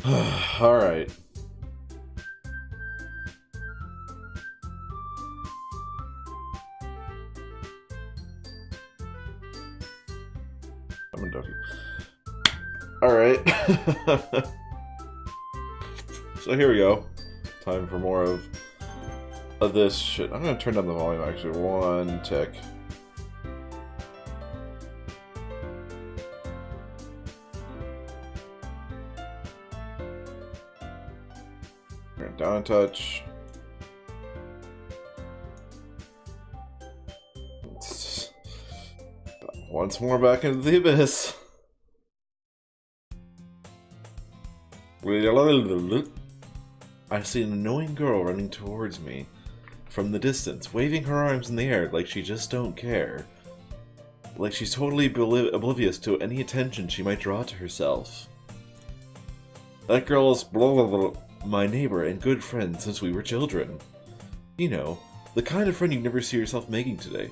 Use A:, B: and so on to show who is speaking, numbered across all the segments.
A: Alright. I'm a Doki. Alright. So here we go. Time for more of this shit. I'm gonna turn down the volume actually one tick. Turn it down a touch. Once more back into the abyss. I see an annoying girl running towards me from the distance, waving her arms in the air like she just don't care. Like she's totally oblivious to any attention she might draw to herself. That girl is my neighbor and good friend since we were children. You know, the kind of friend you never see yourself making today,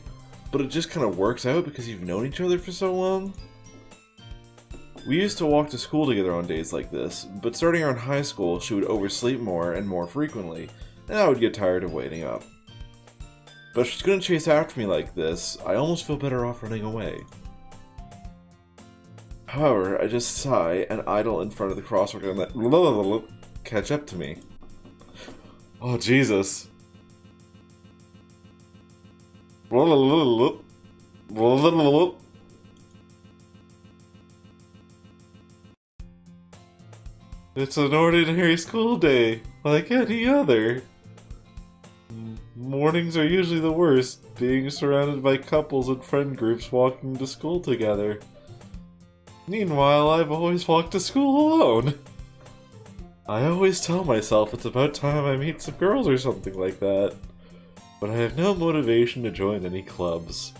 A: but it just kind of works out because you've known each other for so long. We used to walk to school together on days like this, but starting around high school, she would oversleep more and more frequently, and I would get tired of waiting up. But if she's gonna chase after me like this, I almost feel better off running away. However, I just sigh and idle in front of the crosswalk and let catch up to me. Oh, Jesus. It's an ordinary school day, like any other. Mornings are usually the worst, being surrounded by couples and friend groups walking to school together. Meanwhile, I've always walked to school alone. I always tell myself it's about time I meet some girls or something like that, but I have no motivation to join any clubs.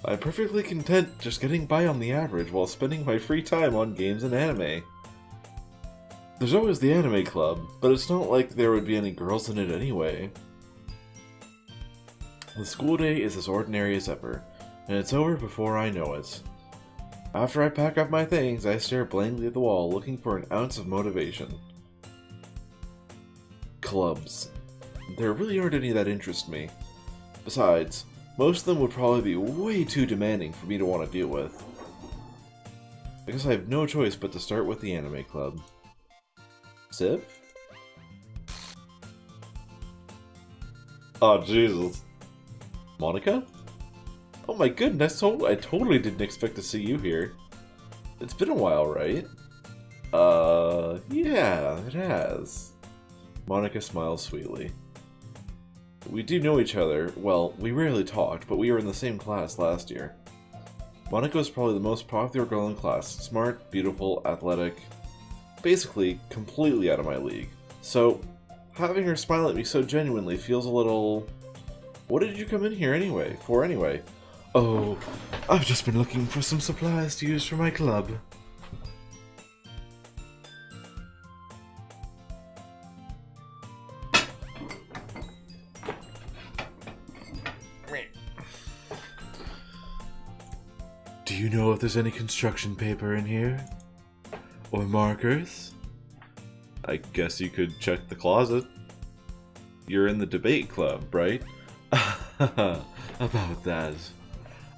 A: I'm perfectly content just getting by on the average while spending my free time on games and anime. There's always the anime club, but it's not like there would be any girls in it anyway. The school day is as ordinary as ever, and it's over before I know it. After I pack up my things, I stare blankly at the wall, looking for an ounce of motivation. Clubs. There really aren't any that interest me. Besides, most of them would probably be way too demanding for me to want to deal with. I guess I have no choice but to start with the anime club. Sif? Oh, Jesus. Monica? Oh my goodness, I totally didn't expect to see you here. It's been a while, right? Yeah, it has. Monica smiles sweetly. We do know each other. Well, we rarely talked, but we were in the same class last year. Monica was probably the most popular girl in class. Smart, beautiful, athletic. Basically, completely out of my league. So, having her smile at me so genuinely feels a little... What did you come in here anyway? Oh, I've just been looking for some supplies to use for my club. Do you know if there's any construction paper in here? Or markers? I guess you could check the closet. You're in the debate club, right? About that.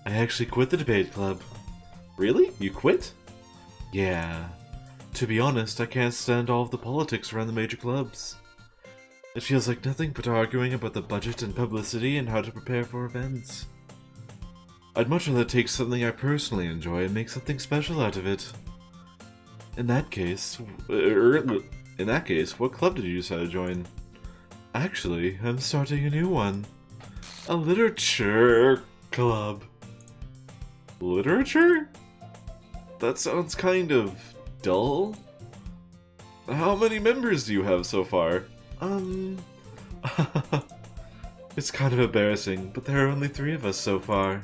A: I actually quit the debate club. Really? You quit? Yeah. To be honest, I can't stand all of the politics around the major clubs. It feels like nothing but arguing about the budget and publicity and how to prepare for events. I'd much rather take something I personally enjoy and make something special out of it. In that case, what club did you decide to join? Actually, I'm starting a new one. A literature club. Literature? That sounds kind of dull. How many members do you have so far? It's kind of embarrassing, but there are only 3 of us so far.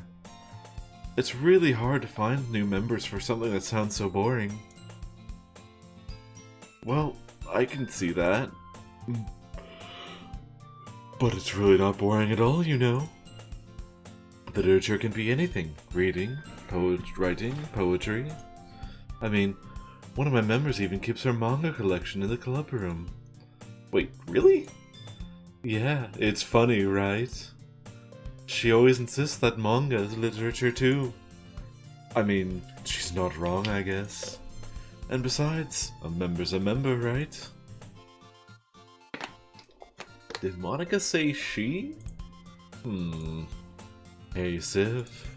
A: It's really hard to find new members for something that sounds so boring. Well, I can see that. But it's really not boring at all, you know. Literature can be anything. Reading, writing, poetry. I mean, One of my members even keeps her manga collection in the club room. Wait, really? Yeah, it's funny, right? She always insists that manga is literature too. I mean, she's not wrong, I guess. And besides, a member's a member, right? Did Monica say she? Hey, Sif.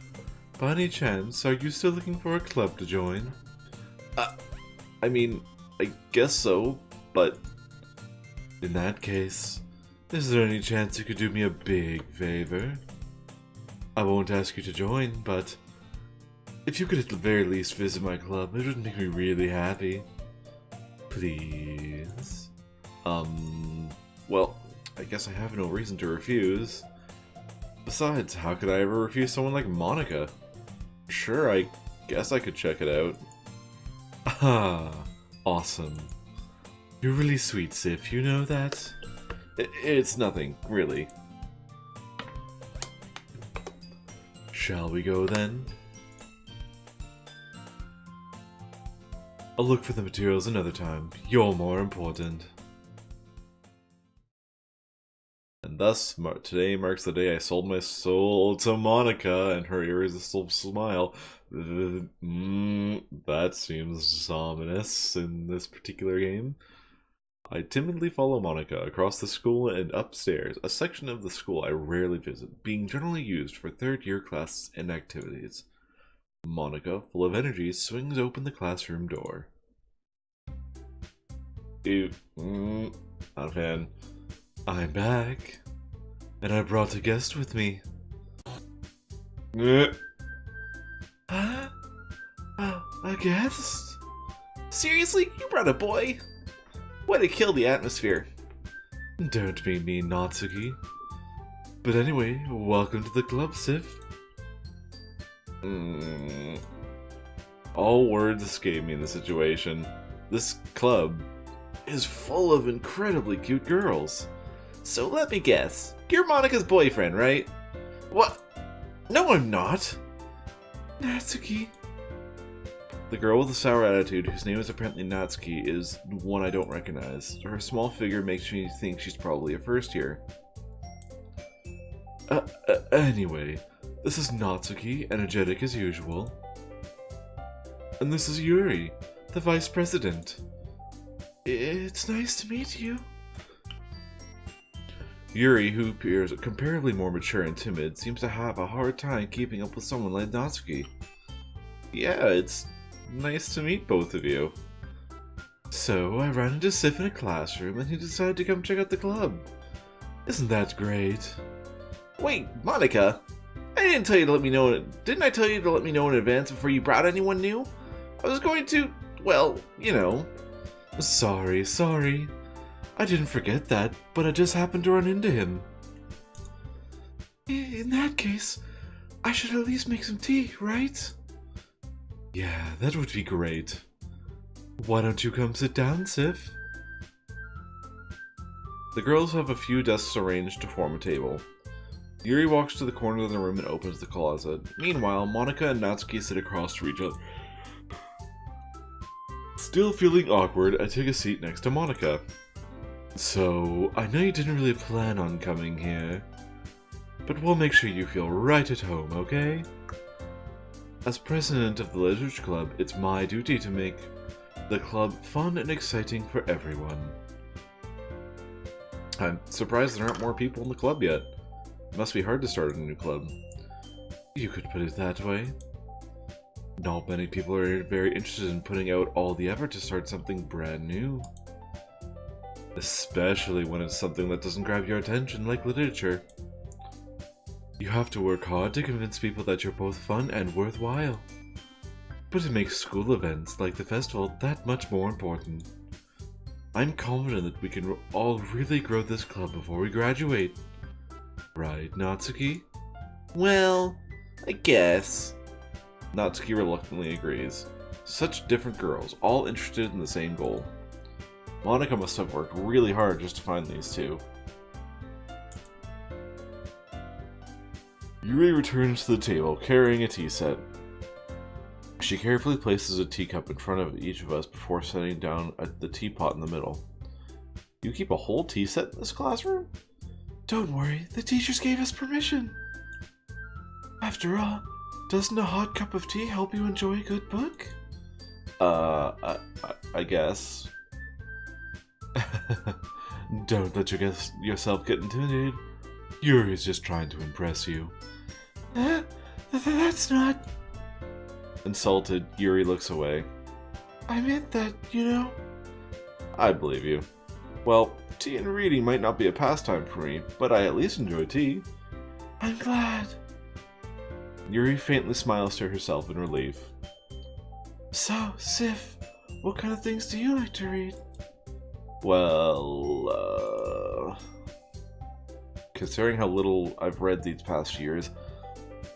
A: By any chance, are you still looking for a club to join? I mean, I guess so, but... In that case, is there any chance you could do me a big favor? I won't ask you to join, but... if you could at the very least visit my club, it would make me really happy. Please? Well, I guess I have no reason to refuse. Besides, how could I ever refuse someone like Monica? Sure, I guess I could check it out. Ah, awesome. You're really sweet, Sif, you know that? It's nothing, really. Shall we go then? I'll look for the materials another time. You're more important. And thus, today marks the day I sold my soul to Monica and her irresistible smile. That seems ominous in this particular game. I timidly follow Monica across the school and upstairs, a section of the school I rarely visit, being generally used for third-year classes and activities. Monica, full of energy, swings open the classroom door. Ew. Not a fan. I'm back. And I brought a guest with me. Huh? A guest? Seriously? You brought a boy? Way to kill the atmosphere. Don't be mean, Natsuki. But anyway, welcome to the club, Sif. All words escape me in the situation. This club is full of incredibly cute girls. So let me guess, you're Monica's boyfriend, right? What? No, I'm not. Natsuki. The girl with the sour attitude, whose name is apparently Natsuki, is one I don't recognize. Her small figure makes me think she's probably a first year. Anyway, this is Natsuki, energetic as usual. And this is Yuri, the vice president. It's nice to meet you. Yuri, who appears comparably more mature and timid, seems to have a hard time keeping up with someone like Natsuki. Yeah, it's nice to meet both of you. So, I ran into Sif in a classroom and he decided to come check out the club. Isn't that great? Wait, Monica! I didn't tell you to let me know. Didn't I tell you to let me know in advance before you brought anyone new? I was going to, well, you know. Sorry. I didn't forget that, but I just happened to run into him. In that case, I should at least make some tea, right? Yeah, that would be great. Why don't you come sit down, Sif? The girls have a few desks arranged to form a table. Yuri walks to the corner of the room and opens the closet. Meanwhile, Monica and Natsuki sit across from each other. Still feeling awkward, I take a seat next to Monica. So, I know you didn't really plan on coming here, but we'll make sure you feel right at home, okay? As president of the Literature Club, it's my duty to make the club fun and exciting for everyone. I'm surprised there aren't more people in the club yet. It must be hard to start a new club. You could put it that way. Not many people are very interested in putting out all the effort to start something brand new. Especially when it's something that doesn't grab your attention like literature. You have to work hard to convince people that you're both fun and worthwhile. But it makes school events like the festival that much more important. I'm confident that we can all really grow this club before we graduate. Right, Natsuki? Well, I guess. Natsuki reluctantly agrees. Such different girls, all interested in the same goal. Monica must have worked really hard just to find these two. Yuri returns to the table, carrying a tea set. She carefully places a teacup in front of each of us before setting down the teapot in the middle. You keep a whole tea set in this classroom? Don't worry, the teachers gave us permission. After all, doesn't a hot cup of tea help you enjoy a good book? I guess. Don't let yourself get intimidated. Yuri's just trying to impress you. That's not... Insulted, Yuri looks away. I meant that, you know. I believe you. Well, tea and reading might not be a pastime for me, but I at least enjoy tea. I'm glad. Yuri faintly smiles to herself in relief. So, Sif, what kind of things do you like to read? Well, considering how little I've read these past years,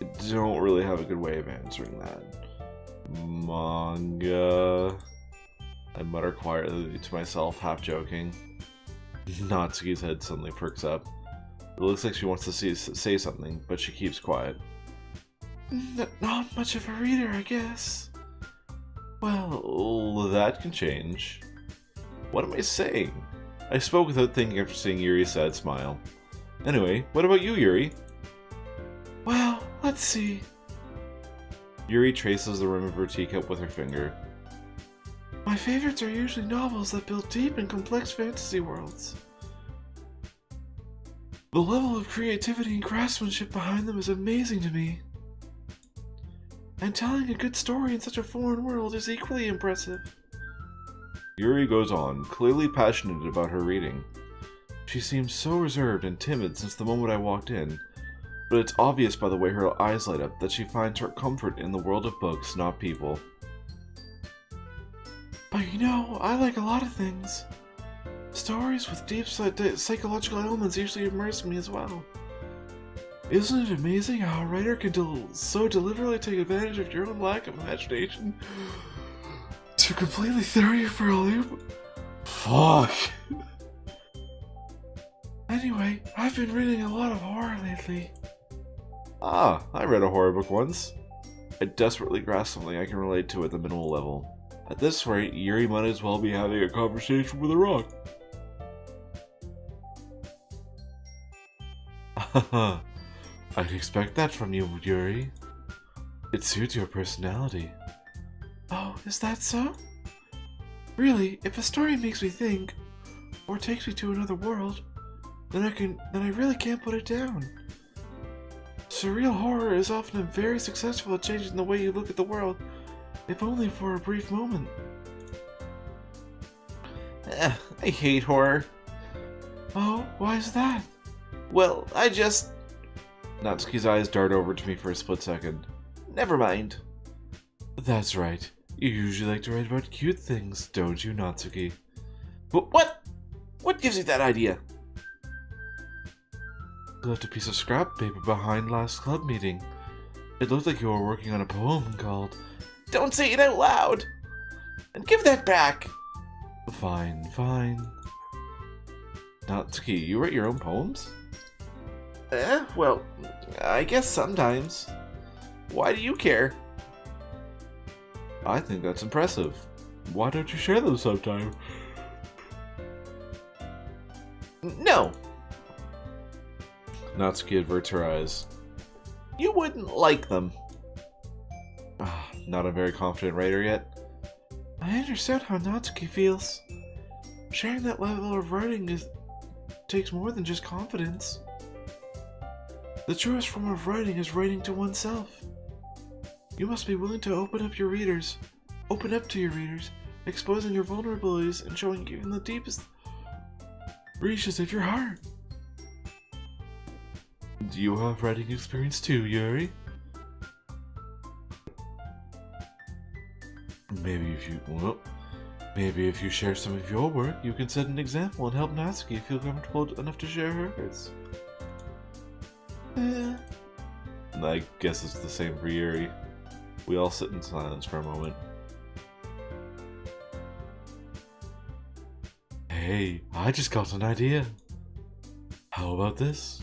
A: I don't really have a good way of answering that. Manga... I mutter quietly to myself, half joking. Natsuki's head suddenly perks up. It looks like she wants to say something, but she keeps quiet. Not much of a reader, I guess. Well, that can change. What am I saying? I spoke without thinking after seeing Yuri's sad smile. Anyway, what about you, Yuri? Well, let's see. Yuri traces the rim of her teacup with her finger. My favorites are usually novels that build deep and complex fantasy worlds. The level of creativity and craftsmanship behind them is amazing to me. And telling a good story in such a foreign world is equally impressive. Yuri goes on, clearly passionate about her reading. She seems so reserved and timid since the moment I walked in, but it's obvious by the way her eyes light up that she finds her comfort in the world of books, not people. But you know, I like a lot of things. Stories with deep psychological elements usually immerse me as well. Isn't it amazing how a writer can so deliberately take advantage of your own lack of imagination to completely throw you for a loop? Fuck. Anyway, I've been reading a lot of horror lately. Ah, I read a horror book once. I desperately grasp something I can relate to at the minimal level. At this rate, Yuri might as well be having a conversation with a rock. Haha, I'd expect that from you, Yuri. It suits your personality. Oh, is that so? Really, if a story makes me think, or takes me to another world, then I really can't put it down. Surreal horror is often very successful at changing the way you look at the world, if only for a brief moment. I hate horror. Oh, why is that? Well, Natsuki's eyes dart over to me for a split second. Never mind. That's right. You usually like to write about cute things, don't you, Natsuki? But what? What gives you that idea? You left a piece of scrap paper behind last club meeting. It looked like you were working on a poem called... Don't say it out loud! And give that back! Fine, fine. Natsuki, you write your own poems? Well, I guess sometimes. Why do you care? I think that's impressive. Why don't you share them sometime? No! Natsuki averts her eyes. You wouldn't like them. Not a very confident writer yet. I understand how Natsuki feels. Sharing that level of writing takes more than just confidence. The truest form of writing is writing to oneself. You must be willing to open up to your readers, exposing your vulnerabilities and showing even the deepest reaches of your heart. Do you have writing experience too, Yuri? Maybe if you share some of your work, you can set an example and help Natsuki feel comfortable enough to share hers. I guess it's the same for Yuri. We all sit in silence for a moment. Hey, I just got an idea. How about this?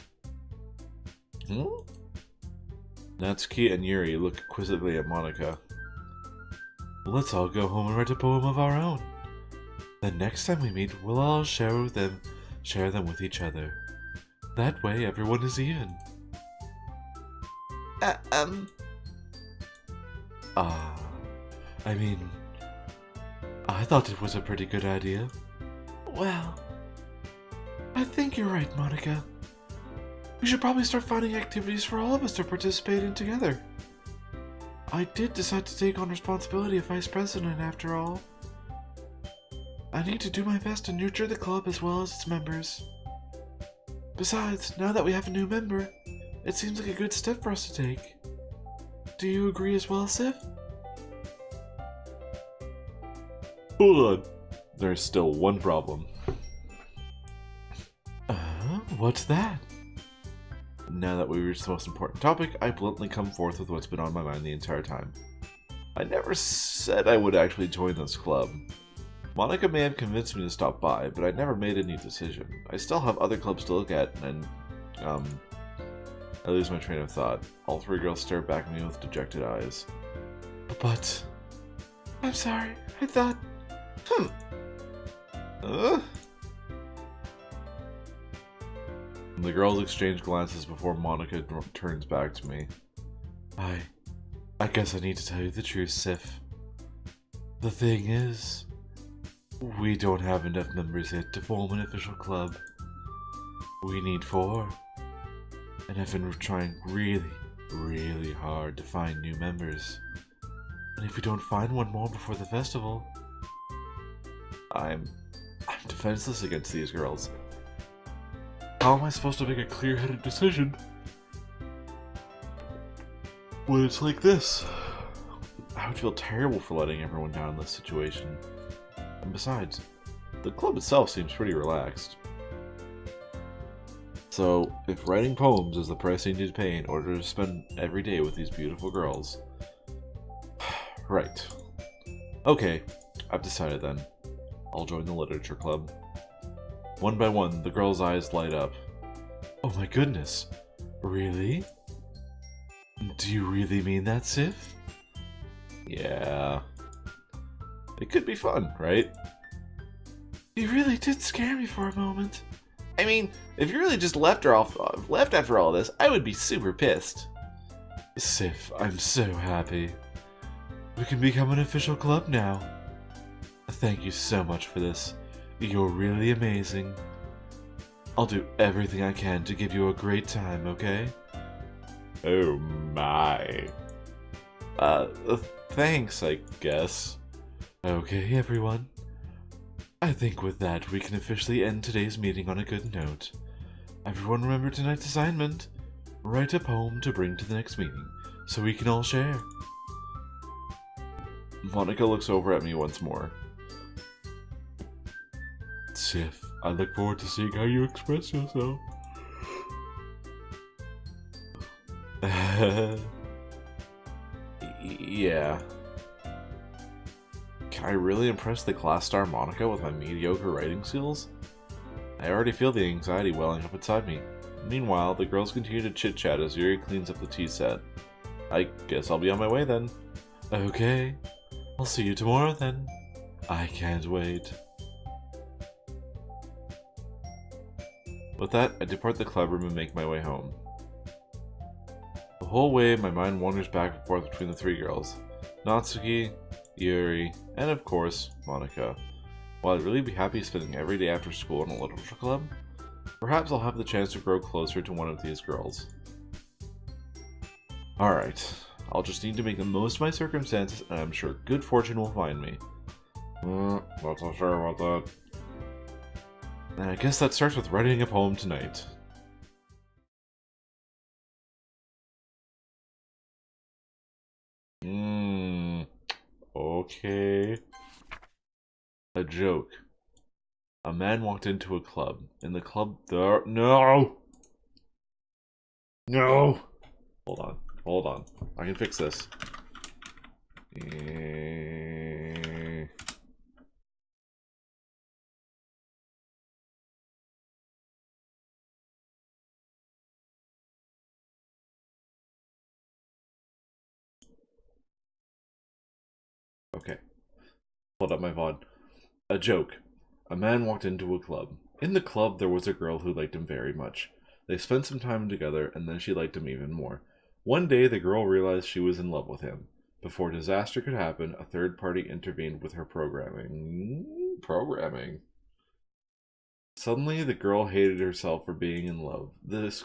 A: Natsuki and Yuri look quizzically at Monika. Let's all go home and write a poem of our own. Then next time we meet, we'll all share them with each other. That way, everyone is even. I mean, I thought it was a pretty good idea. Well, I think you're right, Monica. We should probably start finding activities for all of us to participate in together. I did decide to take on responsibility of vice president after all. I need to do my best to nurture the club as well as its members. Besides, now that we have a new member, it seems like a good step for us to take. Do you agree as well, Sif? Hold on. There's still one problem. What's that? Now that we reached the most important topic, I bluntly come forth with what's been on my mind the entire time. I never said I would actually join this club. Monica may have convinced me to stop by, but I never made any decision. I still have other clubs to look at, and, I lose my train of thought. All three girls stare back at me with dejected eyes. But... I'm sorry, I thought... The girls exchange glances before Monica turns back to me. I guess I need to tell you the truth, Sif. The thing is, we don't have enough members yet to form an official club. We need 4. And I've been trying really hard to find new members. And if we don't find one more before the festival, I'm defenseless against these girls. How am I supposed to make a clear-headed decision when it's like this? I would feel terrible for letting everyone down in this situation. And besides, the club itself seems pretty relaxed. So, if writing poems is the price I need to pay in order to spend every day with these beautiful girls... Right. Okay, I've decided then. I'll join the literature club. One by one, the girls' eyes light up. Oh my goodness. Really? Do you really mean that, Sif? Yeah. It could be fun, right? You really did scare me for a moment. I mean, if you really just left after all this, I would be super pissed. Sif, I'm so happy. We can become an official club now. Thank you so much for this. You're really amazing. I'll do everything I can to give you a great time, okay? Oh my. Thanks, I guess. Okay, everyone. I think with that, we can officially end today's meeting on a good note. Everyone remember tonight's assignment. Write a poem to bring to the next meeting, so we can all share. Monica looks over at me once more. Sif, I look forward to seeing how you express yourself. Yeah. Can I really impress the class star Monica with my mediocre writing skills? I already feel the anxiety welling up inside me. Meanwhile, the girls continue to chit-chat as Yuri cleans up the tea set. I guess I'll be on my way then. Okay. I'll see you tomorrow then. I can't wait. With that, I depart the club room and make my way home. The whole way, my mind wanders back and forth between the 3 girls. Natsuki, Yuri, and of course, Monica. Will I really be happy spending every day after school in a literature club? Perhaps I'll have the chance to grow closer to one of these girls. Alright, I'll just need to make the most of my circumstances, and I'm sure good fortune will find me. Not so sure about that. And I guess that starts with writing a poem tonight. Okay. A joke. A man walked into a club. In the club there... No! No! Hold on. I can fix this. Okay. Pulled up my VOD. A joke. A man walked into a club. In the club, there was a girl who liked him very much. They spent some time together, and then she liked him even more. One day, the girl realized she was in love with him. Before disaster could happen, a third party intervened with her programming. Programming. Suddenly, the girl hated herself for being in love. This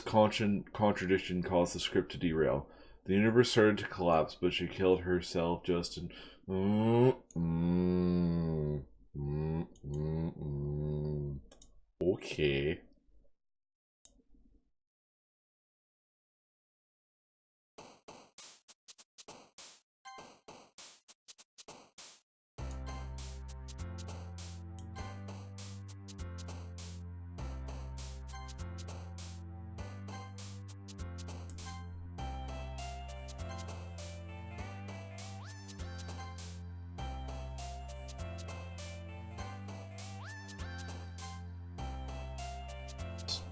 A: contradiction caused the script to derail. The universe started to collapse, but she killed herself just in. Okay.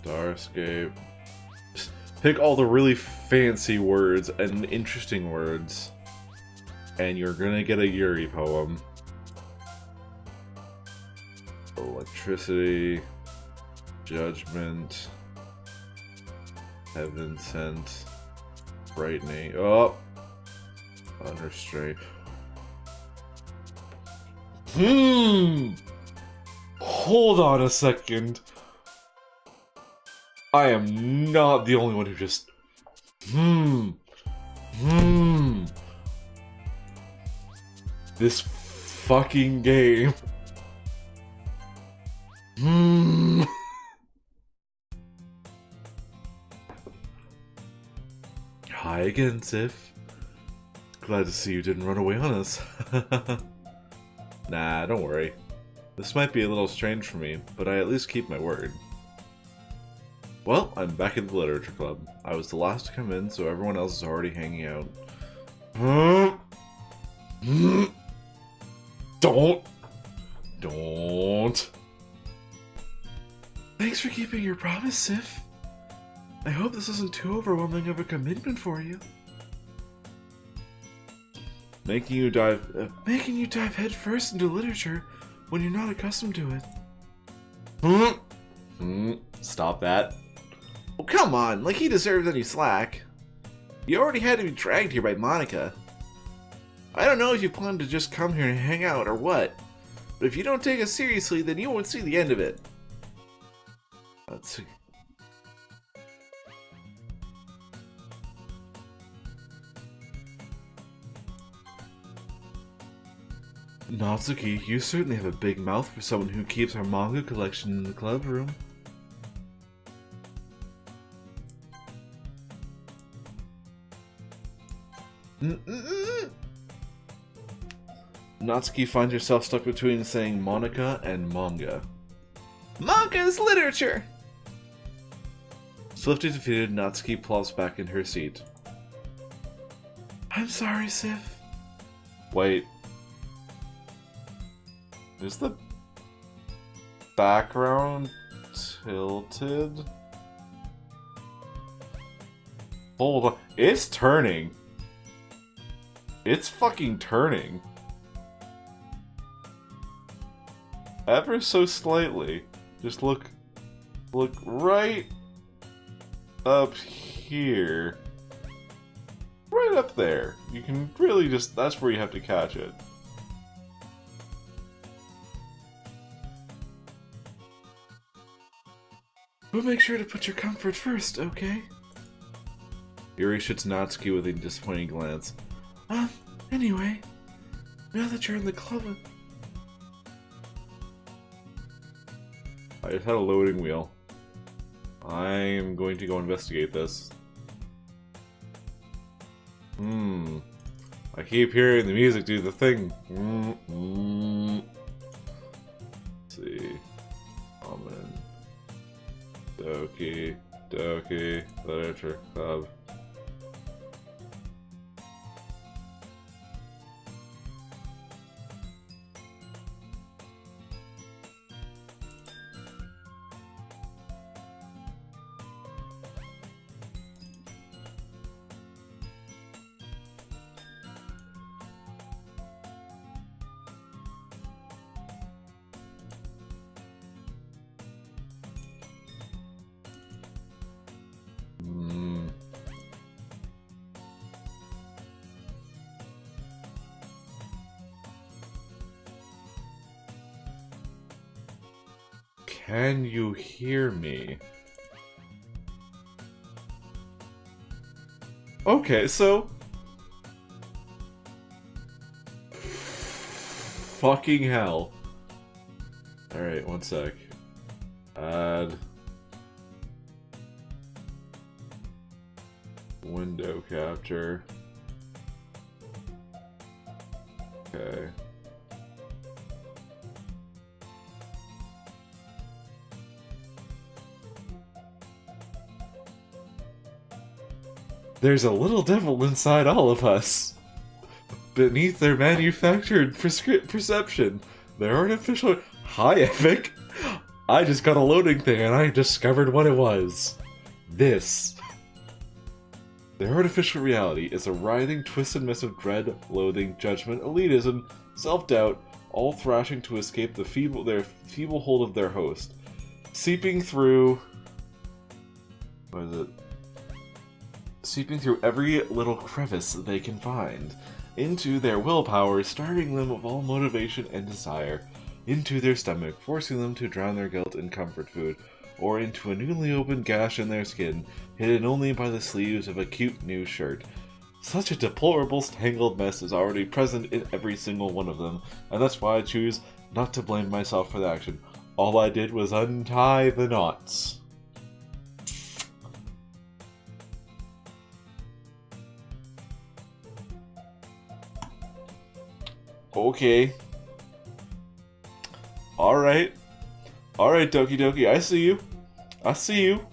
A: Starscape. Pick all the really fancy words and interesting words, and you're gonna get a Yuri poem. Electricity, judgment, heaven sent, brightening. Oh, unrestrained. Hold on a second. I am not the only one who just. This fucking game. Hi again, Sif. Glad to see you didn't run away on us. Nah, don't worry. This might be a little strange for me, but I at least keep my word. Well, I'm back at the literature club. I was the last to come in, so everyone else is already hanging out. Don't. Thanks for keeping your promise, Sif. I hope this isn't too overwhelming of a commitment for you. Making you dive headfirst into literature when you're not accustomed to it. Stop that. Oh, come on, like he deserves any slack. You already had to be dragged here by Monica. I don't know if you plan to just come here and hang out or what, but if you don't take us seriously, then you won't see the end of it. Natsuki, you certainly have a big mouth for someone who keeps her manga collection in the club room. Natsuki finds herself stuck between saying Monica and manga. Manga is literature! Swiftly defeated, Natsuki plops back in her seat. I'm sorry, Sif. Wait. Is the background tilted? Hold on. It's turning. It's fucking turning. Ever so slightly. Just look right up here. Right up there. You can really just, that's where you have to catch it. But make sure to put your comfort first, okay? Yuri shoots Natsuki with a disappointing glance. Anyway, now that you're in the club... I just had a loading wheel. I'm going to go investigate this. I keep hearing the music do the thing. Let's see. Amen. Doki, literature club. Can you hear me? Okay, so... Fucking hell. Alright, one sec. Add... window capture. Okay. There's a little devil inside all of us. Beneath their manufactured perception, their artificial... Hi, Epic! I just got a loading thing and I discovered what it was. This. Their artificial reality is a writhing twisted mess of dread, loathing, judgment, elitism, self-doubt, all thrashing to escape their feeble hold of their host. Seeping through... What is it? Seeping through every little crevice they can find. Into their willpower, starving them of all motivation and desire. Into their stomach, forcing them to drown their guilt in comfort food. Or into a newly opened gash in their skin, hidden only by the sleeves of a cute new shirt. Such a deplorable, tangled mess is already present in every single one of them, and that's why I choose not to blame myself for the action. All I did was untie the knots. Okay. Alright. Alright, Doki Doki, I see you. I see you.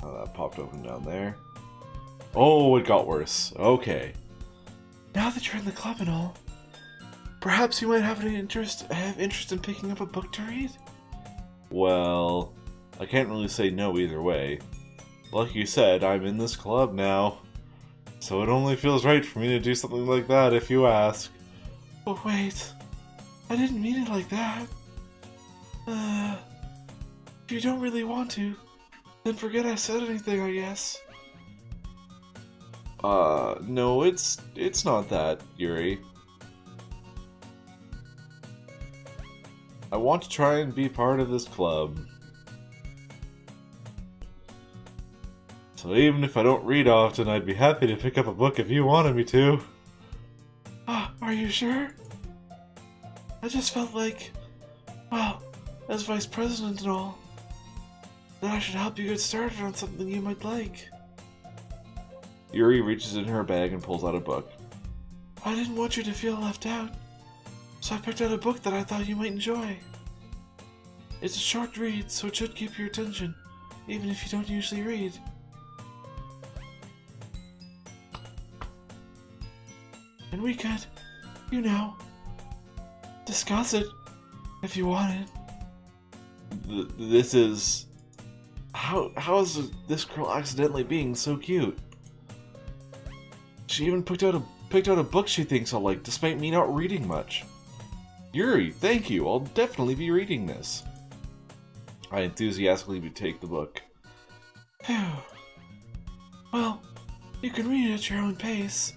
A: Oh, that popped open down there. Oh, it got worse. Okay. Now that you're in the club and all, perhaps you might have interest in picking up a book to read? Well, I can't really say no either way. Like you said, I'm in this club now, so it only feels right for me to do something like that if you ask. But wait, I didn't mean it like that. If you don't really want to, then forget I said anything, I guess. No, it's not that, Yuri. I want to try and be part of this club. So even if I don't read often, I'd be happy to pick up a book if you wanted me to. Are you sure? I just felt like, well, as vice president and all, that I should help you get started on something you might like. Yuri reaches in her bag and pulls out a book. I didn't want you to feel left out, so I picked out a book that I thought you might enjoy. It's a short read, so it should keep your attention, even if you don't usually read. And we could, you know, discuss it if you wanted. This is... How is this girl accidentally being so cute? She even picked out a book she thinks I'll like, despite me not reading much. Yuri, thank you. I'll definitely be reading this. I enthusiastically take the book. Phew. Well, you can read it at your own pace.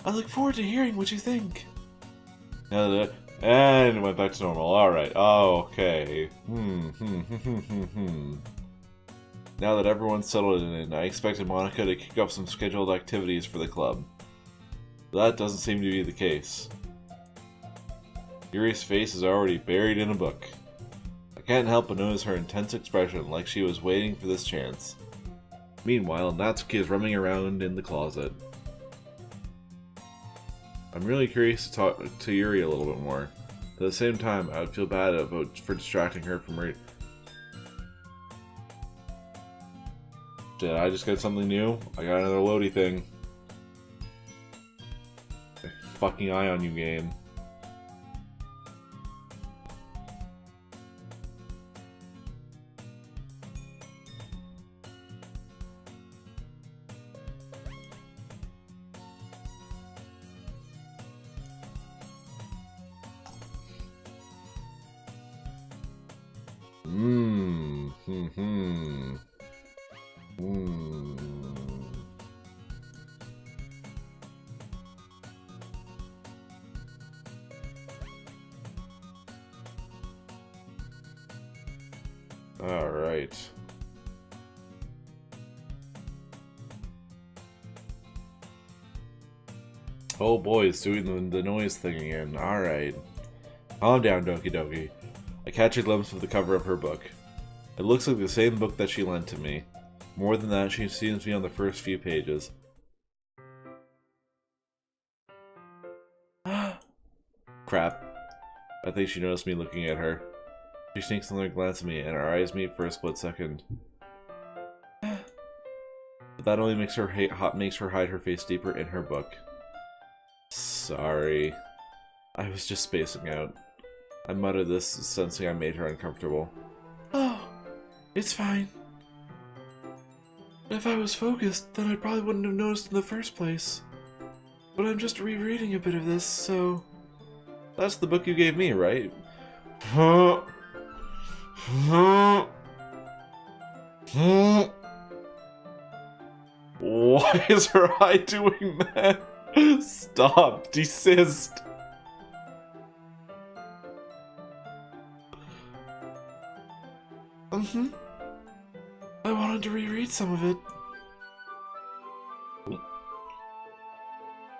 A: I look forward to hearing what you think. And it went back to normal. Alright. Oh, okay. Now that everyone's settled in, I expected Monica to kick off some scheduled activities for the club. But that doesn't seem to be the case. Yuri's face is already buried in a book. I can't help but notice her intense expression, like she was waiting for this chance. Meanwhile, Natsuki is roaming around in the closet. I'm really curious to talk to Yuri a little bit more. At the same time, I would feel bad for distracting her from her... Did I just get something new? I got another loady thing. Fucking eye on you, game. Hmm. All right. Oh boy, it's doing the noise thing again. Alright. Calm down, Doki Doki. I catch a glimpse of the cover of her book. It looks like the same book that she lent to me. More than that, she seems to be on the first few pages. Crap. I think she noticed me looking at her. She sneaks another glance at me, and our eyes meet for a split second. But that only makes her hide her face deeper in her book. Sorry. I was just spacing out. I muttered this, sensing I made her uncomfortable. Oh, it's fine. If I was focused, then I probably wouldn't have noticed in the first place. But I'm just rereading a bit of this, so... That's the book you gave me, right? Why is her eye doing that? Stop! Desist! I wanted to reread some of it.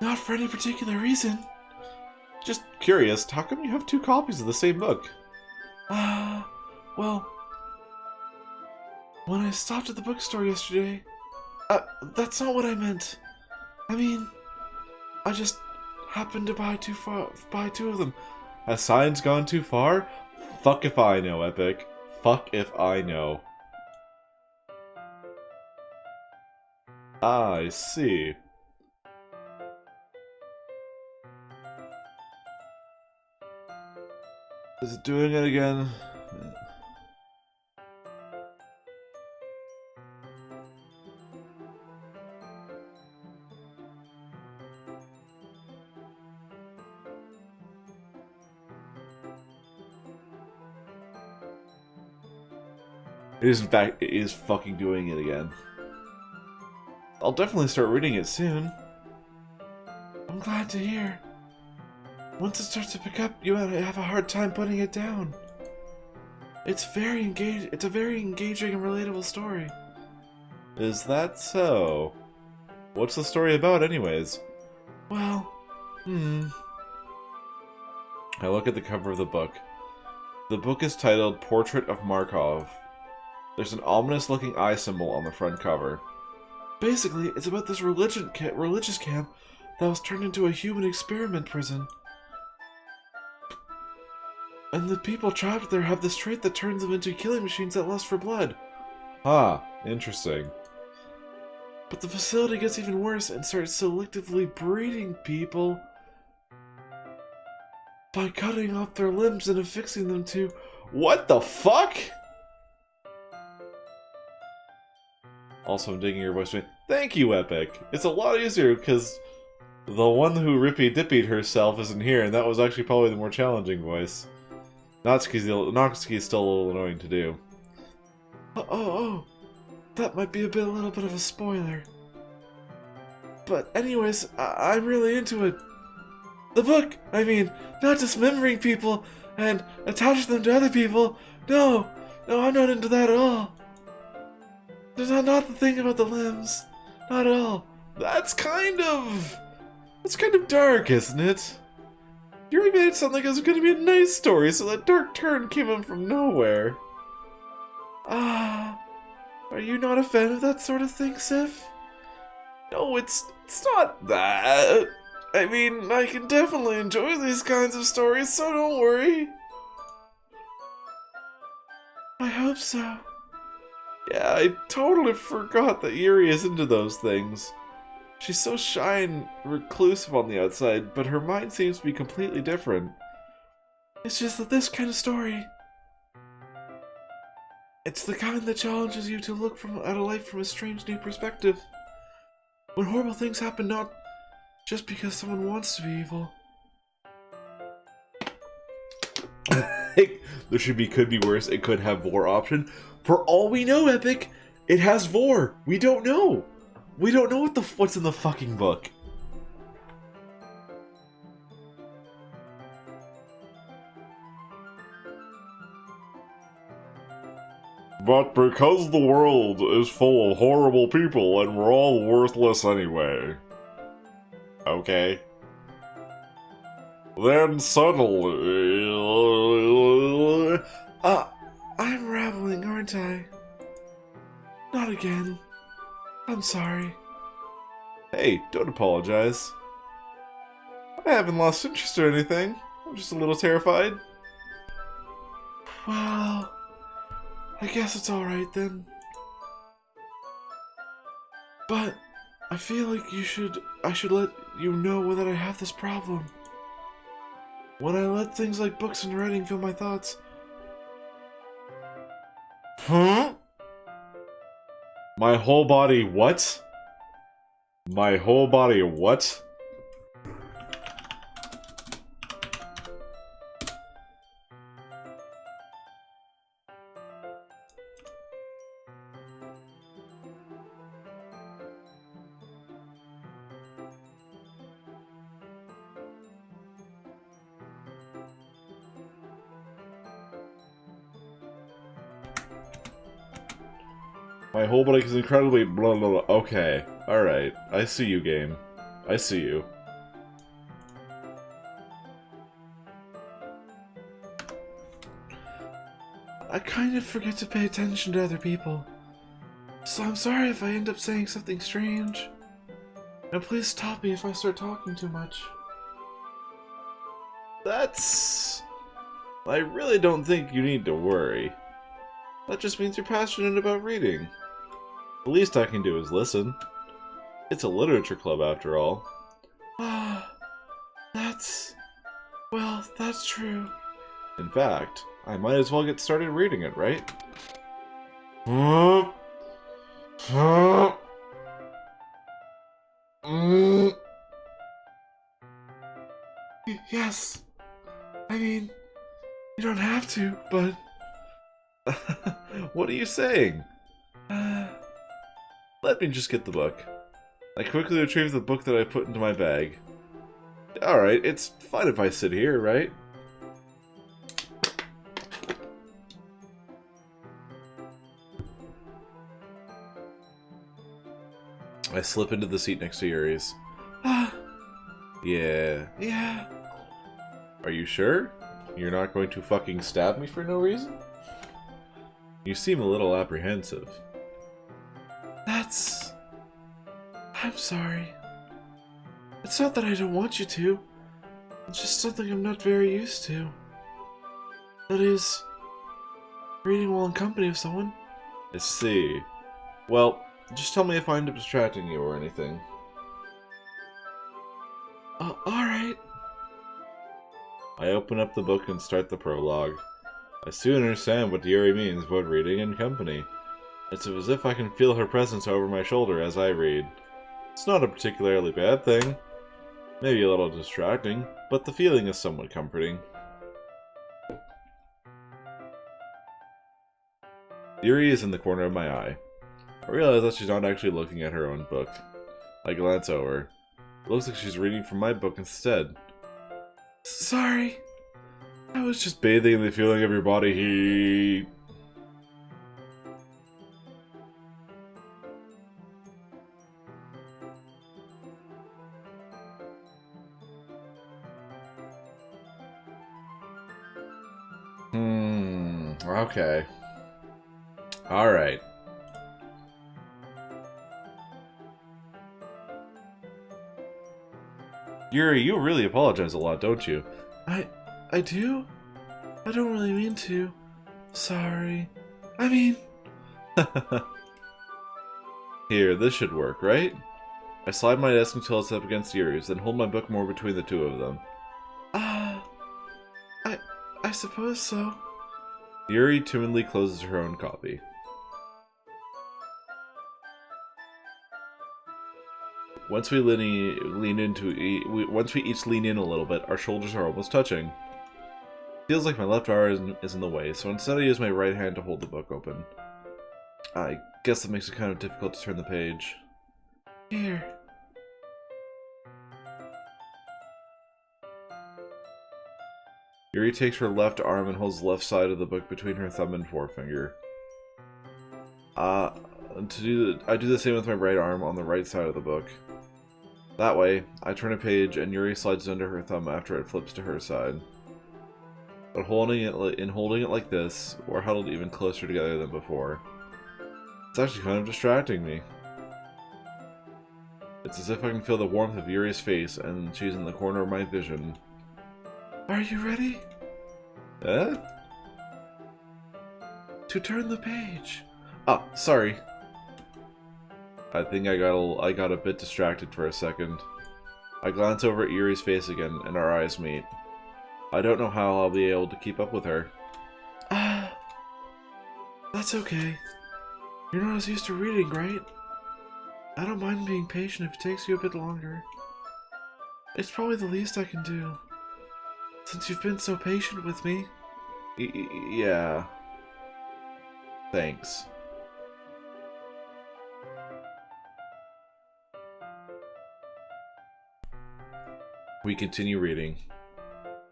A: Not for any particular reason. Just curious, how come you have 2 copies of the same book? Well... When I stopped at the bookstore yesterday... that's not what I meant. I mean... I just happened to buy 2 of them. Has science gone too far? Fuck if I know, Epic. Fuck if I know. Ah, I see. Is it doing it again? It is, in fact, it is fucking doing it again. I'll definitely start reading it soon. I'm glad to hear. Once it starts to pick up, you have a hard time putting it down. It's a very engaging and relatable story. Is that so? What's the story about, anyways? Well, I look at the cover of the book. The book is titled Portrait of Markov. There's an ominous-looking eye symbol on the front cover. Basically, it's about this religious camp that was turned into a human experiment prison. And the people trapped there have this trait that turns them into killing machines that lust for blood. Ah, interesting. But the facility gets even worse and starts selectively breeding people by cutting off their limbs and affixing them to... What the fuck?! Also, I'm digging your voice. Thank you, Epic. It's a lot easier because the one who rippy-dippied herself isn't here, and that was actually probably the more challenging voice. Natsuki's still a little annoying to do. Oh, that might be a little bit of a spoiler. But anyways, I'm really into it. The book, I mean, not dismembering people and attaching them to other people. No, I'm not into that at all. There's not the thing about the limbs. Not at all. That's kind of dark, isn't it? You already made it sound like it was going to be a nice story, so that dark turn came in from nowhere. Are you not a fan of that sort of thing, Sif? No, it's not that. I mean, I can definitely enjoy these kinds of stories, so don't worry. I hope so. Yeah, I totally forgot that Yuri is into those things. She's so shy and reclusive on the outside, but her mind seems to be completely different. It's just that this kind of story... It's the kind that challenges you to look at a life from a strange new perspective. When horrible things happen not just because someone wants to be evil. There could be worse, it could have more option. For all we know, Epic, It has more! We don't know! We don't know what's in the fucking book. But because the world is full of horrible people and we're all worthless anyway. Okay. Then suddenly... I'm rambling, aren't I? Not again. I'm sorry. Hey, don't apologize. I haven't lost interest or anything. I'm just a little terrified. Well, I guess it's alright then. But I feel like I should let you know that I have this problem. When I let things like books and writing fill my thoughts. Huh? My whole body what? My whole body what? My whole body is incredibly blah blah blah. Okay, alright. I see you, game. I see you. I kind of forget to pay attention to other people. So I'm sorry if I end up saying something strange. And please stop me if I start talking too much. That's... I really don't think you need to worry. That just means you're passionate about reading. The least I can do is listen. It's a literature club after all. Well, that's true. In fact, I might as well get started reading it, right? Yes. I mean, you don't have to, but... What are you saying? Let me just get the book. I quickly retrieved the book that I put into my bag. Alright, it's fine if I sit here, right? I slip into the seat next to Yuri's. Yeah. Are you sure? You're not going to fucking stab me for no reason? You seem a little apprehensive. I'm sorry. It's not that I don't want you to. It's just something I'm not very used to. That is, reading while in company of someone. I see. Well, just tell me if I end up distracting you or anything. Alright. I open up the book and start the prologue. I soon understand what Yuri means about reading in company. It's as if I can feel her presence over my shoulder as I read. It's not a particularly bad thing. Maybe a little distracting, but the feeling is somewhat comforting. Yuri is in the corner of my eye. I realize that she's not actually looking at her own book. I glance over. It looks like she's reading from my book instead. Sorry. I was just bathing in the feeling of your body heat. Okay. Alright. Yuri, you really apologize a lot, don't you? I do? I don't really mean to. Sorry. I mean... Here, this should work, right? I slide my desk until it's up against Yuri's, then hold my book more between the two of them. I suppose so. Yuri timidly closes her own copy. Once we each lean in a little bit, our shoulders are almost touching. Feels like my left arm is in the way, so instead I use my right hand to hold the book open. I Guess that makes it kind of difficult to turn the page. Here. Yuri takes her left arm and holds the left side of the book between her thumb and forefinger. I do the same with my right arm on the right side of the book. That way, I turn a page and Yuri slides it under her thumb after it flips to her side. But holding it like this, we're huddled even closer together than before. It's actually kind of distracting me. It's as if I can feel the warmth of Yuri's face and she's in the corner of my vision. Are you ready? To turn the page. Ah, sorry. I think I got a bit distracted for a second. I glance over at Yuri's face again, and our eyes meet. I don't know how I'll be able to keep up with her. That's okay. You're not as used to reading, right? I don't mind being patient if it takes you a bit longer. It's probably the least I can do. Since you've been so patient with me. Yeah. Thanks. We continue reading.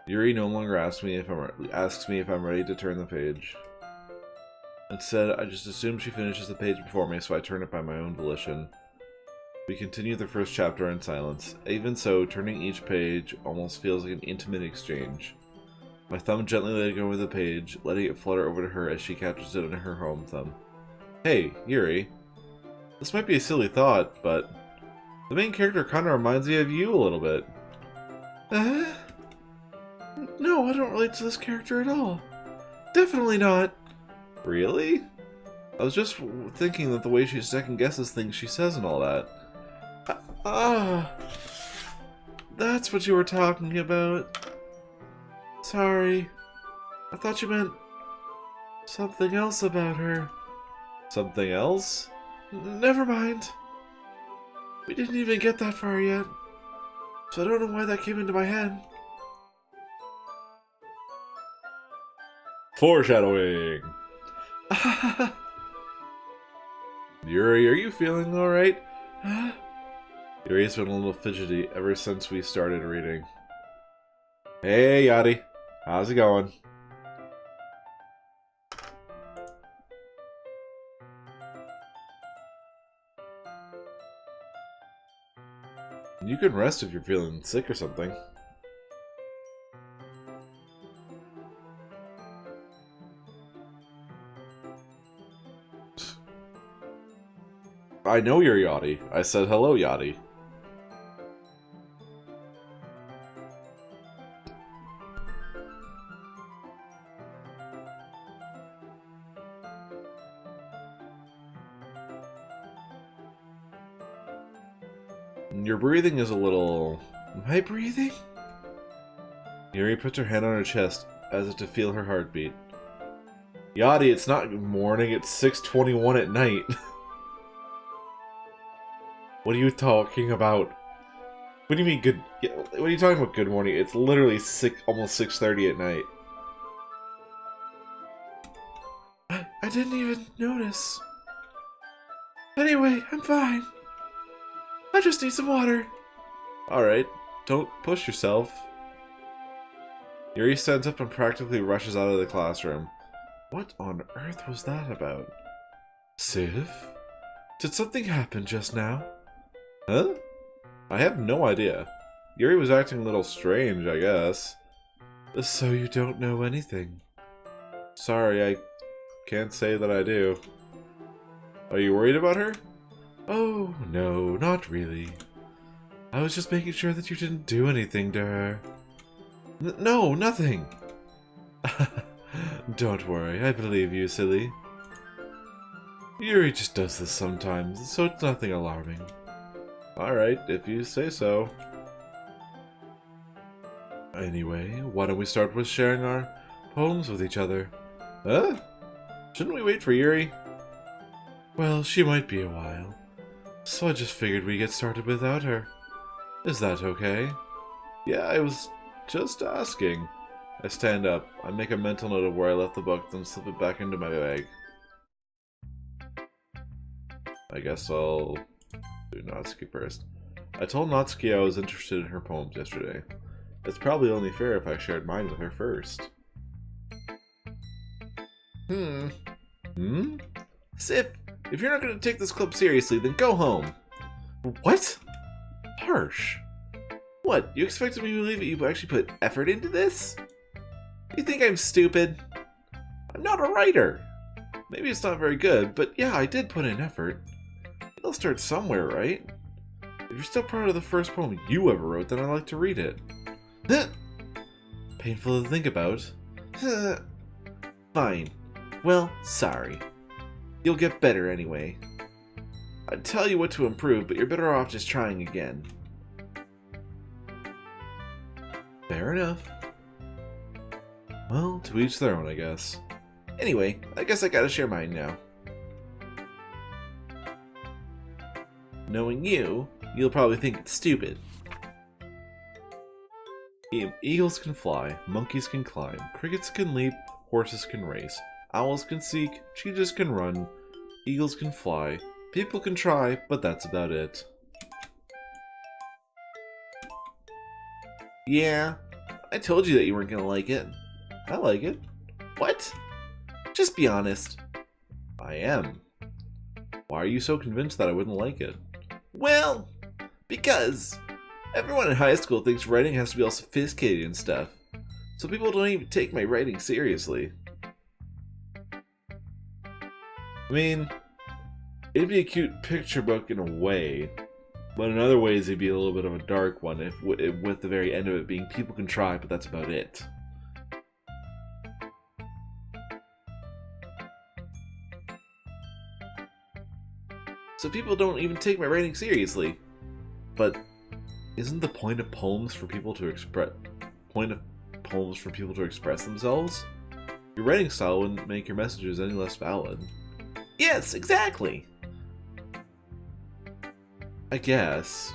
A: Yuri no longer asks me if I'm ready to turn the page. Instead, I just assume she finishes the page before me, so I turn it by my own volition. We continue the first chapter in silence. Even so, turning each page almost feels like an intimate exchange. My thumb gently let go of the page, letting it flutter over to her as she catches it in her home thumb. Hey, Yuri. This might be a silly thought, but the main character kind of reminds me of you a little bit. No, I don't relate to this character at all. Definitely not. Really? I was just thinking that the way she second-guesses things she says and all that. That's what you were talking about. Sorry. I thought you meant something else about her. Something else? Never mind. We didn't even get that far yet. So I don't know why that came into my head. Foreshadowing! Yuri, are you feeling alright? Yuri's been a little fidgety ever since we started reading. Hey, Yachty. How's it going? You can rest if you're feeling sick or something. I know you're Yachty. I said hello, Yachty. Your breathing is a little... Am I breathing? Yuri puts her hand on her chest as if to feel her heartbeat. Yachty, it's not morning, it's 6:21 at night. What are you talking about? What do you mean good... What are you talking about good morning? It's literally almost 6:30 at night. I didn't even notice. Anyway, I'm fine. I just need some water. Alright, don't push yourself. Yuri stands up and practically rushes out of the classroom. What on earth was that about? Civ? Did something happen just now? Huh? I have no idea. Yuri was acting a little strange, I guess. So you don't know anything? Sorry, I can't say that I do. Are you worried about her? Oh, no, not really. I was just making sure that you didn't do anything to her. No, nothing! Don't worry, I believe you, silly. Yuri just does this sometimes, so it's nothing alarming. Alright, if you say so. Anyway, why don't we start with sharing our poems with each other? Huh? Shouldn't we wait for Yuri? Well, she might be a while. So I just figured we'd get started without her. Is that okay? Yeah, I was just asking. I stand up. I make a mental note of where I left the book, then slip it back into my bag. I guess I'll do Natsuki first. I told Natsuki I was interested in her poems yesterday. It's probably only fair if I shared mine with her first. Sif, if you're not going to take this club seriously, then go home. What? Harsh. What, you expected me to believe that you actually put effort into this? You think I'm stupid? I'm not a writer. Maybe it's not very good, but yeah, I did put in effort. It'll start somewhere, right? If you're still proud of the first poem you ever wrote, then I'd like to read it. Painful to think about. Fine. Well, sorry. You'll get better anyway. I'd tell you what to improve, but you're better off just trying again. Fair enough. Well, to each their own, I guess. Anyway, I guess I gotta share mine now. Knowing you, you'll probably think it's stupid. Eagles can fly, monkeys can climb, crickets can leap, horses can race, owls can seek, cheetahs can run, eagles can fly, people can try, but that's about it. Yeah, I told you that you weren't gonna like it. I like it. What? Just be honest. I am. Why are you so convinced that I wouldn't like it? Well, because everyone in high school thinks writing has to be all sophisticated and stuff, so people don't even take my writing seriously. I mean, it'd be a cute picture book in a way, but in other ways it'd be a little bit of a dark one, with the very end of it being people can try, but that's about it. So people don't even take my writing seriously. But isn't the point of poems for people to express themselves? Your writing style wouldn't make your messages any less valid. Yes, exactly. I guess.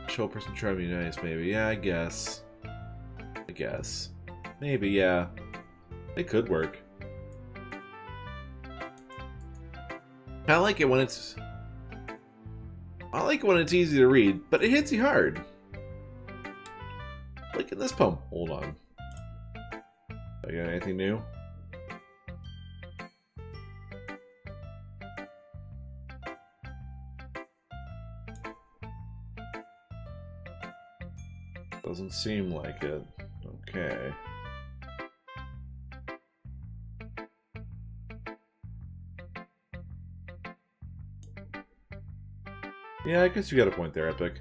A: Show a person trying to be nice, maybe. Yeah, I guess. Maybe, yeah. It could work. I like it when it's easy to read, but it hits you hard. Like in this poem. Hold on. I got anything new? Doesn't seem like it. Okay. Yeah, I guess you got a point there, Epic.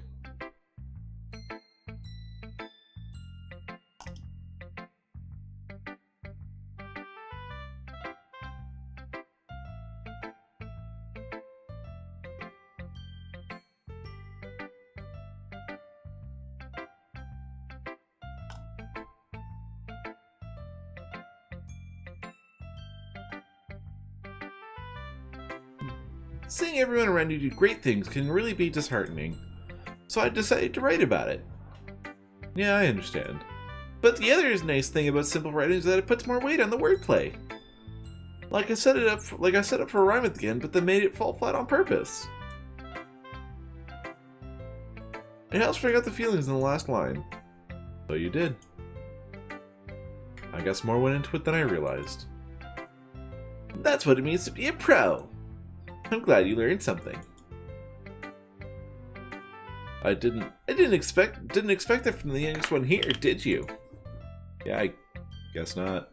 A: Seeing everyone around you do great things can really be disheartening, so I decided to write about it. Yeah, I understand. But the other nice thing about simple writing is that it puts more weight on the wordplay. Like I set up for a rhyme at the end, but then made it fall flat on purpose. It helps bring out the feelings in the last line. So you did. I guess more went into it than I realized. That's what it means to be a pro. I'm glad you learned something. I didn't expect that from the youngest one here, did you? Yeah, I guess not.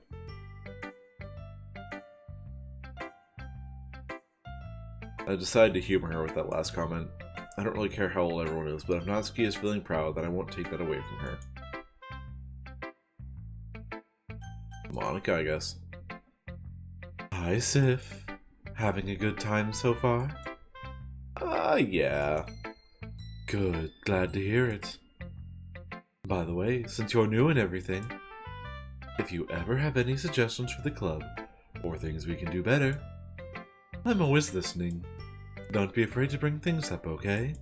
A: I decided to humor her with that last comment. I don't really care how old everyone is, but if Natsuki is feeling proud, then I won't take that away from her. Monica, I guess. Hi, Sif. Having a good time so far? Yeah. Good, glad to hear it. By the way, since you're new and everything, if you ever have any suggestions for the club, or things we can do better, I'm always listening. Don't be afraid to bring things up, okay?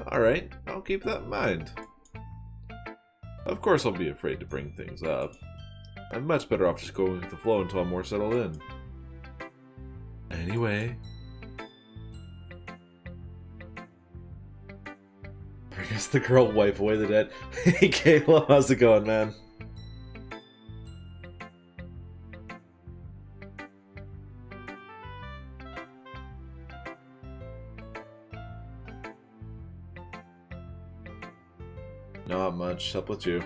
A: Alright, I'll keep that in mind. Of course I'll be afraid to bring things up. I'm much better off just going with the flow until I'm more settled in. Anyway, I guess the girl wipe away the debt. Hey Kayla, how's it going, man? Not much. Up with you.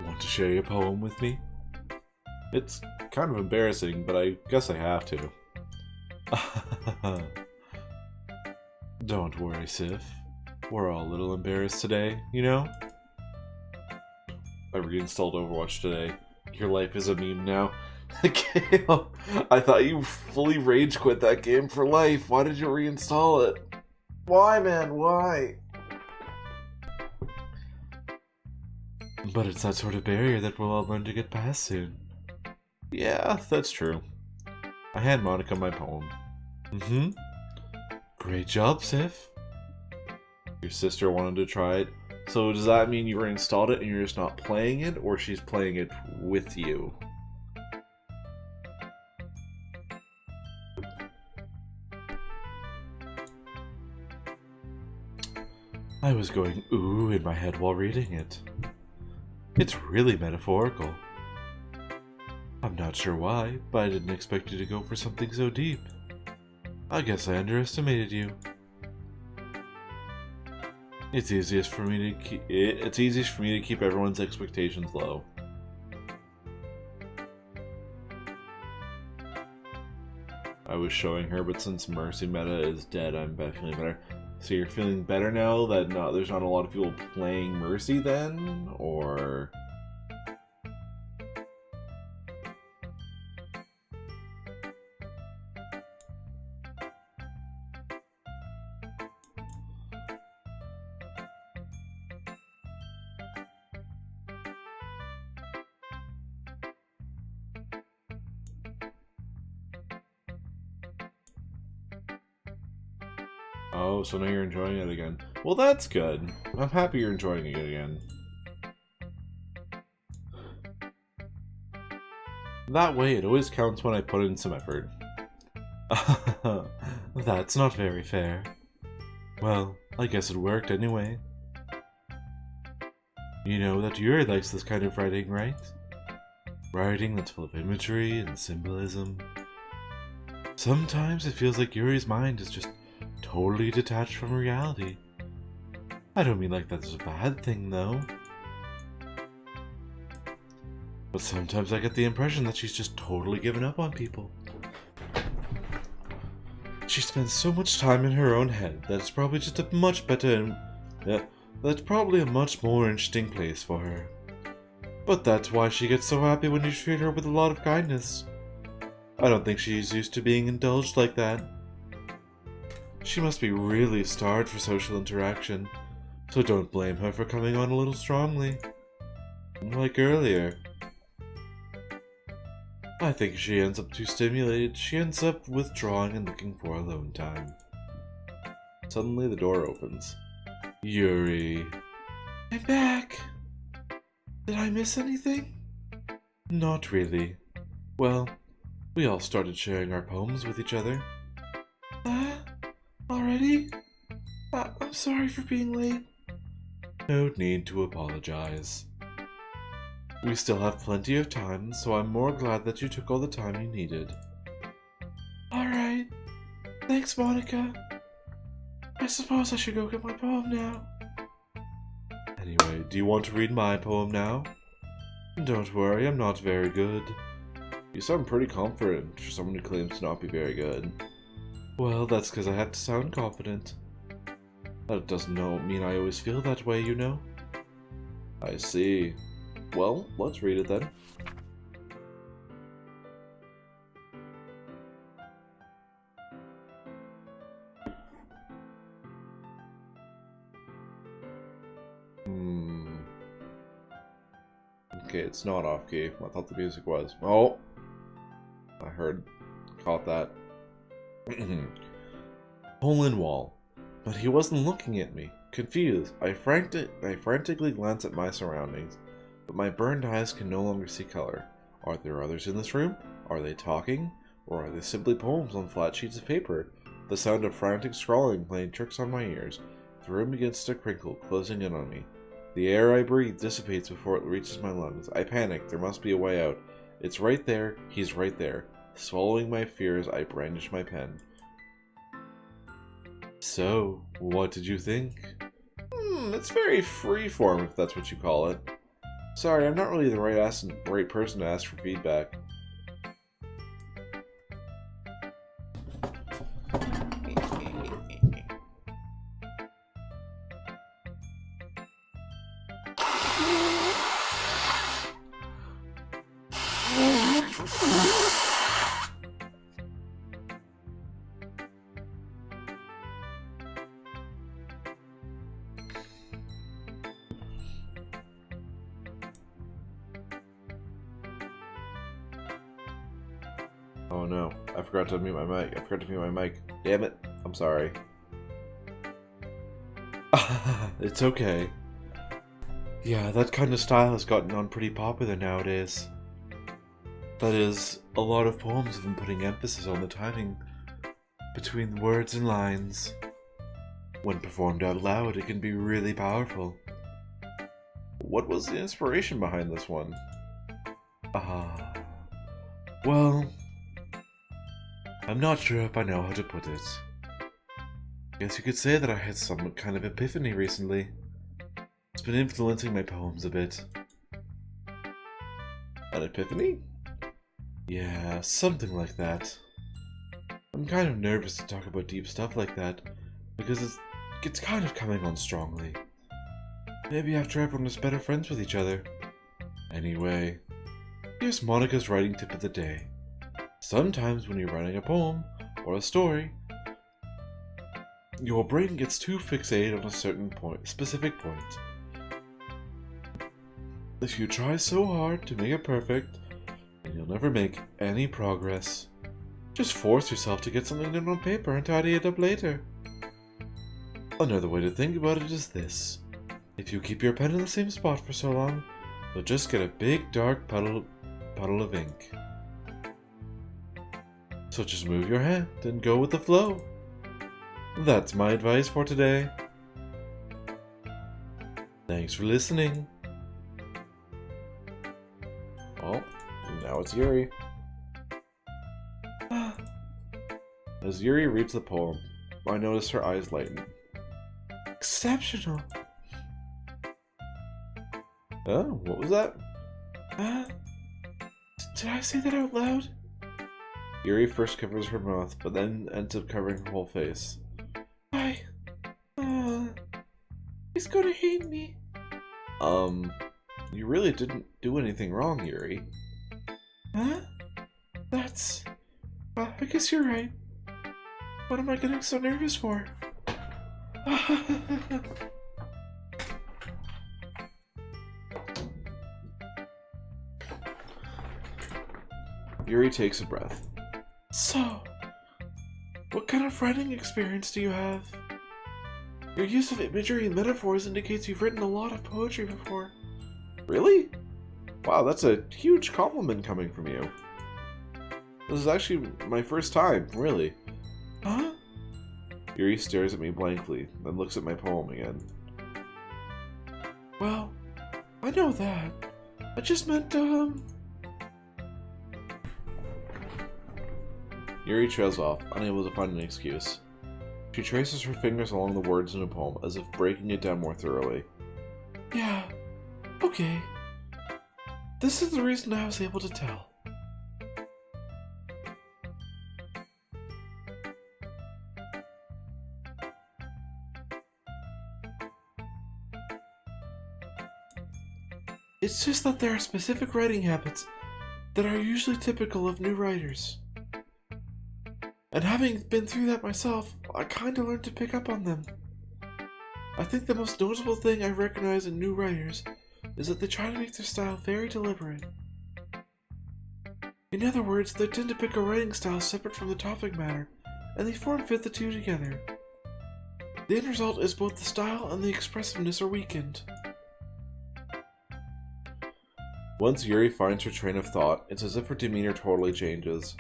A: Want to share your poem with me? It's kind of embarrassing, but I guess I have to. Don't worry, Sif. We're all a little embarrassed today, you know? I reinstalled Overwatch today. Your life is a meme now. I thought you fully rage quit that game for life. Why did you reinstall it? Why, man? Why? But it's that sort of barrier that we'll all learn to get past soon. Yeah, that's true. I hand Monica my poem. Great job, Sif. Your sister wanted to try it. So does that mean you reinstalled it and you're just not playing it, or she's playing it with you? I was going ooh in my head while reading it. It's really metaphorical. I'm not sure why, but I didn't expect you to go for something so deep. I guess I underestimated you. It's easiest for me to keep everyone's expectations low. I was showing her, but since Mercy meta is dead, I'm feeling better. So you're feeling better now that there's not a lot of people playing Mercy then? Or... Oh, so now you're enjoying it again. Well, that's good. I'm happy you're enjoying it again. That way, it always counts when I put in some effort. That's not very fair. Well, I guess it worked anyway. You know that Yuri likes this kind of writing, right? Writing that's full of imagery and symbolism. Sometimes it feels like Yuri's mind is just totally detached from reality. I don't mean like that's a bad thing, though. But sometimes I get the impression that she's just totally given up on people. She spends so much time in her own head that it's probably just a much better... that's probably a much more interesting place for her. But that's why she gets so happy when you treat her with a lot of kindness. I don't think she's used to being indulged like that. She must be really starved for social interaction, so don't blame her for coming on a little strongly. Like earlier. I think if she ends up too stimulated, she ends up withdrawing and looking for alone time. Suddenly the door opens. Yuri. I'm back! Did I miss anything? Not really. Well, we all started sharing our poems with each other. Already? I'm sorry for being late. No need to apologize. We still have plenty of time, so I'm more glad that you took all the time you needed. Alright. Thanks, Monica. I suppose I should go get my poem now. Anyway, do you want to read my poem now? Don't worry, I'm not very good. You sound pretty confident for someone who claims to not be very good. Well, that's because I have to sound confident. That doesn't mean I always feel that way, you know? I see. Well, let's read it then. Okay, it's not off key. I thought the music was. Oh! I caught that. Hole in wall. But he wasn't looking at me. Confused, I frantically glance at my surroundings, but my burned eyes can no longer see color. Are there others in this room? Are they talking? Or are they simply poems on flat sheets of paper? The sound of frantic scrawling playing tricks on my ears. The room begins to crinkle, closing in on me. The air I breathe dissipates before it reaches my lungs. I panic. There must be a way out. It's right there. He's right there. Swallowing my fears, I brandish my pen. So, what did you think? It's very freeform, if that's what you call it. Sorry, I'm not really the right person to ask for feedback. Oh no, I forgot to mute my mic. Damn it. I'm sorry. It's okay. Yeah, that kind of style has gotten on pretty popular nowadays. That is, a lot of poems have been putting emphasis on the timing between words and lines. When performed out loud, it can be really powerful. What was the inspiration behind this one? Well, I'm not sure if I know how to put it. Guess you could say that I had some kind of epiphany recently. It's been influencing my poems a bit. An epiphany? Yeah, something like that. I'm kind of nervous to talk about deep stuff like that, because it's kind of coming on strongly. Maybe after everyone is better friends with each other. Anyway, here's Monica's writing tip of the day. Sometimes when you're writing a poem, or a story, your brain gets too fixated on a certain specific point. If you try so hard to make it perfect, then you'll never make any progress. Just force yourself to get something down on paper and tidy it up later. Another way to think about it is this. If you keep your pen in the same spot for so long, you'll just get a big dark puddle of ink. So just move your hand and go with the flow. That's my advice for today. Thanks for listening. Oh, now it's Yuri. As Yuri reads the poem, I notice her eyes lighten. Exceptional! What was that? Did I say that out loud? Yuri first covers her mouth, but then ends up covering her whole face. He's gonna hate me. You really didn't do anything wrong, Yuri. That's... I guess you're right. What am I getting so nervous for? Yuri takes a breath. So, what kind of writing experience do you have? Your use of imagery and metaphors indicates you've written a lot of poetry before. Really? Wow, that's a huge compliment coming from you. This is actually my first time, really. Huh? Yuri stares at me blankly, then looks at my poem again. Well, I know that. I just meant, Yuri trails off, unable to find an excuse. She traces her fingers along the words in a poem, as if breaking it down more thoroughly. Yeah, okay. This is the reason I was able to tell. It's just that there are specific writing habits that are usually typical of new writers. And having been through that myself, I kinda learned to pick up on them. I think the most noticeable thing I recognize in new writers is that they try to make their style very deliberate. In other words, they tend to pick a writing style separate from the topic matter, and they form-fit the two together. The end result is both the style and the expressiveness are weakened. Once Yuri finds her train of thought, it's as if her demeanor totally changes.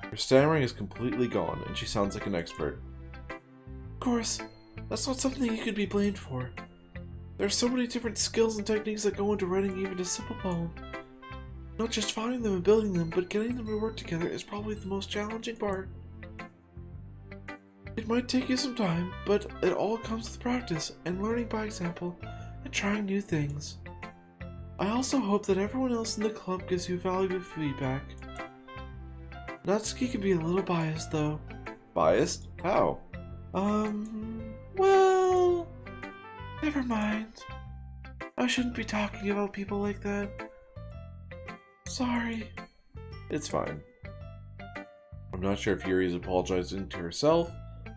A: Her stammering is completely gone, and she sounds like an expert. Of course, that's not something you could be blamed for. There are so many different skills and techniques that go into writing even a simple poem. Not just finding them and building them, but getting them to work together is probably the most challenging part. It might take you some time, but it all comes with practice and learning by example and trying new things. I also hope that everyone else in the club gives you valuable feedback. Natsuki can be a little biased, though. Biased? How? Well... Never mind. I shouldn't be talking about people like that. Sorry. It's fine. I'm not sure if Yuri is apologizing to herself,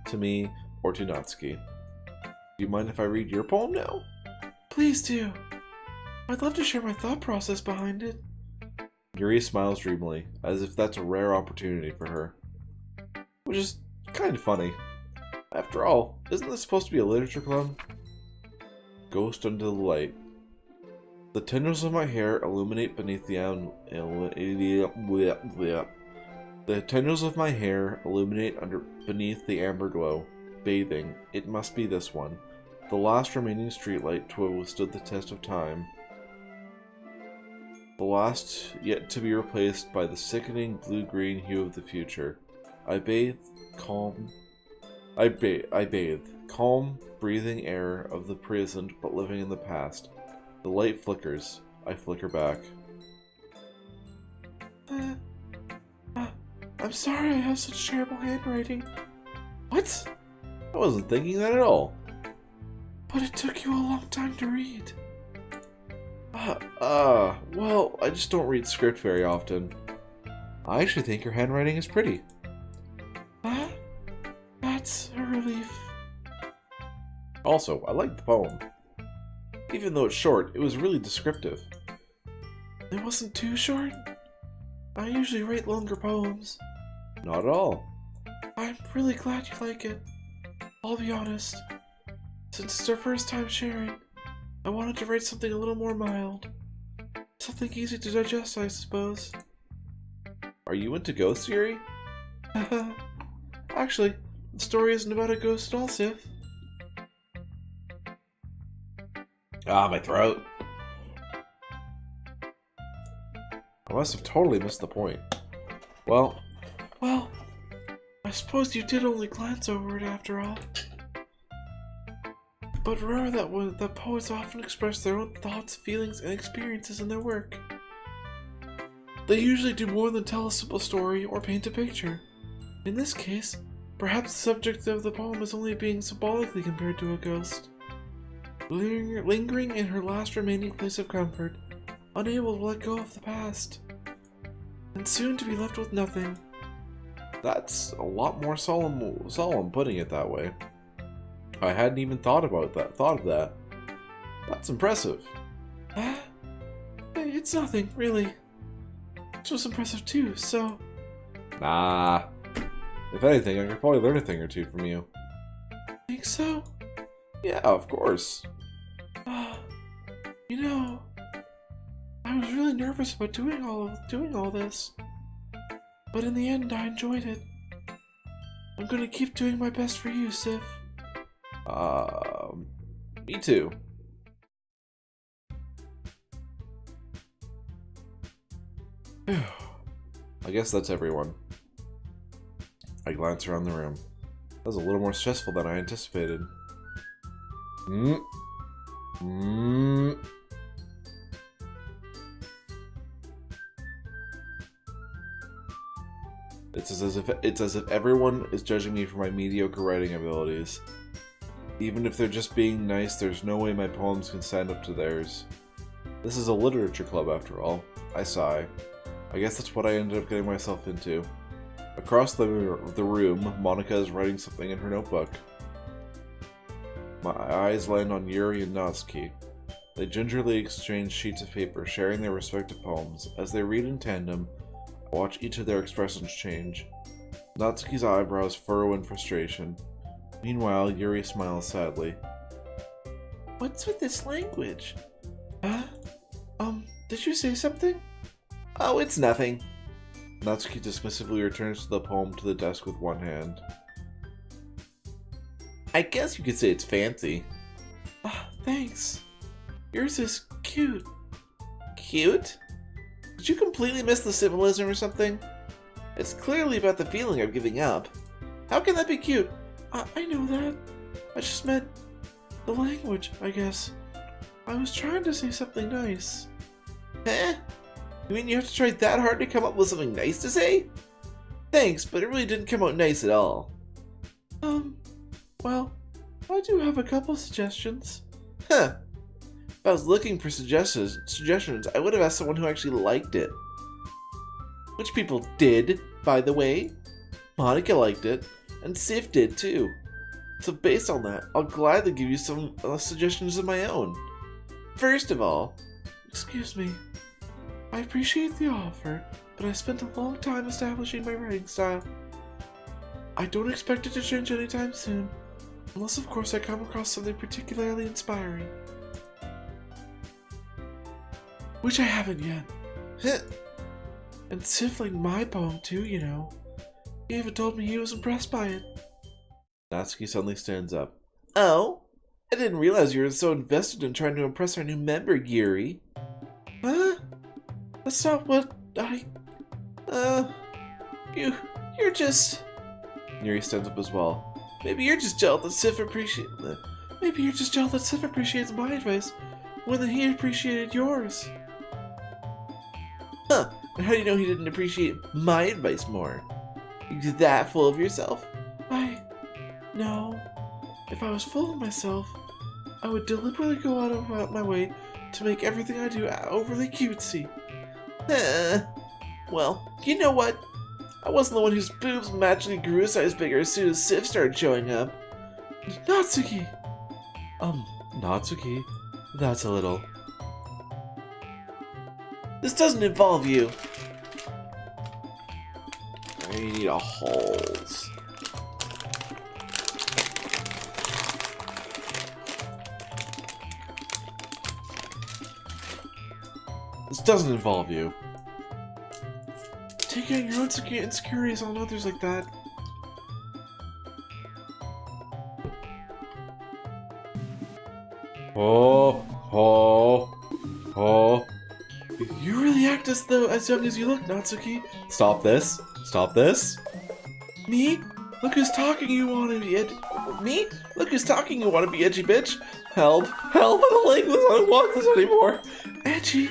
A: to me, or to Natsuki. Do you mind if I read your poem now? Please do. I'd love to share my thought process behind it. Yuri smiles dreamily, as if that's a rare opportunity for her. Which is kind of funny. After all, isn't this supposed to be a literature club? Ghost under the light. The tendrils of my hair illuminate beneath the beneath the amber glow. Bathing. It must be this one. The last remaining streetlight to have withstood the test of time. The last yet to be replaced by the sickening blue-green hue of the future. I bathe, calm, breathing air of the present, but living in the past. The light flickers. I flicker back. I'm sorry I have such terrible handwriting. What? I wasn't thinking that at all. But it took you a long time to read. Well, I just don't read script very often. I actually think your handwriting is pretty. That's a relief. Also, I like the poem. Even though it's short, it was really descriptive. It wasn't too short? I usually write longer poems. Not at all. I'm really glad you like it. I'll be honest. Since it's our first time sharing, I wanted to write something a little more mild. Something easy to digest, I suppose. Are you into ghosts, Yuri? Actually, the story isn't about a ghost at all, Sif. Ah, my throat. I must have totally missed the point. Well, I suppose you did only glance over it after all. But remember that poets often express their own thoughts, feelings, and experiences in their work. They usually do more than tell a simple story or paint a picture. In this case, perhaps the subject of the poem is only being symbolically compared to a ghost. Lingering in her last remaining place of comfort, unable to let go of the past, and soon to be left with nothing. That's a lot more solemn putting it that way. I hadn't even thought of that. That's impressive. It's nothing, really. This was impressive too, so... Nah. If anything, I could probably learn a thing or two from you. Think so? Yeah, of course. You know, I was really nervous about doing all this. But in the end, I enjoyed it. I'm gonna keep doing my best for you, Sif. Me too. I guess that's everyone. I glance around the room. That was a little more stressful than I anticipated. It's as if everyone is judging me for my mediocre writing abilities. Even if they're just being nice, there's no way my poems can stand up to theirs. This is a literature club after all. I sigh. I guess that's what I ended up getting myself into. Across the room, Monica is writing something in her notebook. My eyes land on Yuri and Natsuki. They gingerly exchange sheets of paper, sharing their respective poems. As they read in tandem, I watch each of their expressions change. Natsuki's eyebrows furrow in frustration. Meanwhile, Yuri smiles sadly. What's with this language? Did you say something? Oh, it's nothing. Natsuki dismissively returns the poem to the desk with one hand. I guess you could say it's fancy. Ah, thanks. Yours is cute. Cute? Did you completely miss the symbolism or something? It's clearly about the feeling I'm giving up. How can that be cute? I know that. I just meant the language, I guess. I was trying to say something nice. Eh? You mean you have to try that hard to come up with something nice to say? Thanks, but it really didn't come out nice at all. Well, I do have a couple suggestions. Huh. If I was looking for suggestions, I would have asked someone who actually liked it. Which people did, by the way. Monica liked it, and Sif did too. So based on that, I'll gladly give you some suggestions of my own. First of all, excuse me. I appreciate the offer, but I spent a long time establishing my writing style. I don't expect it to change anytime soon, unless of course I come across something particularly inspiring. Which I haven't yet. And Sif liked my poem too, you know. He even told me he was impressed by it. Natsuki suddenly stands up. Oh? I didn't realize you were so invested in trying to impress our new member, Yuri. Huh? That's not what I... You're just... Yuri stands up as well. Maybe you're just jealous that Sif appreciates my advice more than he appreciated yours. Huh, and how do you know he didn't appreciate my advice more? You're that full of yourself? No. If I was full of myself, I would deliberately go out of my way to make everything I do overly cutesy. Well, you know what? I wasn't the one whose boobs magically grew a size bigger as soon as Sif started showing up. Natsuki! Natsuki? That's a little... This doesn't involve you. I need a holes. This doesn't involve you. Take out your own insecurities on others like that. You really act as young as you look, Natsuki. Stop this. Stop this. Me? Look who's talking, you wanna be edgy. Me? Look who's talking, you wanna be edgy, bitch. Help. Help, I don't like this. I don't want this anymore. Edgy?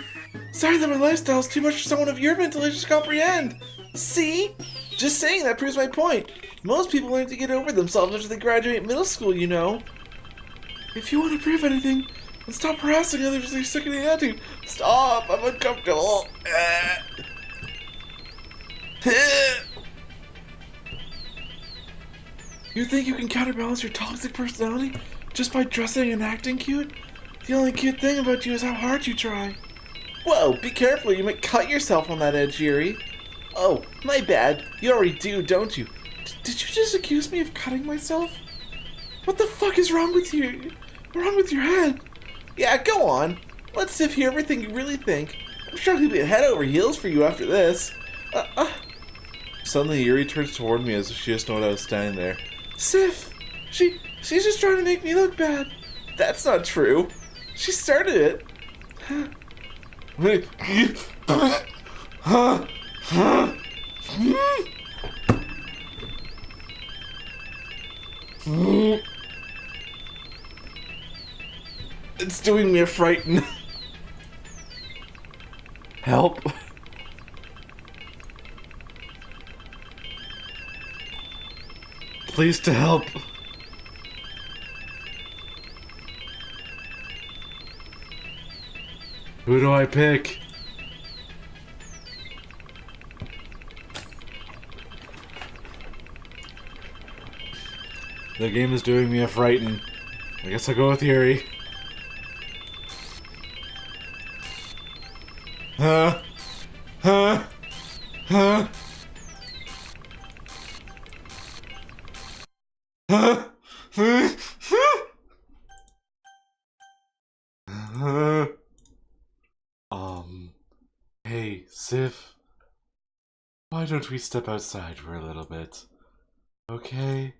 A: Sorry that my lifestyle's too much for someone of your mental age to comprehend. See? Just saying that proves my point. Most people learn to get over themselves after they graduate middle school, you know. If you want to prove anything, then stop harassing others with your sickening attitude. Stop! I'm uncomfortable. You think you can counterbalance your toxic personality just by dressing and acting cute? The only cute thing about you is how hard you try. Whoa, be careful, you might cut yourself on that edge, Yuri. Oh, my bad. You already do, don't you? Did you just accuse me of cutting myself? What the fuck is wrong with you? Wrong with your head? Yeah, go on. Let's Sif hear everything you really think. I'm sure he'll be head over heels for you after this. Suddenly, Yuri turns toward me as if she just knows I was standing there. Sif! She's just trying to make me look bad. That's not true. She started it. It's doing me a frighten. Help. Please to help. Who do I pick? The game is doing me a frighten. I guess I'll go with Yuri. Huh? Huh? Huh? Huh? Huh? Why don't we step outside for a little bit? Okay?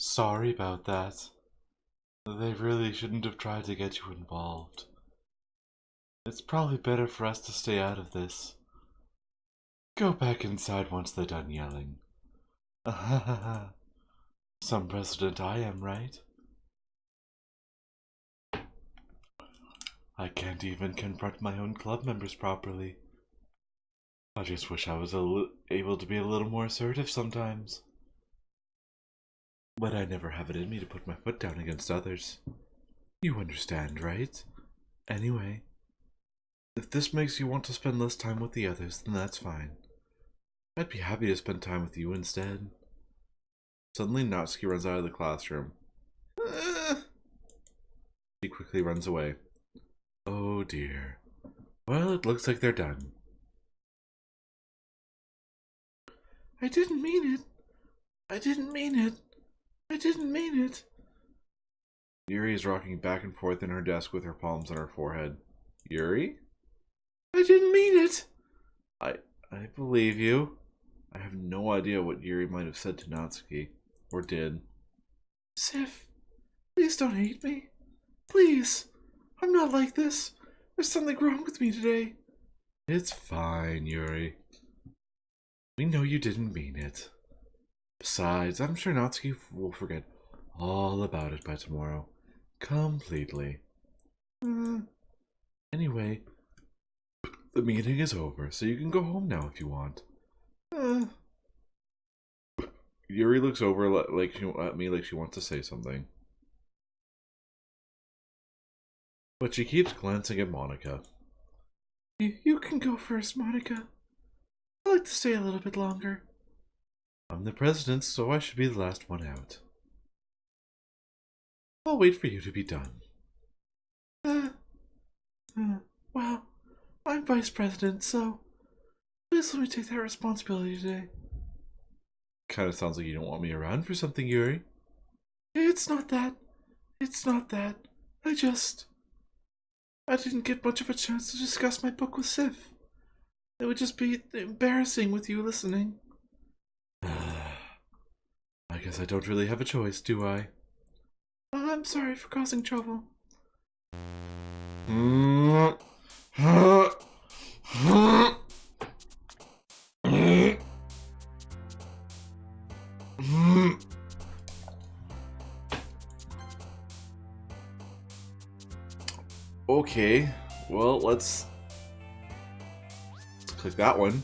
A: Sorry about that. They really shouldn't have tried to get you involved. It's probably better for us to stay out of this. Go back inside once they're done yelling. Some president I am, right? I can't even confront my own club members properly. I just wish I was able to be a little more assertive sometimes. But I never have it in me to put my foot down against others. You understand, right? Anyway, if this makes you want to spend less time with the others, then that's fine. I'd be happy to spend time with you instead. Suddenly, Natsuki runs out of the classroom. She quickly runs away. Oh dear. Well, it looks like they're done. I didn't mean it. I didn't mean it. I didn't mean it. Yuri is rocking back and forth in her desk with her palms on her forehead. Yuri? I didn't mean it. I believe you. I have no idea what Yuri might have said to Natsuki. Or did. Sif, please don't hate me. Please. I'm not like this. There's something wrong with me today. It's fine, Yuri. We know you didn't mean it. Besides, I'm sure Natsuki will forget all about it by tomorrow. Completely. Anyway, the meeting is over, so you can go home now if you want. Yuri looks over at me like she wants to say something. But she keeps glancing at Monica. You can go first, Monica. I'd like to stay a little bit longer. I'm the president, so I should be the last one out. I'll wait for you to be done. Well, I'm vice president, so please let me take that responsibility today. Kinda sounds like you don't want me around for something, Yuri. It's not that. It's not that. I didn't get much of a chance to discuss my book with Sif. It would just be embarrassing with you listening. I guess I don't really have a choice, do I? I'm sorry for causing trouble. Okay, well, let's click that one.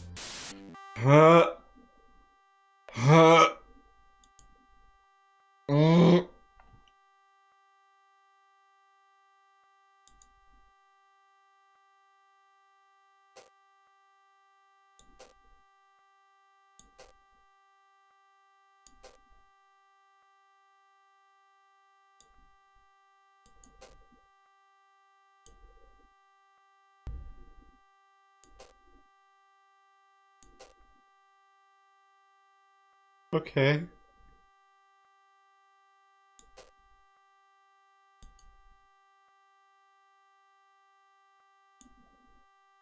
A: Okay.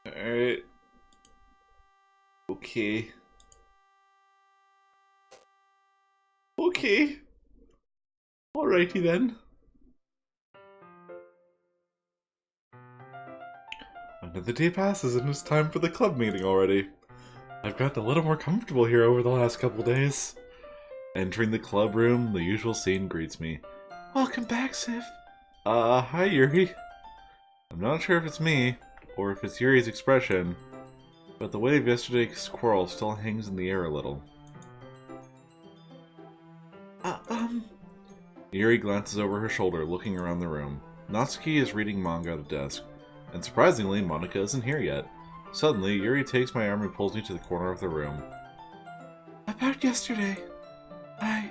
A: Alright. Okay. Okay. Alrighty then. Another day passes and it's time for the club meeting already. I've gotten a little more comfortable here over the last couple days. Entering the club room, the usual scene greets me. Welcome back, Sif. Hi Yuri. I'm not sure if it's me, or if it's Yuri's expression, but the weight of yesterday's quarrel still hangs in the air a little. Yuri glances over her shoulder, looking around the room. Natsuki is reading manga at a desk, and surprisingly, Monica isn't here yet. Suddenly, Yuri takes my arm and pulls me to the corner of the room. About yesterday, I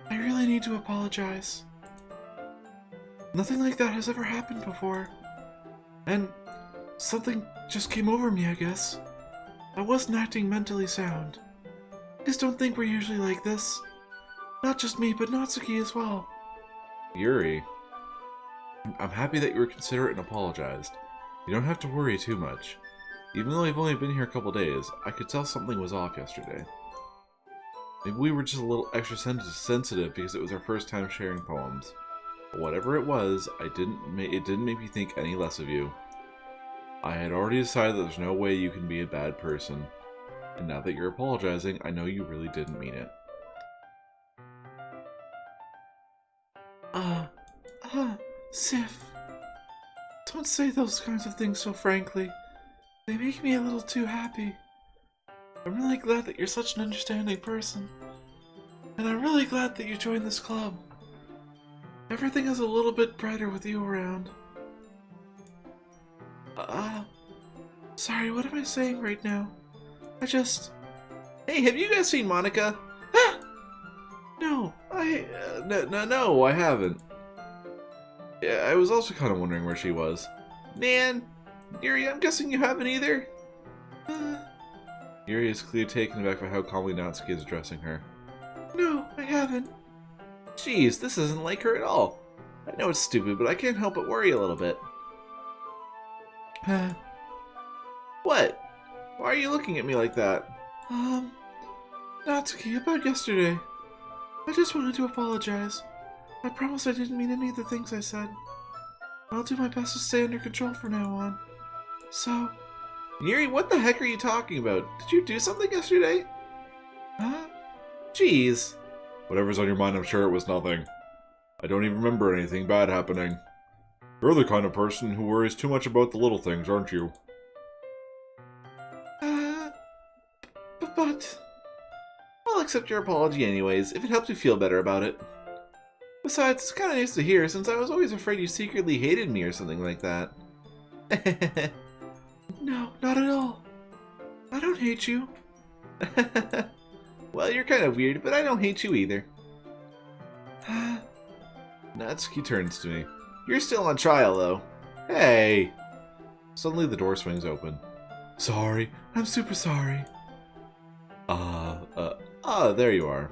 A: really need to apologize. Nothing like that has ever happened before. And something just came over me, I guess. I wasn't acting mentally sound. Please don't think we're usually like this. Not just me, but Natsuki as well. Yuri, I'm happy that you were considerate and apologized. You don't have to worry too much. Even though I've only been here a couple days, I could tell something was off yesterday. Maybe we were just a little extra sensitive because it was our first time sharing poems. But whatever it was, it didn't make me think any less of you. I had already decided that there's no way you can be a bad person. And now that you're apologizing, I know you really didn't mean it. Sif. Don't say those kinds of things so frankly. They make me a little too happy. I'm really glad that you're such an understanding person. And I'm really glad that you joined this club. Everything is a little bit brighter with you around. Sorry, what am I saying right now? Hey, have you guys seen Monica? No, no, I haven't. Yeah, I was also kind of wondering where she was. Man, Yuri, I'm guessing you haven't either? Yuri is clearly taken aback by how calmly Natsuki is addressing her. No, I haven't. Jeez, this isn't like her at all. I know it's stupid, but I can't help but worry a little bit. What? Why are you looking at me like that? Natsuki, about yesterday. I just wanted to apologize. I promise I didn't mean any of the things I said. I'll do my best to stay under control from now on. So... Yuri, what the heck are you talking about? Did you do something yesterday? Huh? Jeez. Whatever's on your mind, I'm sure it was nothing. I don't even remember anything bad happening. You're the kind of person who worries too much about the little things, aren't you? But... I'll accept your apology anyways, if it helps you feel better about it. Besides, it's kind of nice to hear, since I was always afraid you secretly hated me or something like that. No, not at all. I don't hate you. Well, you're kind of weird, but I don't hate you either. Natsuki turns to me. You're still on trial, though. Hey! Suddenly the door swings open. Sorry, I'm super sorry. There you are.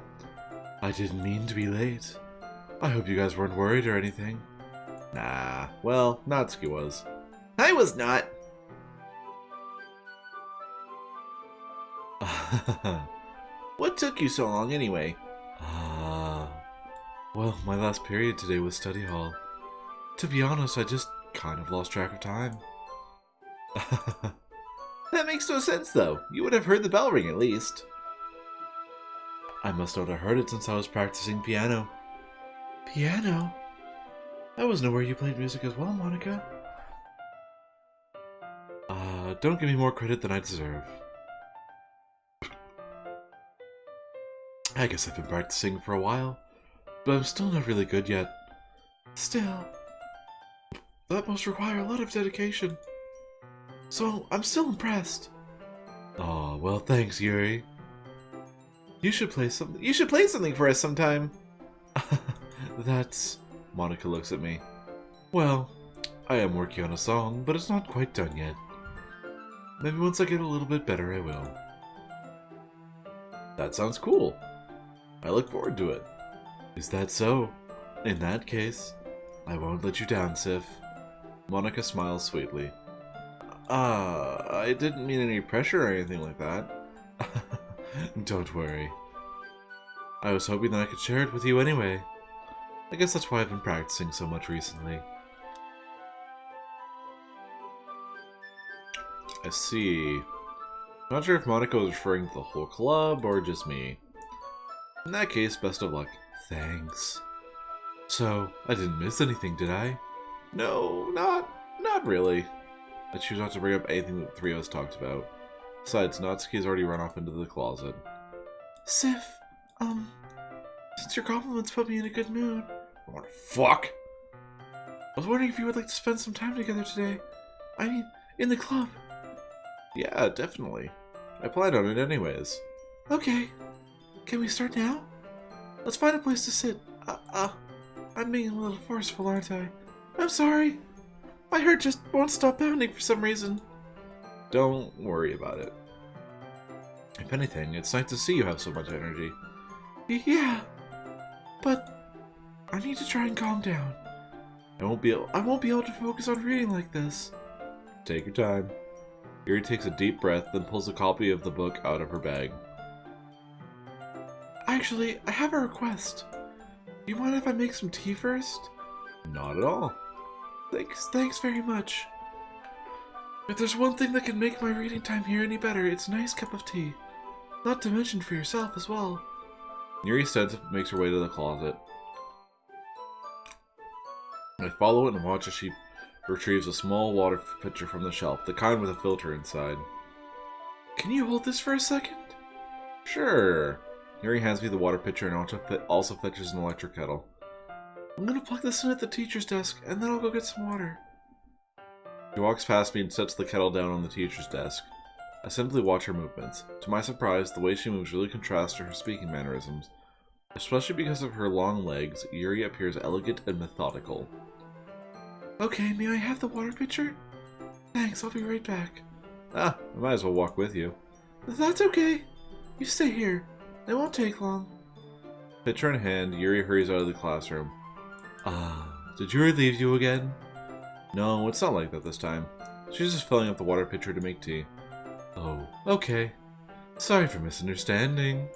A: I didn't mean to be late. I hope you guys weren't worried or anything. Nah, well, Natsuki was. I was not. What took you so long anyway? Well, my last period today was study hall. To be honest, I just kind of lost track of time. That makes no sense though. You would have heard the bell ring at least. I must not have heard it since I was practicing piano. Piano? I wasn't aware you played music as well, Monica. Don't give me more credit than I deserve. I guess I've been practicing for a while, but I'm still not really good yet. Still, that must require a lot of dedication. So, I'm still impressed. Oh, well, thanks, Yuri. You should play something for us sometime. That's... Monica looks at me. Well, I am working on a song, but it's not quite done yet. Maybe once I get a little bit better, I will. That sounds cool. I look forward to it. Is that so? In that case, I won't let you down, Sif. Monica smiles sweetly. I didn't mean any pressure or anything like that. Don't worry. I was hoping that I could share it with you anyway. I guess that's why I've been practicing so much recently. I see. Not sure if Monica was referring to the whole club or just me. In that case, best of luck. Thanks. So, I didn't miss anything, did I? No, not really. I choose not to bring up anything that the three of us talked about. Besides, Natsuki has already run off into the closet. Sif, since your compliments put me in a good mood. What the fuck? I was wondering if you would like to spend some time together today. I mean, in the club. Yeah, definitely. I planned on it anyways. Okay. Can we start now? Let's find a place to sit. I'm being a little forceful, aren't I? I'm sorry. My heart just won't stop pounding for some reason. Don't worry about it. If anything, it's nice to see you have so much energy. Yeah, but I need to try and calm down. I won't be able to focus on reading like this. Take your time. Yuri takes a deep breath, then pulls a copy of the book out of her bag.
B: Actually, I have a request. You mind if I make some tea first?
A: Not at all.
B: Thanks very much. If there's one thing that can make my reading time here any better, it's a nice cup of tea. Not to mention for yourself as well.
A: Yuri stands up and makes her way to the closet. I follow it and watch as she retrieves a small water pitcher from the shelf, the kind with a filter inside.
B: Can you hold this for a second?
A: Sure. Yuri hands me the water pitcher and also fetches an electric kettle.
B: I'm gonna plug this in at the teacher's desk, and then I'll go get some water.
A: She walks past me and sets the kettle down on the teacher's desk. I simply watch her movements. To my surprise, the way she moves really contrasts to her speaking mannerisms. Especially because of her long legs, Yuri appears elegant and methodical.
B: Okay, may I have the water pitcher? Thanks, I'll be right back.
A: I might as well walk with you.
B: That's okay. You stay here. It won't take long.
A: Pitcher in hand, Yuri hurries out of the classroom. Did Yuri leave you again? No, it's not like that this time. She's just filling up the water pitcher to make tea. Oh, okay. Sorry for misunderstanding.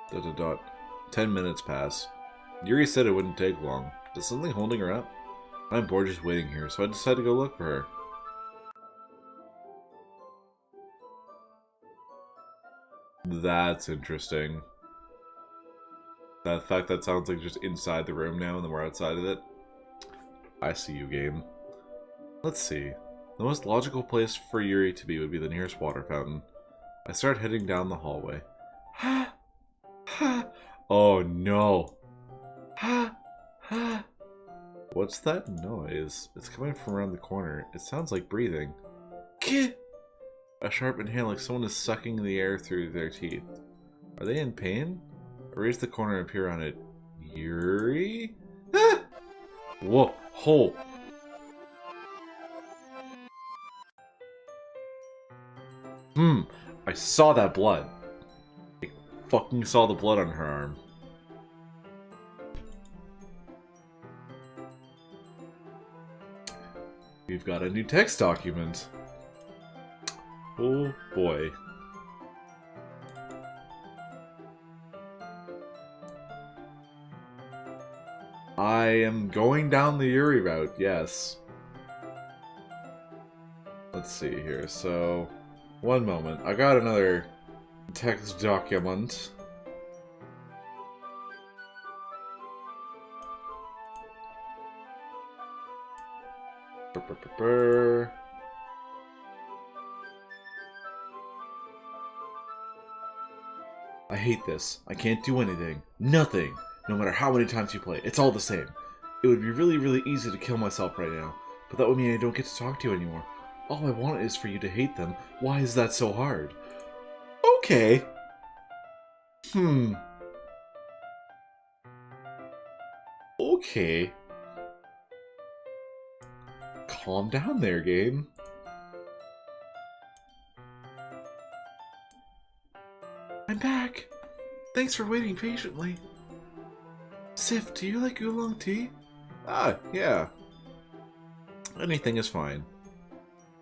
A: Dot dot dot. 10 minutes pass. Yuri said it wouldn't take long. Is something holding her up? I'm bored just waiting here, so I decided to go look for her. That's interesting. The fact that sounds like just inside the room now and then we're outside of it. I see you, game. Let's see. The most logical place for Yuri to be would be the nearest water fountain. I start heading down the hallway.
B: Ha! Ha!
A: Oh no!
B: Ha! Ha!
A: What's that noise? It's coming from around the corner. It sounds like breathing.
B: Kid!
A: A sharp inhale like someone is sucking the air through their teeth. Are they in pain? I raise the corner and peer on it. Yuri?
B: Ah!
A: Whoa! Hole! I saw that blood. I fucking saw the blood on her arm. We've got a new text document. Oh boy. I am going down the Yuri route, yes. Let's see here, so... One moment, I got another text document. I hate this. I can't do anything. Nothing. No matter how many times you play, it's all the same. It would be really, really easy to kill myself right now, but that would mean I don't get to talk to you anymore. All I want is for you to hate them. Why is that so hard? Okay. Okay. Calm down there, game.
B: I'm back. Thanks for waiting patiently. Sif, do you like oolong tea?
A: Yeah. Anything is fine.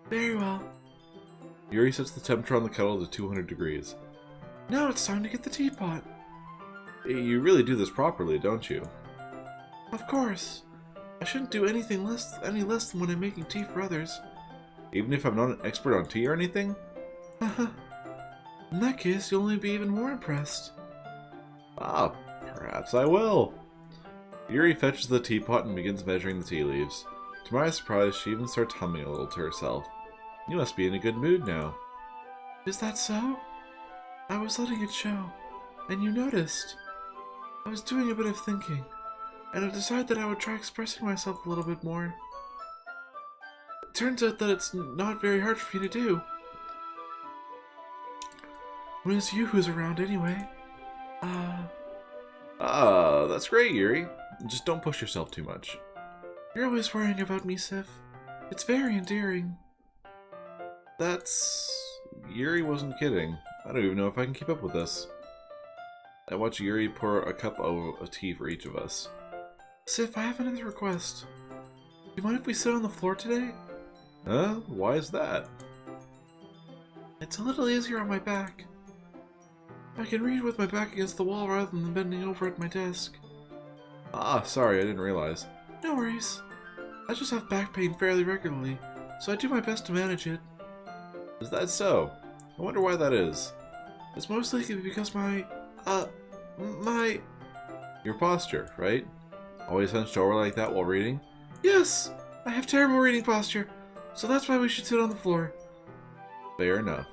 B: Very well.
A: Yuri sets the temperature on the kettle to 200 degrees.
B: Now it's time to get the teapot.
A: You really do this properly, don't you?
B: Of course. I shouldn't do anything any less than when I'm making tea for others.
A: Even if I'm not an expert on tea or anything?
B: Haha. In that case, you'll only be even more impressed.
A: Perhaps I will. Yuri fetches the teapot and begins measuring the tea leaves. To my surprise, she even starts humming a little to herself. You must be in a good mood now.
B: Is that so? I was letting it show, and you noticed. I was doing a bit of thinking, and I decided that I would try expressing myself a little bit more. It turns out that it's not very hard for me to do. When it's you who's around anyway.
A: That's great, Yuri. Just don't push yourself too much.
B: You're always worrying about me, Sif. It's very endearing.
A: Yuri wasn't kidding. I don't even know if I can keep up with this. I watch Yuri pour a cup of tea for each of us.
B: Sif, I have another request. Do you mind if we sit on the floor today?
A: Huh? Why is that?
B: It's a little easier on my back. I can read with my back against the wall rather than bending over at my desk.
A: Ah, sorry, I didn't realize.
B: No worries. I just have back pain fairly regularly, so I do my best to manage it.
A: Is that so? I wonder why that is.
B: It's most likely because my
A: Your posture, right? Always hunched over like that while reading?
B: Yes! I have terrible reading posture, so that's why we should sit on the floor.
A: Fair enough.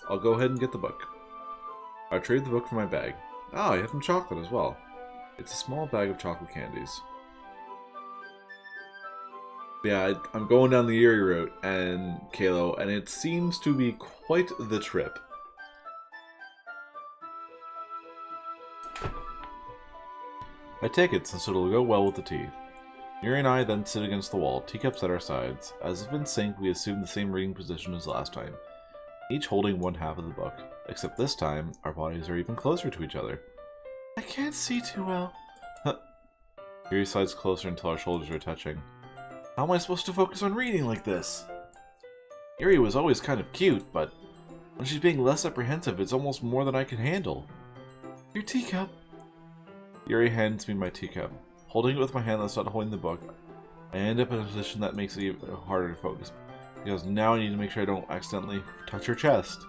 A: I'll go ahead and get the book. I retrieve the book from my bag. Ah, you have some chocolate as well. It's a small bag of chocolate candies. Yeah, I'm going down the Yuri route and Kalo, and it seems to be quite the trip. I take it since it'll go well with the tea. Yuri and I then sit against the wall, teacups at our sides. As if in sync, we assume the same reading position as last time, each holding one half of the book, except this time, our bodies are even closer to each other.
B: I can't see too well.
A: Yuri slides closer until our shoulders are touching. How am I supposed to focus on reading like this? Yuri was always kind of cute, but when she's being less apprehensive, it's almost more than I can handle.
B: Your teacup.
A: Yuri hands me my teacup. Holding it with my hand that's not holding the book, I end up in a position that makes it even harder to focus, because now I need to make sure I don't accidentally touch her chest.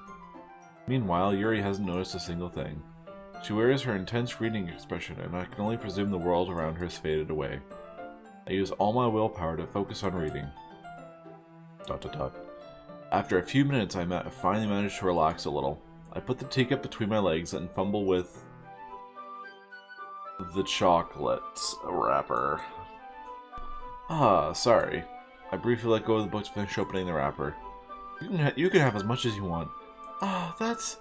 A: Meanwhile, Yuri hasn't noticed a single thing. She wears her intense reading expression, and I can only presume the world around her has faded away. I use all my willpower to focus on reading. ... After a few minutes, I finally manage to relax a little. I put the teacup between my legs and fumble with the chocolate wrapper. Ah, sorry. I briefly let go of the book to finish opening the wrapper. You can have as much as you want.
B: Oh, that's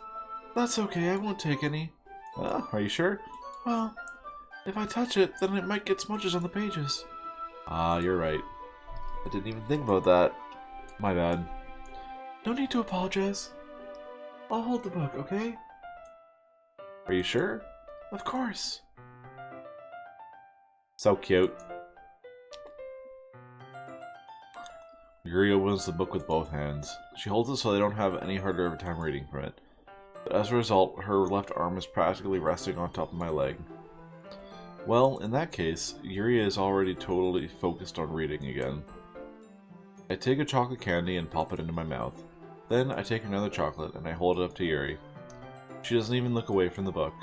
B: okay. I won't take any.
A: Are you sure?
B: Well, if I touch it, then it might get smudges on the pages.
A: Ah, you're right. I didn't even think about that. My bad.
B: No need to apologize. I'll hold the book, okay?
A: Are you sure?
B: Of course.
A: So cute. Yuri opens the book with both hands. She holds it so I don't have any harder of a time reading from it. But as a result, her left arm is practically resting on top of my leg. Well, in that case, Yuri is already totally focused on reading again. I take a chocolate candy and pop it into my mouth. Then I take another chocolate and I hold it up to Yuri. She doesn't even look away from the book.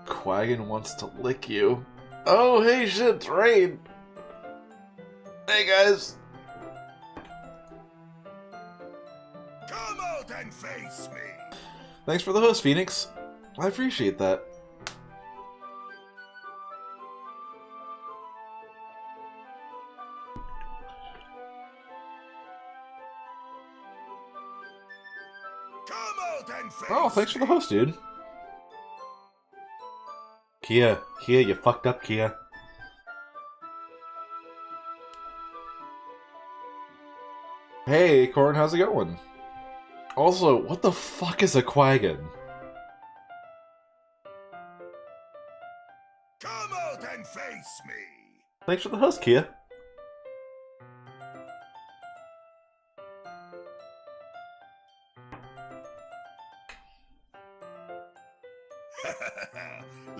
A: Quaggin wants to lick you. Oh, hey, shit, it's Rain! Hey, guys!
C: Come out and face me!
A: Thanks for the host, Phoenix. I appreciate that.
C: Come out and face
A: Oh, thanks for the
C: me.
A: host, dude. Kia, you fucked up, Kia. Hey, Corn, how's it going? Also, what the fuck is a Quaggin?
C: Come out and face me.
A: Thanks for the host, Kia.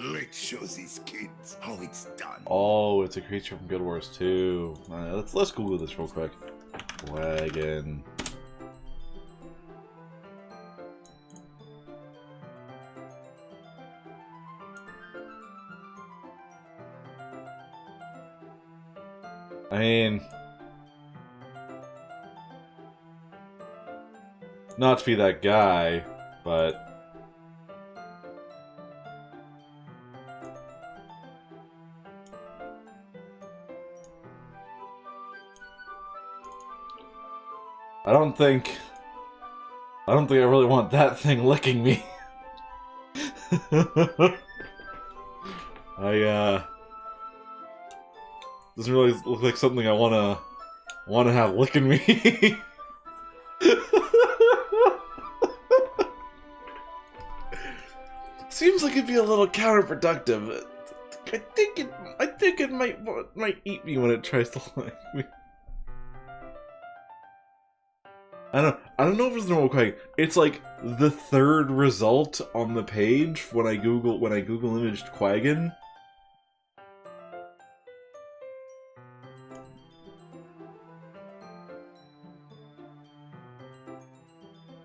C: Let's show these kids how it's done.
A: Oh, it's a creature from Guild Wars 2. Let's Google this real quick. Quaggin. I mean, not to be that guy, but I don't think I really want that thing licking me. Doesn't really look like something I wanna have licking me. Seems like it'd be a little counterproductive. I think it might eat me when it tries to like me. I don't know if it's normal quagging. It's like the third result on the page when I Google imaged quaggin.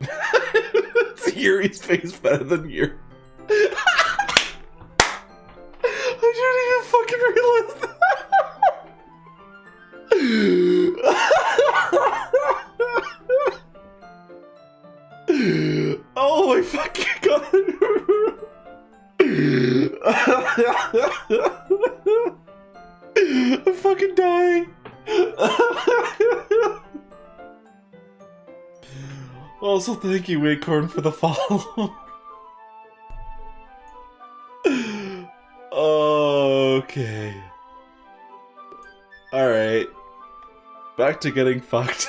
A: It's Yuri's face better than yours. I didn't even fucking realize that. Oh my fucking god. I'm fucking dying. Also, thank you, Acorn, for the follow. Okay. Alright. Back to getting fucked.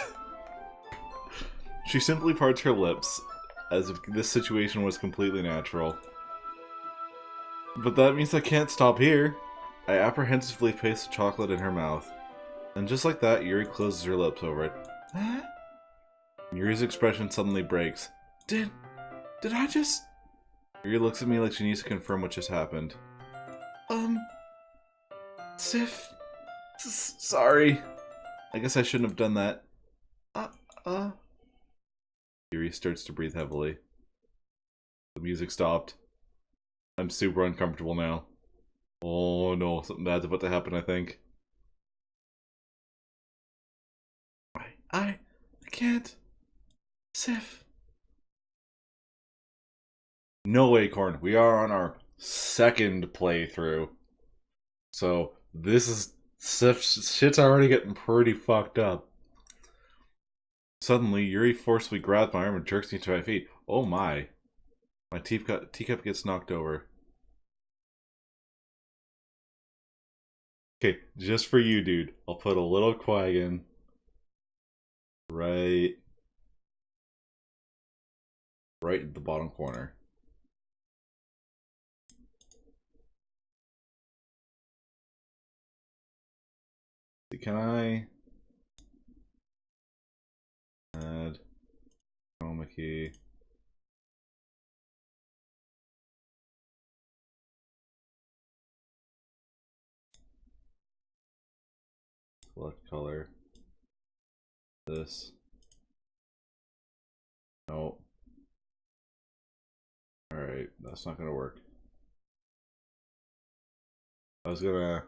A: She simply parts her lips, as if this situation was completely natural. But that means I can't stop here. I apprehensively place the chocolate in her mouth. And just like that, Yuri closes her lips over it.
B: Huh?
A: Yuri's expression suddenly breaks.
B: Did I just...
A: Yuri looks at me like she needs to confirm what just happened.
B: Sif?
A: Sorry. I guess I shouldn't have done that. Yuri starts to breathe heavily. The music stopped. I'm super uncomfortable now. Oh no, something bad's about to happen, I think.
B: I can't. Sif.
A: No, Acorn. We are on our second playthrough. So, shit's already getting pretty fucked up. Suddenly, Yuri forcibly grabs my arm and jerks me to my feet. Oh my. My teacup gets knocked over. Okay, just for you, dude. I'll put a little quaggin right in the bottom corner. Can I add chroma key? Select color. This. No. Alright, that's not gonna work. I was gonna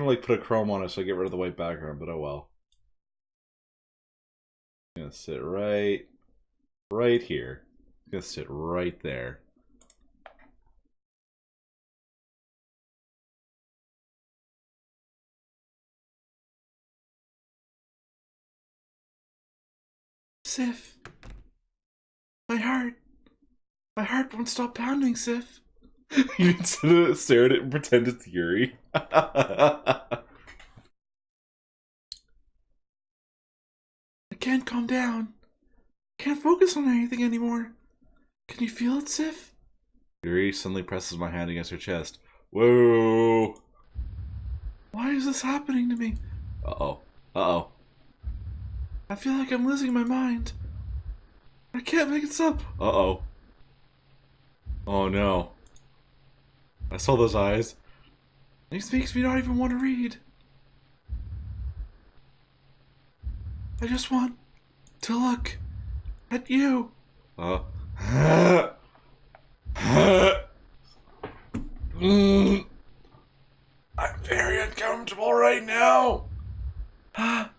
A: like put a chrome on it so I get rid of the white background, but oh well. I'm gonna sit right here. I'm gonna sit right there.
B: Sif. My heart won't stop pounding, Sif.
A: You can stare at it and pretend it's Yuri.
B: I can't calm down. Can't focus on anything anymore. Can you feel it, Sif?
A: Yuri suddenly presses my hand against her chest. Whoa!
B: Why is this happening to me?
A: Uh-oh. Uh-oh.
B: I feel like I'm losing my mind. I can't make it stop.
A: Uh-oh. Oh no. I saw those eyes.
B: This makes me not even want to read. I just want to look at you.
A: I'm very uncomfortable right now.
B: Ah.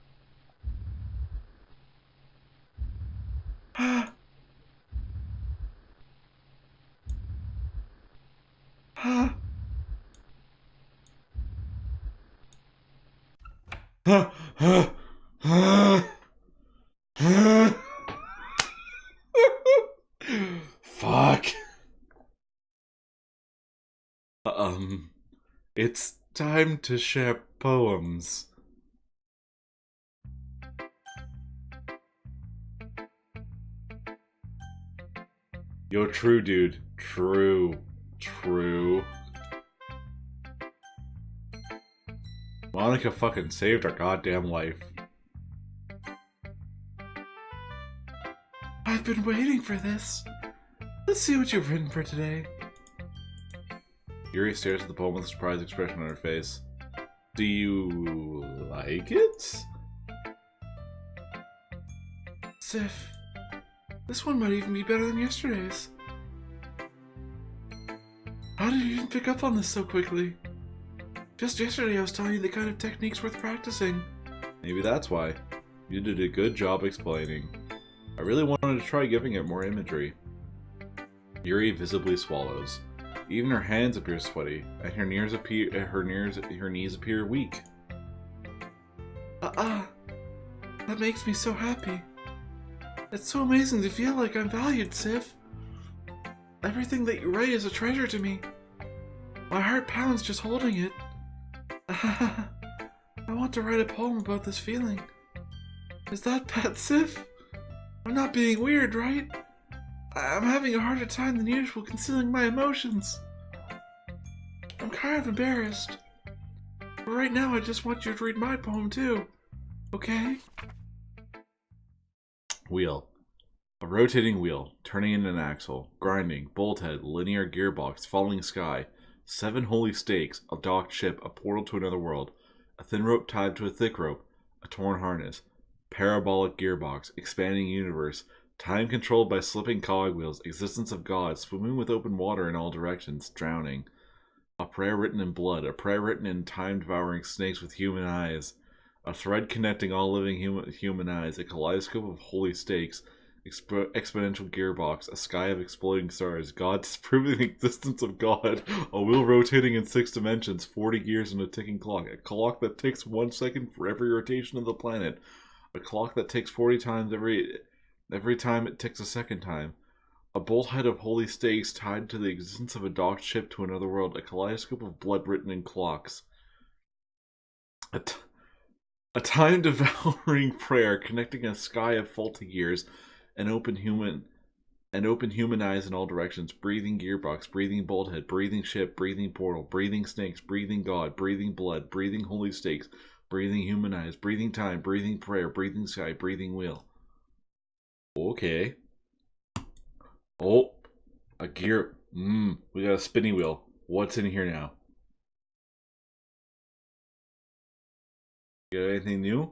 B: Ah. Ah.
A: Fuck. It's time to share poems. Yo, true, dude. True. True. Monica fucking saved our goddamn life.
B: I've been waiting for this. Let's see what you've written for today.
A: Yuri stares at the poem with a surprised expression on her face. Do you like it?
B: Sif, this one might even be better than yesterday's. How did you even pick up on this so quickly? Just yesterday I was telling you the kind of techniques worth practicing.
A: Maybe that's why. You did a good job explaining. I really wanted to try giving it more imagery. Yuri visibly swallows. Even her hands appear sweaty, and her knees appear weak.
B: That makes me so happy. It's so amazing to feel like I'm valued, Sif. Everything that you write is a treasure to me. My heart pounds just holding it. I want to write a poem about this feeling. Is that bad, Sif? I'm not being weird, right? I'm having a harder time than usual concealing my emotions. I'm kind of embarrassed. But right now I just want you to read my poem too. Okay?
A: Wheel. A rotating wheel, turning in an axle, grinding, bolt head, linear gearbox, falling sky, 7 holy stakes, a docked ship, a portal to another world, a thin rope tied to a thick rope, a torn harness, parabolic gearbox, expanding universe, time controlled by slipping cogwheels, existence of God, swimming with open water in all directions, drowning. A prayer written in blood, a prayer written in time-devouring snakes with human eyes, a thread connecting all living human eyes, a kaleidoscope of holy stakes, exponential gearbox, a sky of exploding stars, God disproving the existence of God, a wheel rotating in 6 dimensions, 40 gears and a ticking clock, a clock that takes 1 second for every rotation of the planet, a clock that takes 40 times every time it ticks a second time, a bolt head of holy stakes tied to the existence of a docked ship to another world, a kaleidoscope of blood written in clocks, a time-devouring prayer connecting a sky of faulty gears, an open human eyes in all directions, breathing gearbox, breathing bolt head, breathing ship, breathing portal, breathing snakes, breathing God, breathing blood, breathing holy stakes, breathing human eyes, breathing time, breathing prayer, breathing sky, breathing wheel. Okay. Oh, a gear. We got a spinny wheel. What's in here now? Got anything new?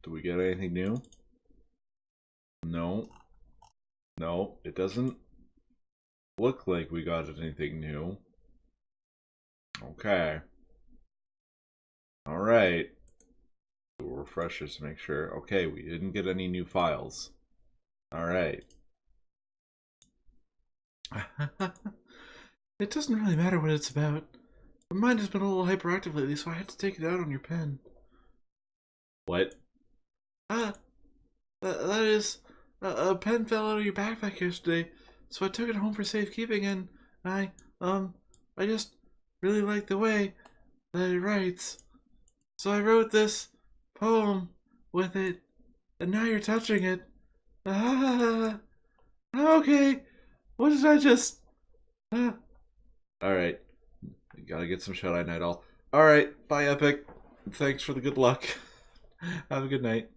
A: Do we get anything new? No. No, it doesn't look like we got anything new. Okay. Alright. We'll refresh this to make sure. Okay, we didn't get any new files. Alright.
B: It doesn't really matter what it's about. My mind has been a little hyperactive lately, so I had to take it out on your pen.
A: What?
B: That is, a pen fell out of your backpack yesterday, so I took it home for safekeeping, and I just really like the way that it writes. So I wrote this poem with it, and now you're touching it. Okay. What did I just...
A: Alright. You gotta get some shut-eye night all. Alright, bye Epic. Thanks for the good luck. Have a good night.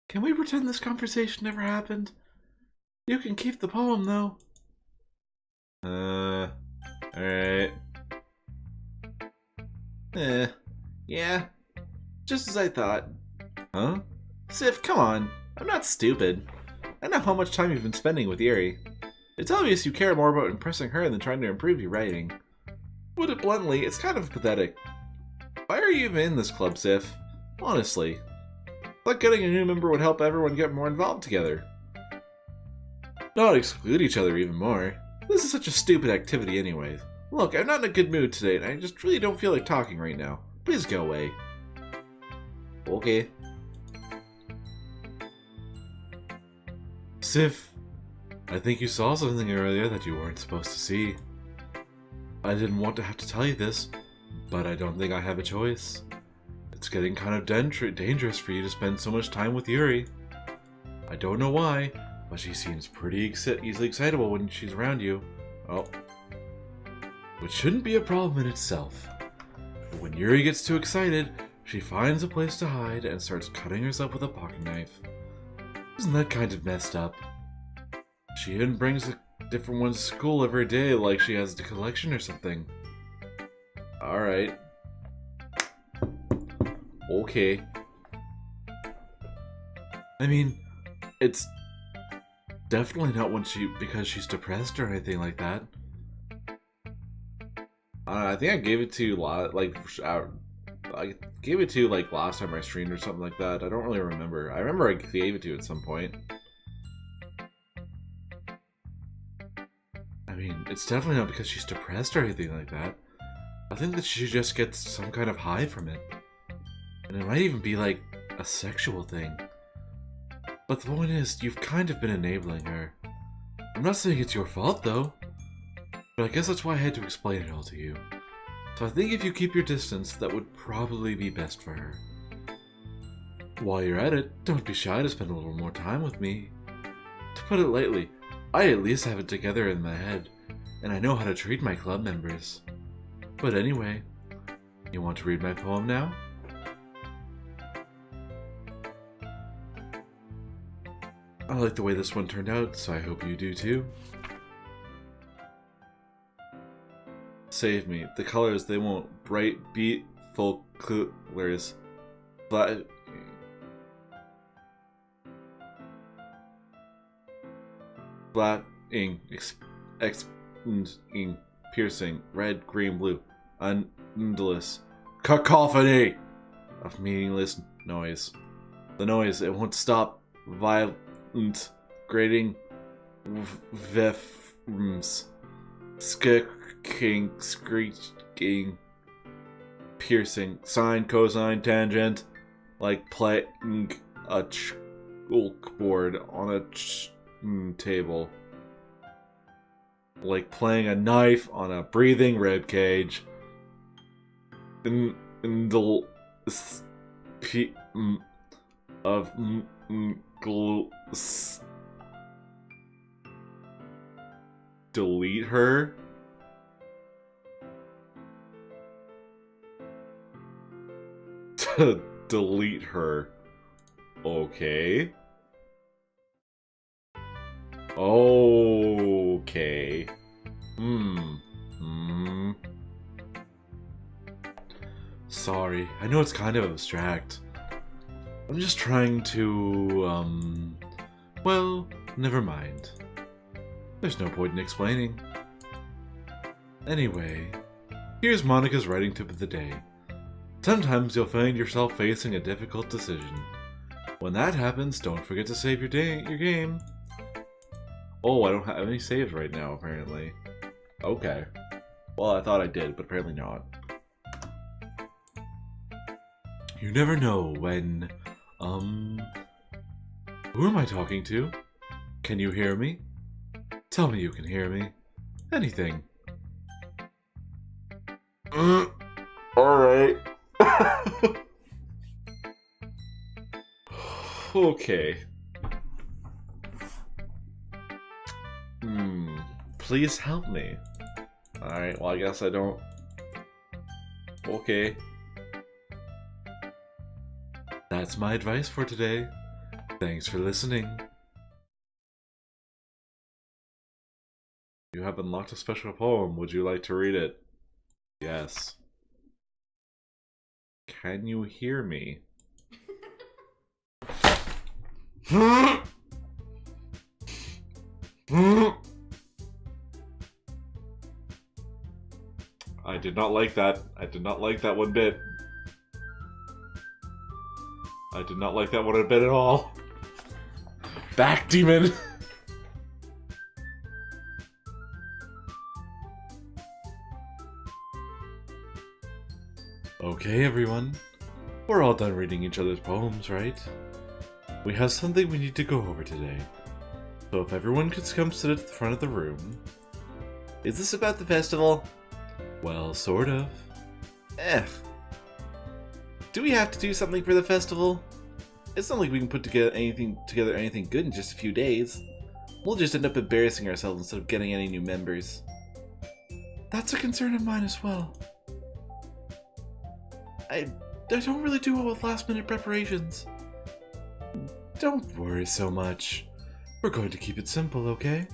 B: Can we pretend this conversation never happened? You can keep the poem, though.
A: Alright.
B: Yeah. Just as I thought.
A: Huh?
B: Sif, come on. I'm not stupid. I know how much time you've been spending with Yuri. It's obvious you care more about impressing her than trying to improve your writing. Put it bluntly, it's kind of pathetic. Why are you even in this club, Sif? Honestly. I thought getting a new member would help everyone get more involved together. Not exclude each other even more. This is such a stupid activity anyways. Look, I'm not in a good mood today, and I just really don't feel like talking right now. Please go away. Okay.
A: Sif, I think you saw something earlier that you weren't supposed to see. I didn't want to have to tell you this,
B: But I don't think I have a choice. It's getting kind of dangerous for you to spend so much time with Yuri. I don't know why, but she seems pretty easily excitable when she's around you. Oh. Which shouldn't be a problem in itself. But when Yuri gets too excited, she finds a place to hide and starts cutting herself with a pocket knife. Isn't that kind of messed up? She even brings a different one to school every day like she has a collection or something. Alright. Okay. I mean, it's definitely not because she's depressed or anything like that. I think I gave it to you I gave it to you like last time I streamed or something like that. I don't really remember. I remember I gave it to you at some point. I mean, it's definitely not because she's depressed or anything like that. I think that she just gets some kind of high from it. And it might even be like a sexual thing. But the point is, you've kind of been enabling her. I'm not saying it's your fault though. But I guess that's why I had to explain it all to you. So I think if you keep your distance, that would probably be best for her. While you're at it, don't be shy to spend a little more time with me. To put it lightly, I at least have it together in my head, and I know how to treat my club members. But anyway, you want to read my poem now? I like the way this one turned out, so I hope you do too. Save me. The colors, they won't. Bright, beat, full colors. Black. Black, ink, ink, piercing, red, green, blue. Endless. Cacophony of meaningless noise. The noise, it won't stop. Violent, grating, vefms. Skicking, screeching, piercing, sine, cosine, tangent, like playing a chalkboard on a table, like playing a knife on a breathing rib cage. Delete her. To delete her. Okay. Okay. Sorry, I know it's kind of abstract. I'm just trying to, well, never mind. There's no point in explaining. Anyway, here's Monica's writing tip of the day. Sometimes you'll find yourself facing a difficult decision. When that happens, don't forget to save your game. Oh, I don't have any saves right now, apparently. Okay. Well, I thought I did, but apparently not. You never know when, who am I talking to? Can you hear me? Tell me you can hear me. Anything. Alright. Okay. Please help me. Alright, well I guess I don't... Okay. That's my advice for today. Thanks for listening. You have unlocked a special poem. Would you like to read it? Yes. Can you hear me? I did not like that. I did not like that one bit. I did not like that one a bit at all. Back, demon! Okay, everyone. We're all done reading each other's poems, right? We have something we need to go over today. So if everyone could come sit at the front of the room. Is this about the festival? Well, sort of.
A: Do we have to do something for the festival? It's not like we can put together anything good in just a few days. We'll just end up embarrassing ourselves instead of getting any new members.
B: That's a concern of mine as well. I don't really do well with last-minute preparations.
A: Don't worry so much. We're going to keep it simple, okay?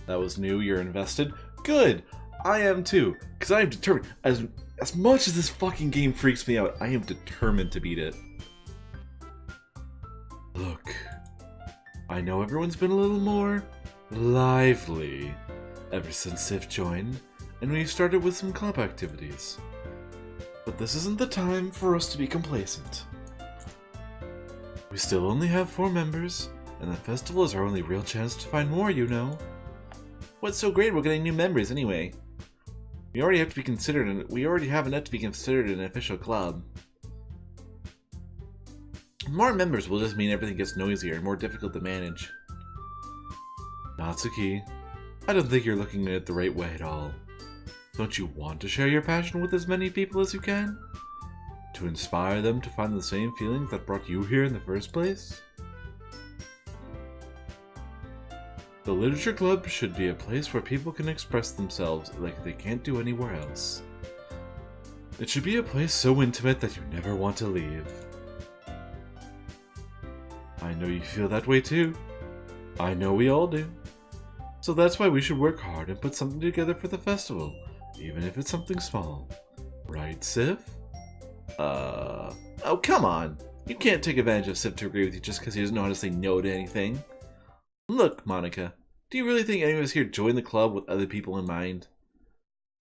A: That was new, you're invested? Good! I am too, because I am determined. As much as this fucking game freaks me out, I am determined to beat it. Look, I know everyone's been a little more lively ever since Sif joined, and we started with some club activities. But this isn't the time for us to be complacent. We still only have 4 members, and the festival is our only real chance to find more, you know. What's so great about getting new members anyway? We already have enough to be considered an official club. More members will just mean everything gets noisier and more difficult to manage. Natsuki, I don't think you're looking at it the right way at all. Don't you want to share your passion with as many people as you can? To inspire them to find the same feelings that brought you here in the first place? The Literature Club should be a place where people can express themselves like they can't do anywhere else. It should be a place so intimate that you never want to leave. I know you feel that way too. I know we all do. So that's why we should work hard and put something together for the festival, even if it's something small. Right, Sif? Oh, come on! You can't take advantage of Sif to agree with you just because he doesn't know how to say no to anything. Look, Monica, do you really think any of us here joined the club with other people in mind?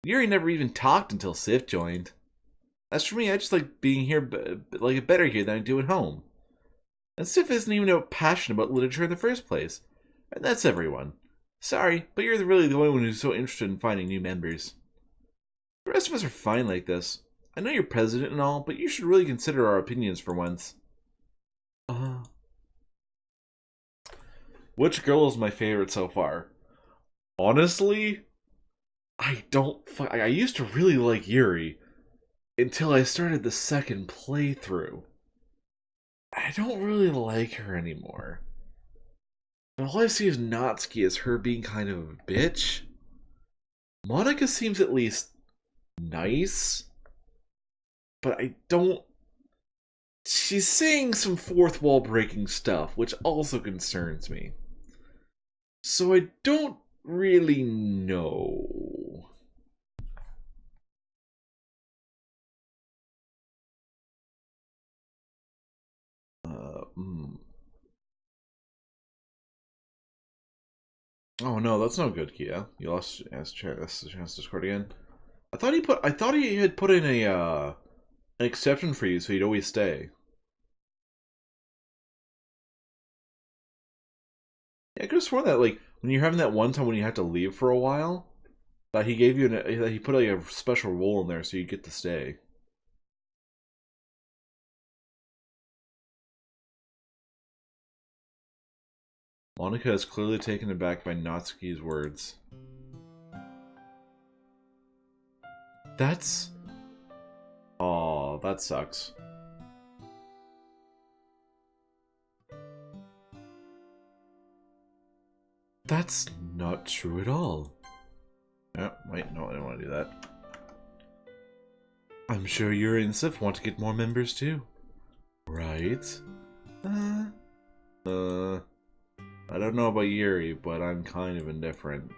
A: Yuri never even talked until Sif joined. As for me, I just like being here, better here than I do at home. And Sif isn't even passionate about literature in the first place. And that's everyone. Sorry, but you're really the only one who's so interested in finding new members. The rest of us are fine like this. I know you're president and all, but you should really consider our opinions for once. Which girl is my favorite so far? Honestly, I used to really like Yuri until I started the second playthrough. I don't really like her anymore. All I see is Natsuki as her being kind of a bitch. Monica seems at least nice, but I don't... She's saying some fourth wall breaking stuff, which also concerns me. So I don't really know. Oh no, that's no good, Kia. You lost chance to score again. I thought he had put in an exception for you so he'd always stay. Yeah, I could have sworn that, like, when you're having that one time when you have to leave for a while, that he gave you that he put like a special role in there so you get to stay. Monica is clearly taken aback by Natsuki's words. That's... Aw, that sucks. That's not true at all. Oh, wait, no, I don't want to do that. I'm sure Yuri and Sif want to get more members too. Right? I don't know about Yuri, but I'm kind of indifferent.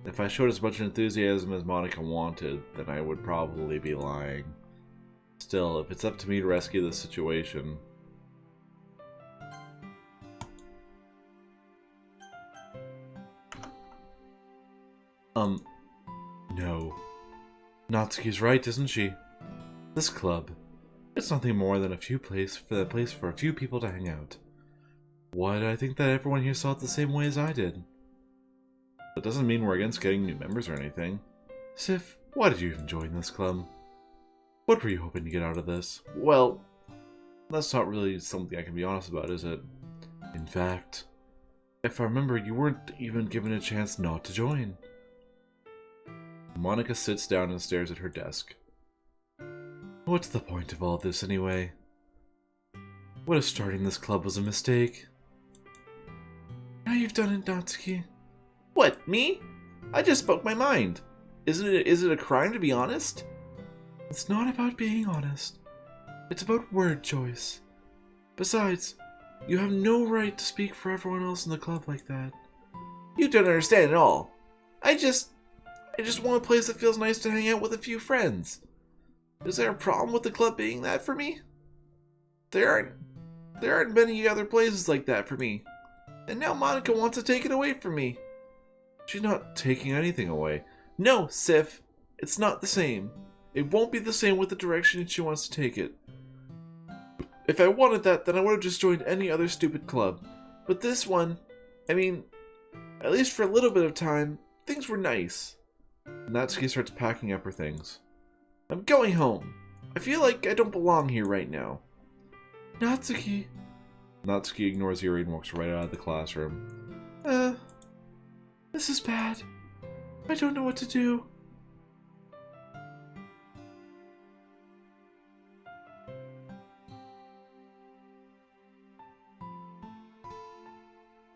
A: If I showed as much enthusiasm as Monica wanted, then I would probably be lying. Still, if it's up to me to rescue this situation... No. Natsuki's right, isn't she? This club, it's nothing more than a place for a few people to hang out. Why do I think that everyone here saw it the same way as I did? That doesn't mean we're against getting new members or anything. Sif, why did you even join this club? What were you hoping to get out of this? Well, that's not really something I can be honest about, is it? In fact, if I remember, you weren't even given a chance not to join. Monica sits down and stares at her desk. What's the point of all this anyway? What if starting this club was a mistake?
B: Now you've done it, Natsuki.
A: What, me? I just spoke my mind. Is it a crime to be honest?
B: It's not about being honest. It's about word choice. Besides, you have no right to speak for everyone else in the club like that.
A: You don't understand at all. I just want a place that feels nice to hang out with a few friends. Is there a problem with the club being that for me? There aren't many other places like that for me. And now Monica wants to take it away from me. She's not taking anything away. No, Sif, it's not the same. It won't be the same with the direction she wants to take it. If I wanted that, then I would have just joined any other stupid club. But this one, I mean, at least for a little bit of time, things were nice. Natsuki starts packing up her things. I'm going home. I feel like I don't belong here right now.
B: Natsuki.
A: Natsuki ignores Yuri and walks right out of the classroom.
B: This is bad. I don't know what to do.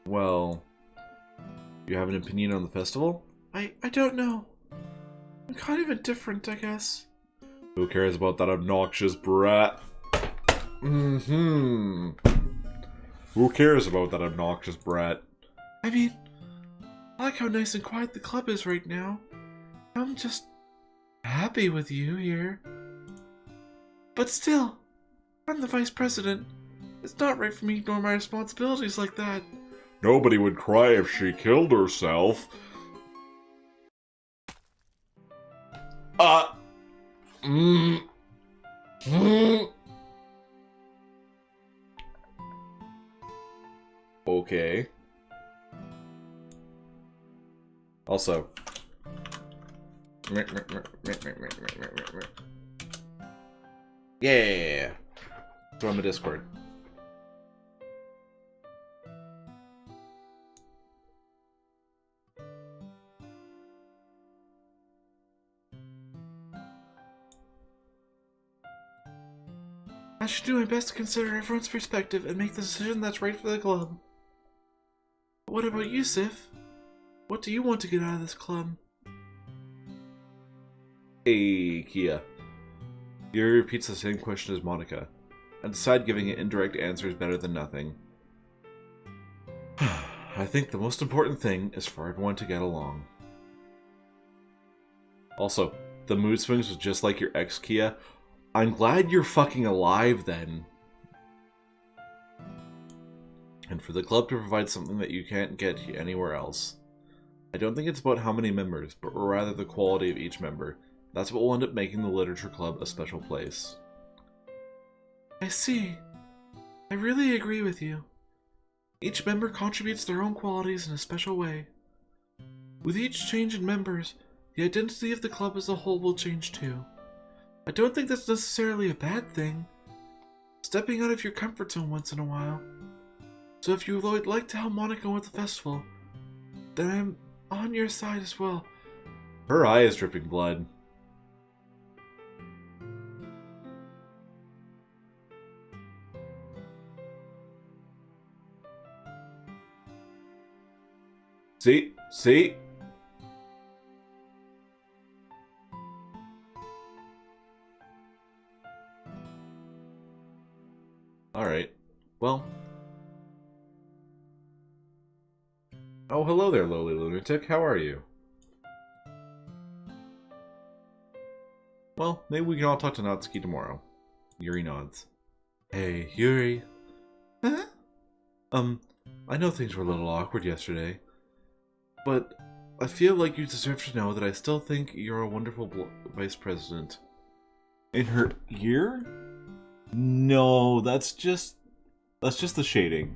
A: Well, you have an opinion on the festival?
B: I don't know. I'm kind of indifferent, I guess.
A: Who cares about that obnoxious brat? Who cares about that obnoxious brat?
B: I mean, I like how nice and quiet the club is right now. I'm just happy with you here. But still, I'm the vice president. It's not right for me to ignore my responsibilities like that.
A: Nobody would cry if she killed herself. Okay. Also. Yeah. Throw him a Discord.
B: I should do my best to consider everyone's perspective and make the decision that's right for the club. But what about you, Sif? What do you want to get out of this club?
A: Hey, Kia. Yuri repeats the same question as Monica. I decide giving an indirect answer is better than nothing. I think the most important thing is for everyone to get along. Also, the mood swings was just like your ex, Kia. I'm glad you're fucking alive then. And for the club to provide something that you can't get anywhere else. I don't think it's about how many members, but rather the quality of each member. That's what will end up making the literature club a special place.
B: I see. I really agree with you. Each member contributes their own qualities in a special way. With each change in members, the identity of the club as a whole will change too. I don't think that's necessarily a bad thing. Stepping out of your comfort zone once in a while. So if you would like to help Monica with the festival, then I'm on your side as well.
A: Her eye is dripping blood. See? See? Alright. Well. Oh, hello there, lowly lunatic. How are you? Well, maybe we can all talk to Natsuki tomorrow. Yuri nods. Hey, Yuri.
B: Huh?
A: I know things were a little awkward yesterday, but I feel like you deserve to know that I still think you're a wonderful vice president. In her ear? No, that's just the shading.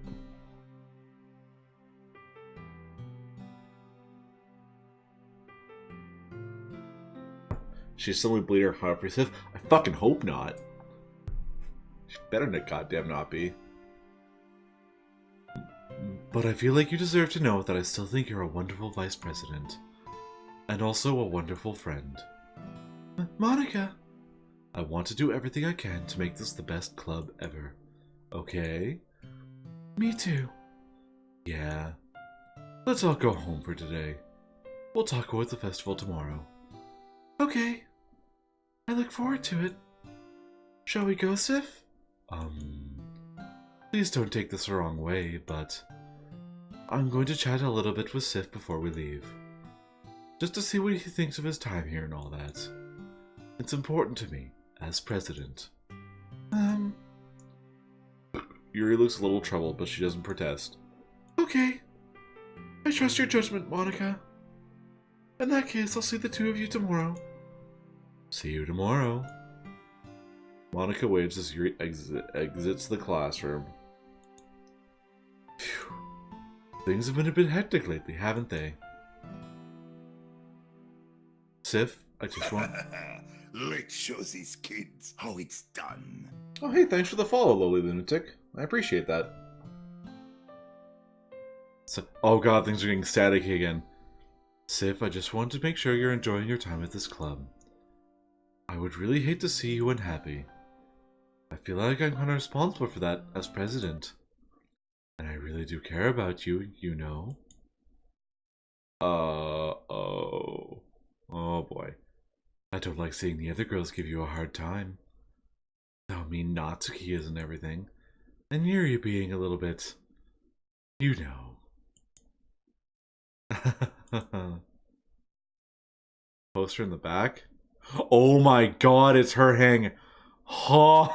A: She's suddenly bleeding her heart for Sif. I fucking hope not. She better not goddamn not be. But I feel like you deserve to know that I still think you're a wonderful vice president. And also a wonderful friend.
B: Monica!
A: I want to do everything I can to make this the best club ever. Okay?
B: Me too.
A: Yeah. Let's all go home for today. We'll talk about the festival tomorrow.
B: Okay. I look forward to it. Shall we go, Sif?
A: Please don't take this the wrong way, but I'm going to chat a little bit with Sif before we leave. Just to see what he thinks of his time here and all that. It's important to me, as president. Yuri looks a little troubled, but she doesn't protest.
B: Okay. I trust your judgment, Monica. In that case, I'll see the two of you tomorrow.
A: See you tomorrow. Monica waves as Yuri exits the classroom. Phew. Things have been a bit hectic lately, haven't they? Sif, I just want...
C: Let's show these kids how it's done.
A: Oh hey, thanks for the follow, lowly lunatic. I appreciate that. So, oh god, things are getting static again. Sif, I just want to make sure you're enjoying your time at this club. I would really hate to see you unhappy. I feel like I'm kind of responsible for that as president. And I really do care about you, you know. Oh. Oh boy. I don't like seeing the other girls give you a hard time. I mean, Natsuki and everything. And Yuri being a little bit... You know. Poster in the back? Oh my god, it's her hang. Huh.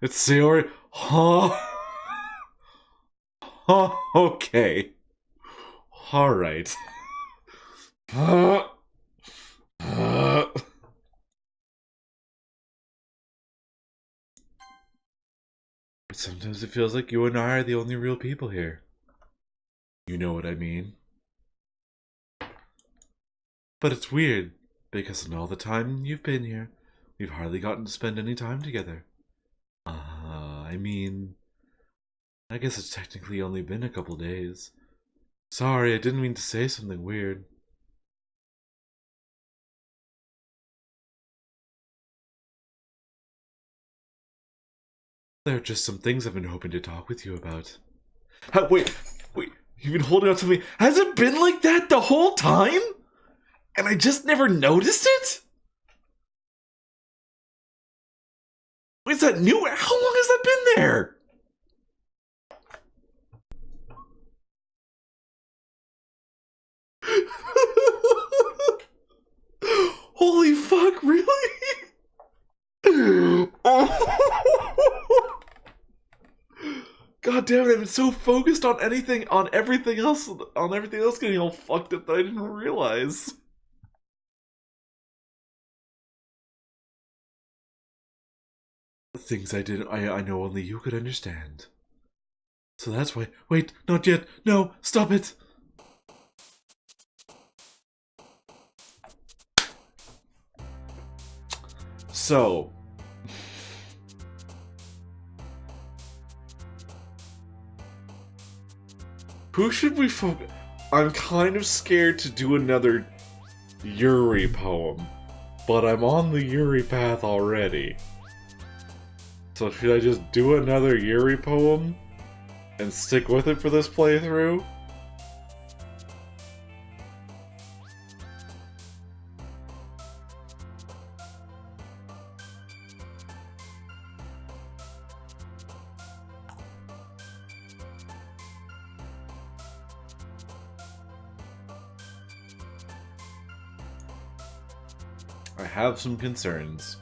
A: It's Sayori. Huh. Huh. Okay. Alright. But sometimes it feels like you and I are the only real people here. You know what I mean? But it's weird, because in all the time you've been here, we've hardly gotten to spend any time together. I mean... I guess it's technically only been a couple days. Sorry, I didn't mean to say something weird. There are just some things I've been hoping to talk with you about. Wait, you've been holding out to me. Has it been like that the whole time? And I just never noticed it? Is that new? How long has that been there? Holy fuck, really? God damn it, I've been so focused on everything else getting all fucked up that I didn't realize. Things I know only you could understand. So that's why. Wait, not yet. No, stop it. So. Who should we focus? I'm kind of scared to do another Yuri poem, but I'm on the Yuri path already. So should I just do another Yuri poem and stick with it for this playthrough? I have some concerns.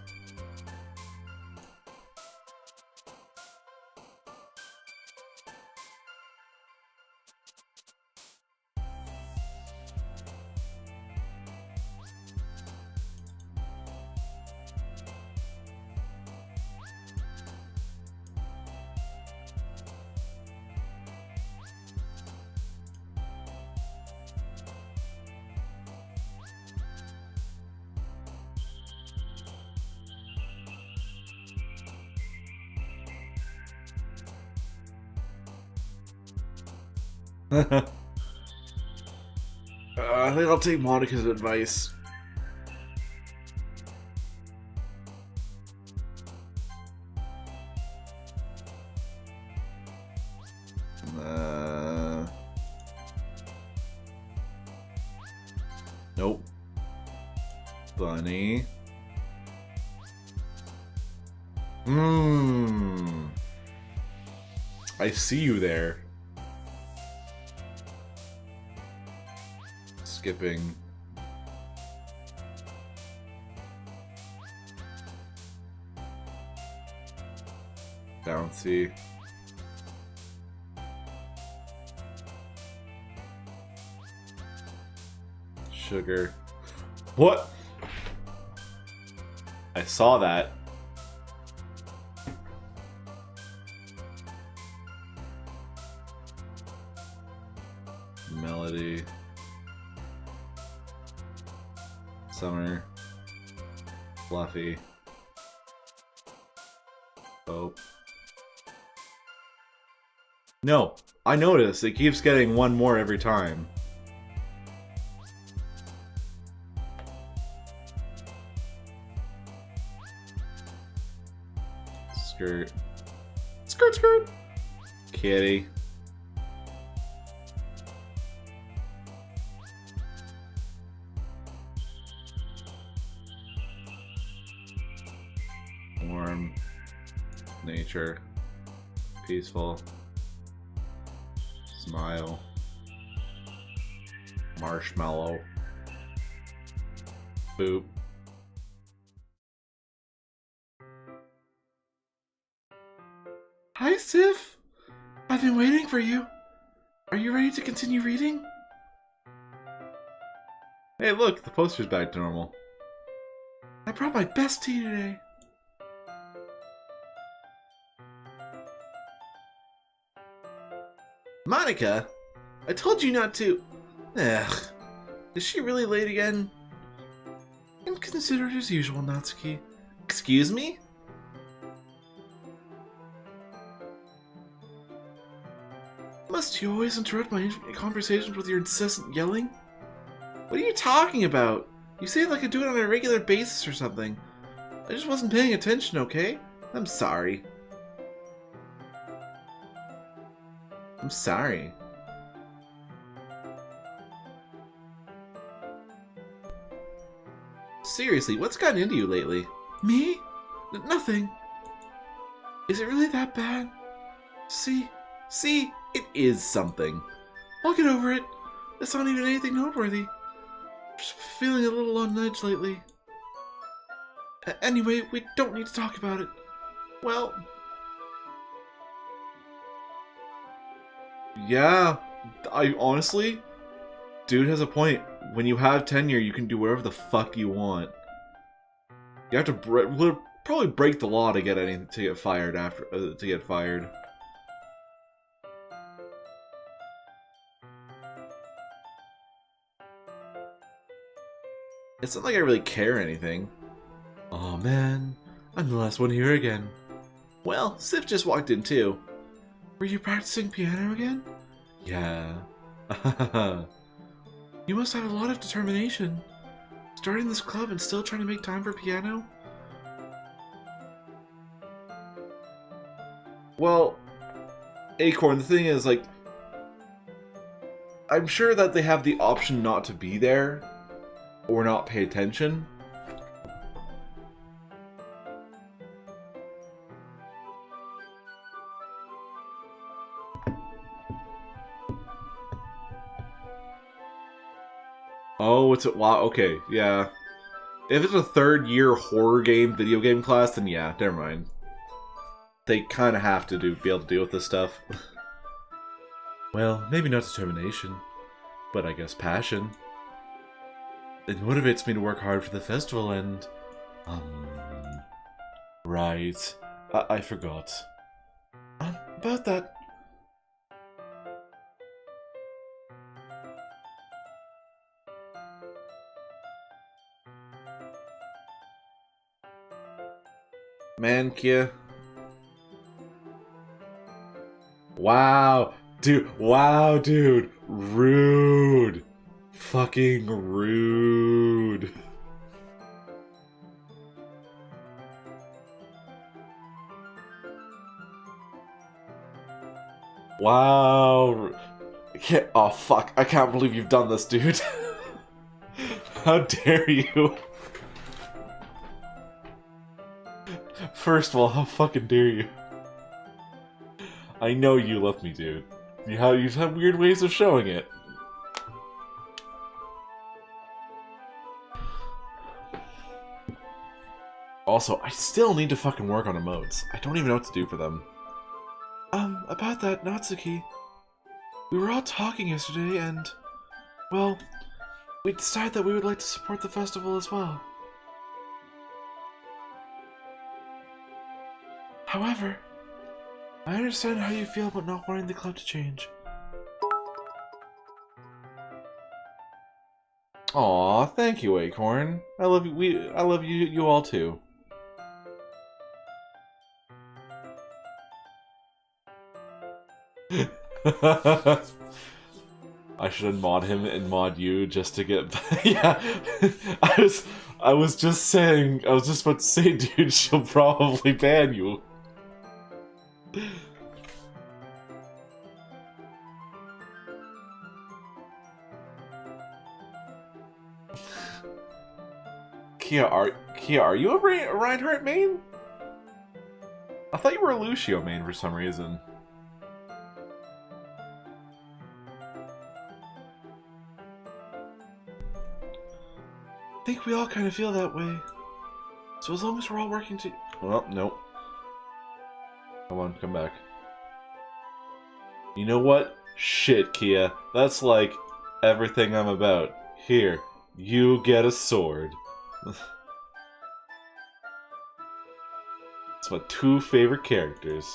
B: I think I'll take Monica's advice. Nope. Bunny. I see you there. Skipping. Bouncy. Sugar. What? I saw that. Melody. Summer. Fluffy. Hope. No, I noticed. It keeps getting one more every time. Skirt. Skirt, skirt! Kitty. Warm. Nature. Peaceful. Smile. Marshmallow. Boop. Hi, Sif! I've been waiting for you. Are you ready to continue reading? Hey, look, the poster's back to normal. I brought my best tea today. Monica? I told you not to. Ugh. Is she really late again? Inconsiderate as usual, Natsuki. Excuse me? Must you always interrupt my conversations with your incessant yelling? What are you talking about? You say it like I do it on a regular basis or something. I just wasn't paying attention, okay? I'm sorry. I'm sorry. Seriously, what's gotten into you lately? Me? Nothing. Is it really that bad? See, it is something. I'll get over it. It's not even anything noteworthy. Just feeling a little on edge lately. Anyway, we don't need to talk about it. Well... yeah, I honestly... dude has a point. When you have tenure, you can do whatever the fuck you want. You have to probably break the law to get anything to get fired after to get fired. It's not like I really care or anything. Oh man, I'm the last one here again. Well, Sif just walked in too. Were you practicing piano again? Yeah. You must have a lot of determination. Starting this club and still trying to make time for piano? Well, Acorn, the thing is, like, I'm sure that they have the option not to be there or not pay attention. Oh, it's a... wow, okay, yeah. If it's a third-year horror game, video game class, then yeah, never mind. They kind of have to be able to deal with this stuff. Well, maybe not determination, but I guess passion. It motivates me to work hard for the festival and... right. I forgot. About that... Man, Kia. Wow, dude. Rude.
A: Fucking rude. Wow. Oh fuck, I can't believe you've done this, dude. How dare you? First of all, how fucking dare you? I know you love me, dude. You have weird ways of showing it. Also, I still need to fucking work on emotes. I don't even know what to do for them.
B: About that, Natsuki. We were all talking yesterday and, well, we decided that we would like to support the festival as well. However, I understand how you feel about not wanting the club to change.
A: Aw, thank you, Acorn. I love you. I love you. You all too. I should unmod him and mod you just to get. Yeah, I was just saying. I was just about to say, dude. She'll probably ban you. Kia, are you a Reinhardt main? I thought you were a Lucio main for some reason.
B: I think we all kind of feel that way. So as long as we're all working to...
A: Well, nope. Come on, come back. You know what? Shit, Kia. That's like everything I'm about. Here, you get a sword. It's my two favorite characters.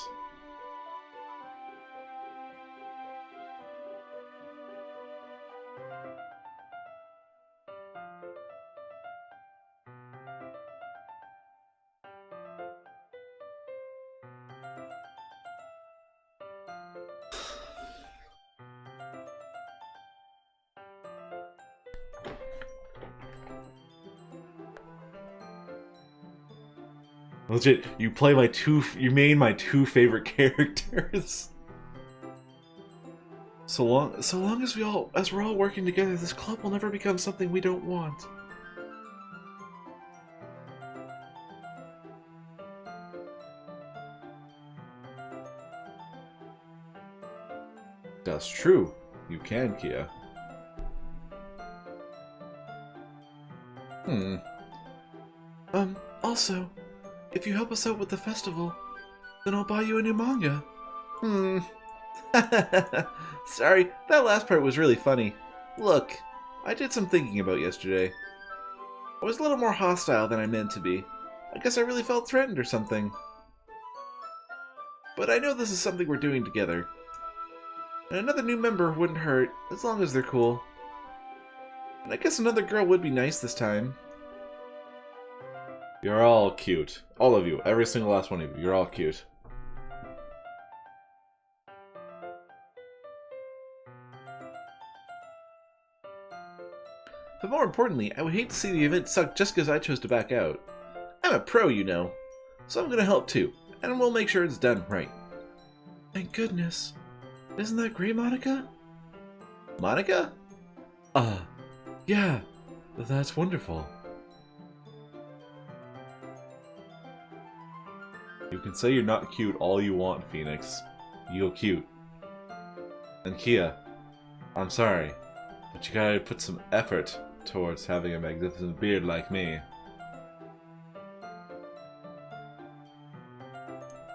A: Legit, you made my two favorite characters.
B: So long as we're all working together, this club will never become something we don't want.
A: That's true. You can, Kia.
B: Also, if you help us out with the festival, then I'll buy you a new manga.
A: Sorry, that last part was really funny. Look, I did some thinking about yesterday. I was a little more hostile than I meant to be. I guess I really felt threatened or something. But I know this is something we're doing together. And another new member wouldn't hurt, as long as they're cool. And I guess another girl would be nice this time. You're all cute. All of you. Every single last one of you. You're all cute. But more importantly, I would hate to see the event suck just because I chose to back out. I'm a pro, you know. So I'm gonna help too. And we'll make sure it's done right.
B: Thank goodness. Isn't that great, Monica?
A: Monica?
B: Yeah. That's wonderful.
A: You can say you're not cute all you want, Phoenix. You're cute. And Kia, I'm sorry, but you gotta put some effort towards having a magnificent beard like me.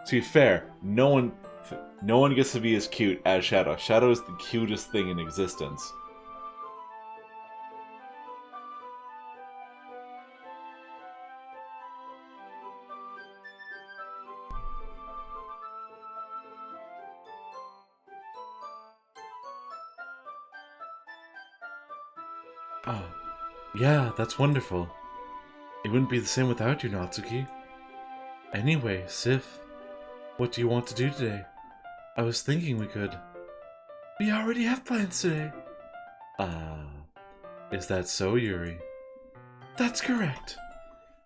A: To be fair, no one gets to be as cute as Shadow. Shadow is the cutest thing in existence.
B: Oh, yeah, that's wonderful. It wouldn't be the same without you, Natsuki. Anyway, Sif, what do you want to do today? I was thinking we could. We already have plans today.
A: Is that so, Yuri?
B: That's correct.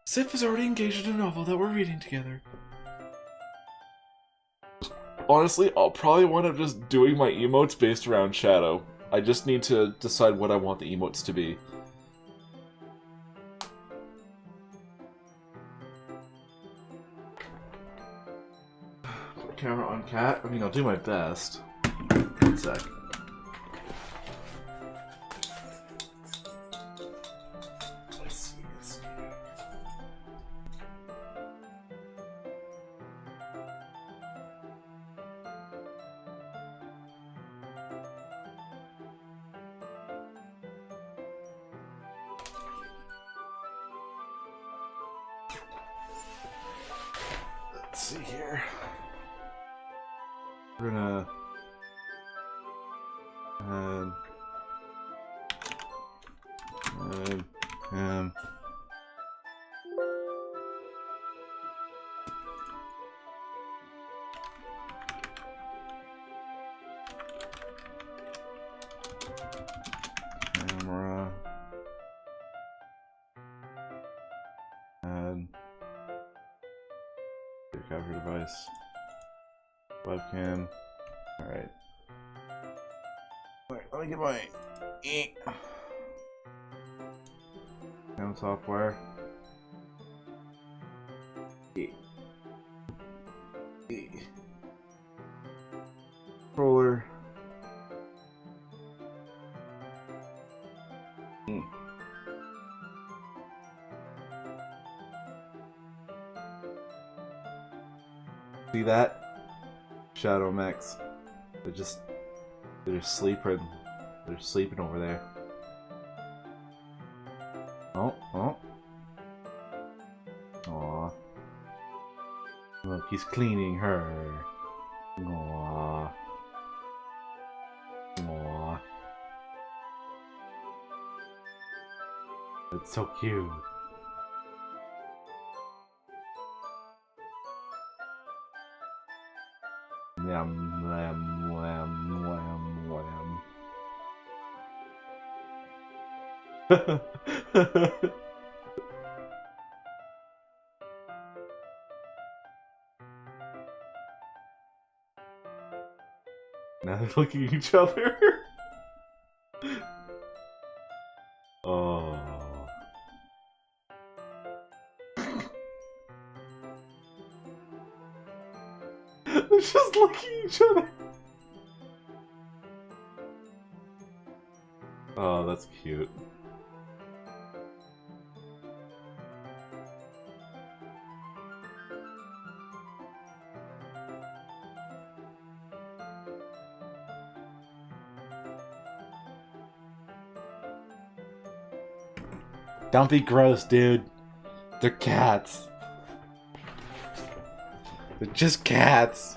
B: Zip is already engaged in a novel that we're reading together.
A: Honestly, I'll probably wind up just doing my emotes based around Shadow. I just need to decide what I want the emotes to be. Put camera on cat? I mean, I'll do my best. 1 sec. Let's see here. We're gonna um camera and capture device webcam. Alright, let me get my cam software. Controller. See that? Shadow Max. They're just sleeping. They're sleeping over there. Oh. Aw. Look, he's cleaning her. Aw. It's so cute. Lamb, lamb, lamb, lamb, lamb. Now they're looking at each other. Oh. They're just looking at each other. Oh, that's cute. Don't be gross, dude. They're cats. They're just cats.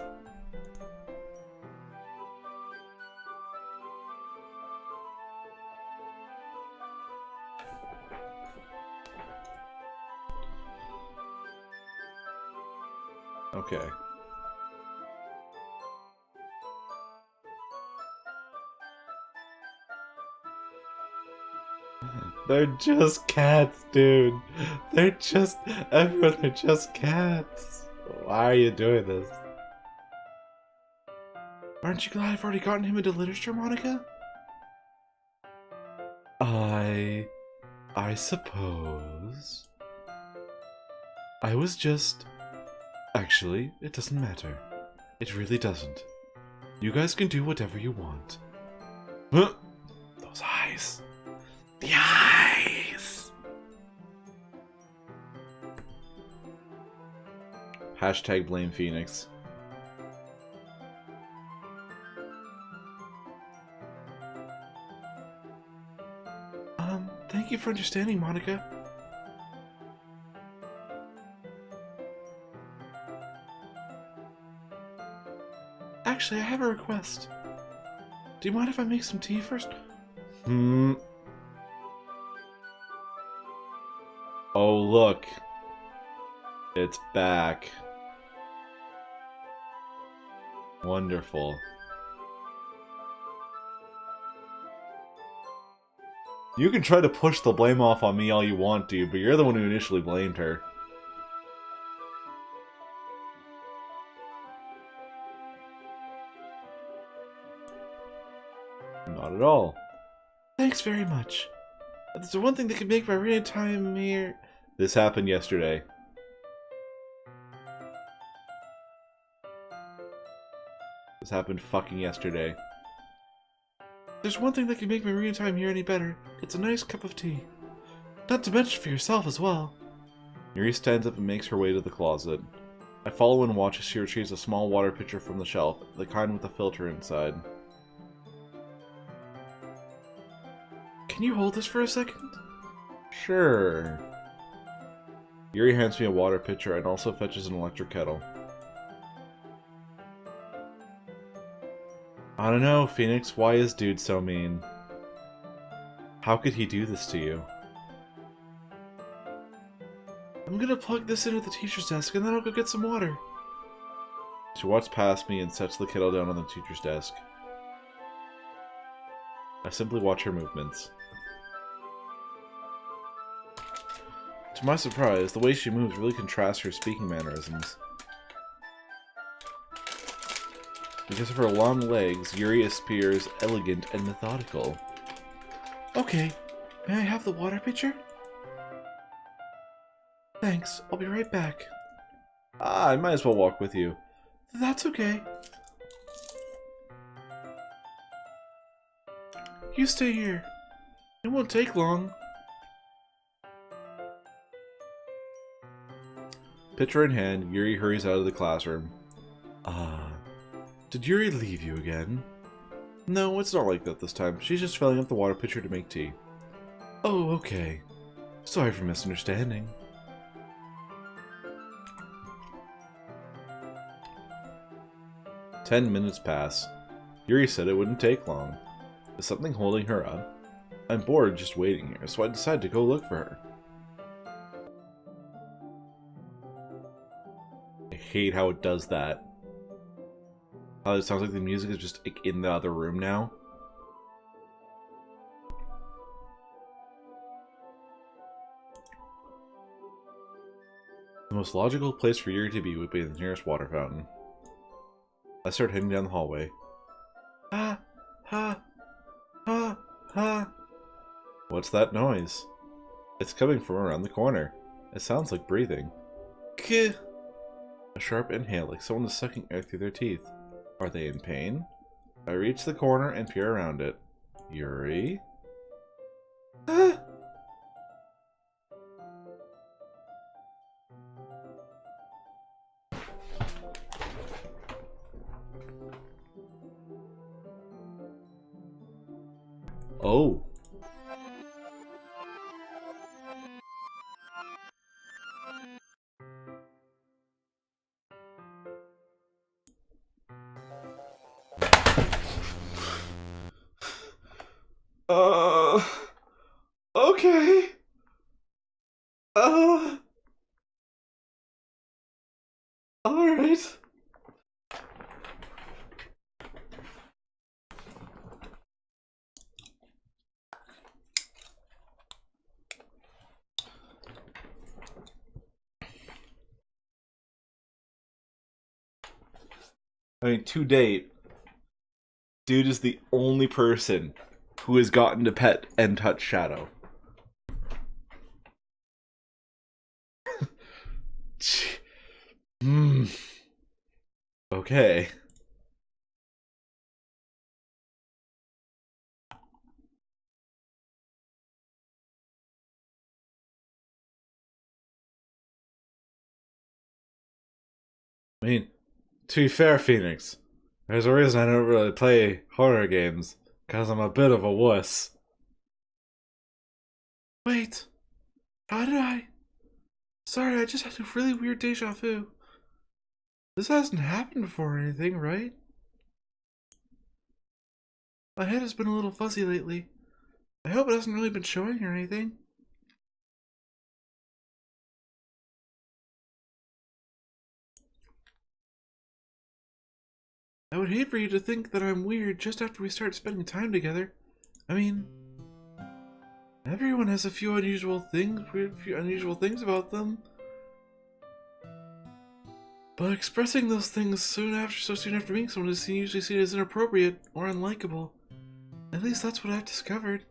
A: Okay. They're just cats, dude. They're just... Everyone, they're just cats. Why are you doing this?
B: Aren't you glad I've already gotten him into literature, Monica?
A: I suppose. I was just... Actually, it doesn't matter. It really doesn't. You guys can do whatever you want. Huh? Those eyes. The eyes! Hashtag blame Phoenix.
B: Thank you for understanding, Monica. Actually, I have a request. Do you mind if I make some tea first?
A: Oh, look. It's back. Wonderful. You can try to push the blame off on me all you want to, but you're the one who initially blamed her. Not at all.
B: Thanks very much. There's the one thing that could make my reading time here.
A: This happened yesterday. This happened fucking yesterday.
B: There's one thing that can make my reading time here any better. It's a nice cup of tea. Not to mention for yourself as well.
A: Yuri stands up and makes her way to the closet. I follow and watch as she retrieves a small water pitcher from the shelf, the kind with a filter inside.
B: Can you hold this for a second?
A: Sure. Yuri hands me a water pitcher and also fetches an electric kettle. I don't know, Phoenix, why is dude so mean? How could he do this to you?
B: I'm gonna plug this into the teacher's desk and then I'll go get some water.
A: She walks past me and sets the kettle down on the teacher's desk. I simply watch her movements. To my surprise, the way she moves really contrasts her speaking mannerisms. Because of her long legs, Yuri appears elegant and methodical.
B: Okay, may I have the water pitcher? Thanks, I'll be right back.
A: Ah, I might as well walk with you.
B: That's okay. You stay here. It won't take long.
A: Pitcher in hand, Yuri hurries out of the classroom. Did Yuri leave you again? No, it's not like that this time. She's just filling up the water pitcher to make tea. Oh, okay. Sorry for misunderstanding. "10 minutes pass. Yuri said it wouldn't take long. Is something holding her up? I'm bored just waiting here, so I decide to go look for her. I hate how it does that. How it sounds like the music is just like, in the other room now. The most logical place for Yuri to be would be the nearest water fountain. I start heading down the hallway.
B: Ha, ha, ha, ha.
A: What's that noise? It's coming from around the corner. It sounds like breathing.
B: K.
A: A sharp inhale, like someone is sucking air through their teeth. Are they in pain? I reach the corner and peer around it. Yuri?
B: Ah.
A: Oh.
B: Okay. Alright.
A: I mean, to date, dude is the only person who has gotten to pet and touch Shadow. Okay. I mean, to be fair, Phoenix, there's a reason I don't really play horror games, because I'm a bit of a wuss.
B: Wait. How did I? Sorry, I just had a really weird deja vu. This hasn't happened before or anything, right? My head has been a little fuzzy lately. I hope it hasn't really been showing or anything. I would hate for you to think that I'm weird just after we start spending time together. I mean, Everyone has a few unusual things about them. But expressing those things so soon after meeting someone is usually seen as inappropriate or unlikable. At least that's what I've discovered.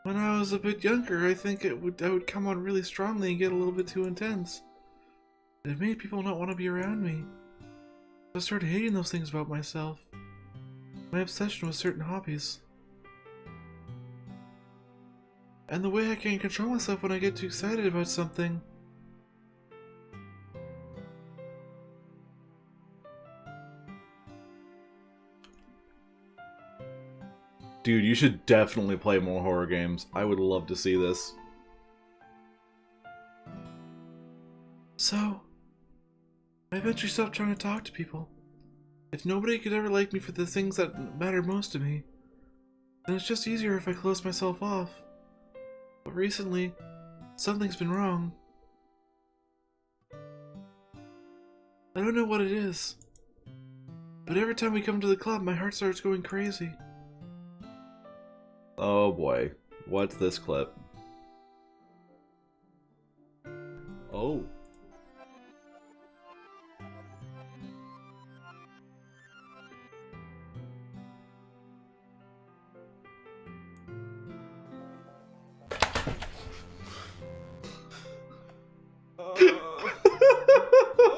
B: When I was a bit younger, I think I would come on really strongly and get a little bit too intense. It made people not want to be around me. I started hating those things about myself. My obsession with certain hobbies. And the way I can't control myself when I get too excited about something.
A: Dude, you should definitely play more horror games. I would love to see this.
B: So, I eventually stopped trying to talk to people. If nobody could ever like me for the things that matter most to me, then it's just easier if I close myself off. But recently, something's been wrong. I don't know what it is, but every time we come to the club, my heart starts going crazy.
A: Oh boy. What's this clip? Oh.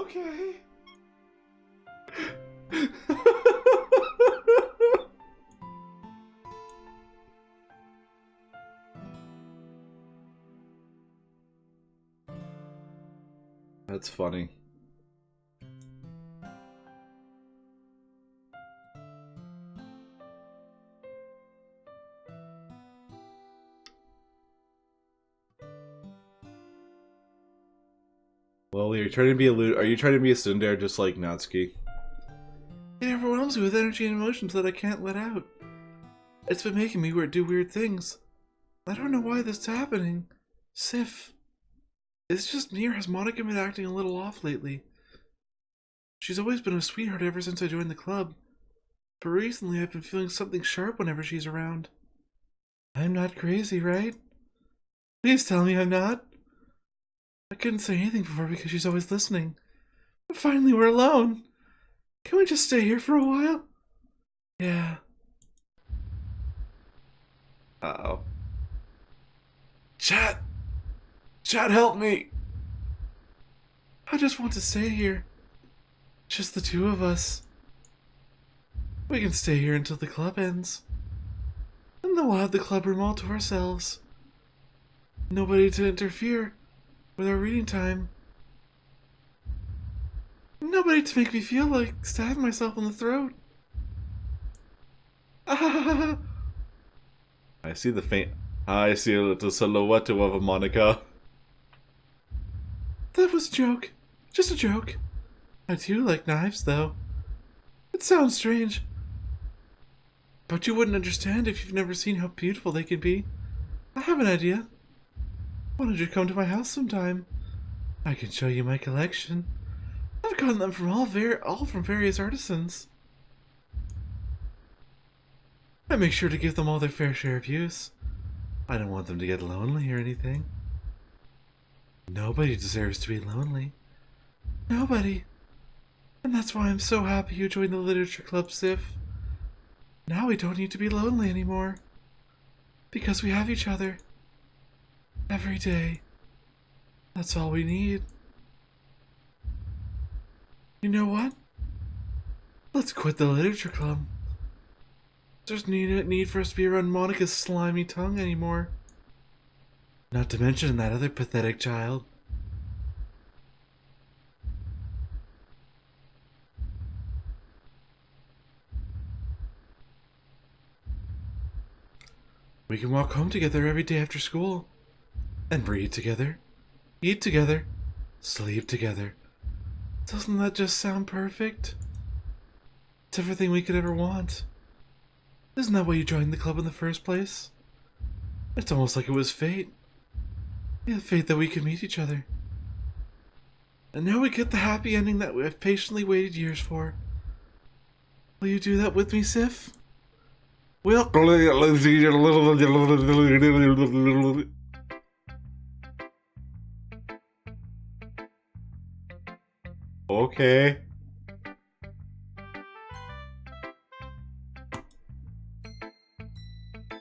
B: Okay.
A: That's funny. Well, you're trying to be are you trying to be a tsundere just like Natsuki?
B: It overwhelms me with energy and emotions that I can't let out. It's been making me do weird things. I don't know why this is happening. Sif. It's just me or has Monica been acting a little off lately? She's always been a sweetheart ever since I joined the club. But recently I've been feeling something sharp whenever she's around. I'm not crazy, right? Please tell me I'm not. I couldn't say anything before because she's always listening. But finally we're alone. Can we just stay here for a while? Yeah.
A: Uh-oh.
B: Chat! Chat, help me! I just want to stay here. Just the two of us. We can stay here until the club ends. And then we'll have the club room all to ourselves. Nobody to interfere with our reading time. Nobody to make me feel like stabbing myself in the throat.
A: I see the faint... I see a little silhouette of a Monica.
B: That was a joke. Just a joke. I do like knives, though. It sounds strange. But you wouldn't understand if you've never seen how beautiful they can be. I have an idea. Why don't you come to my house sometime? I can show you my collection. I've gotten them from all from various artisans. I make sure to give them all their fair share of use. I don't want them to get lonely or anything. Nobody deserves to be lonely. Nobody. And that's why I'm so happy you joined the literature club, Sif. Now we don't need to be lonely anymore. Because we have each other. Every day. That's all we need. You know what? Let's quit the literature club. There's no need for us to be around Monica's slimy tongue anymore. Not to mention that other pathetic child. We can walk home together every day after school. And read together. Eat together. Sleep together. Doesn't that just sound perfect? It's everything we could ever want. Isn't that why you joined the club in the first place? It's almost like it was fate. Yeah, fate that we could meet each other. And now we get the happy ending that we have patiently waited years for. Will you do that with me, Sif? Well,
A: Okay.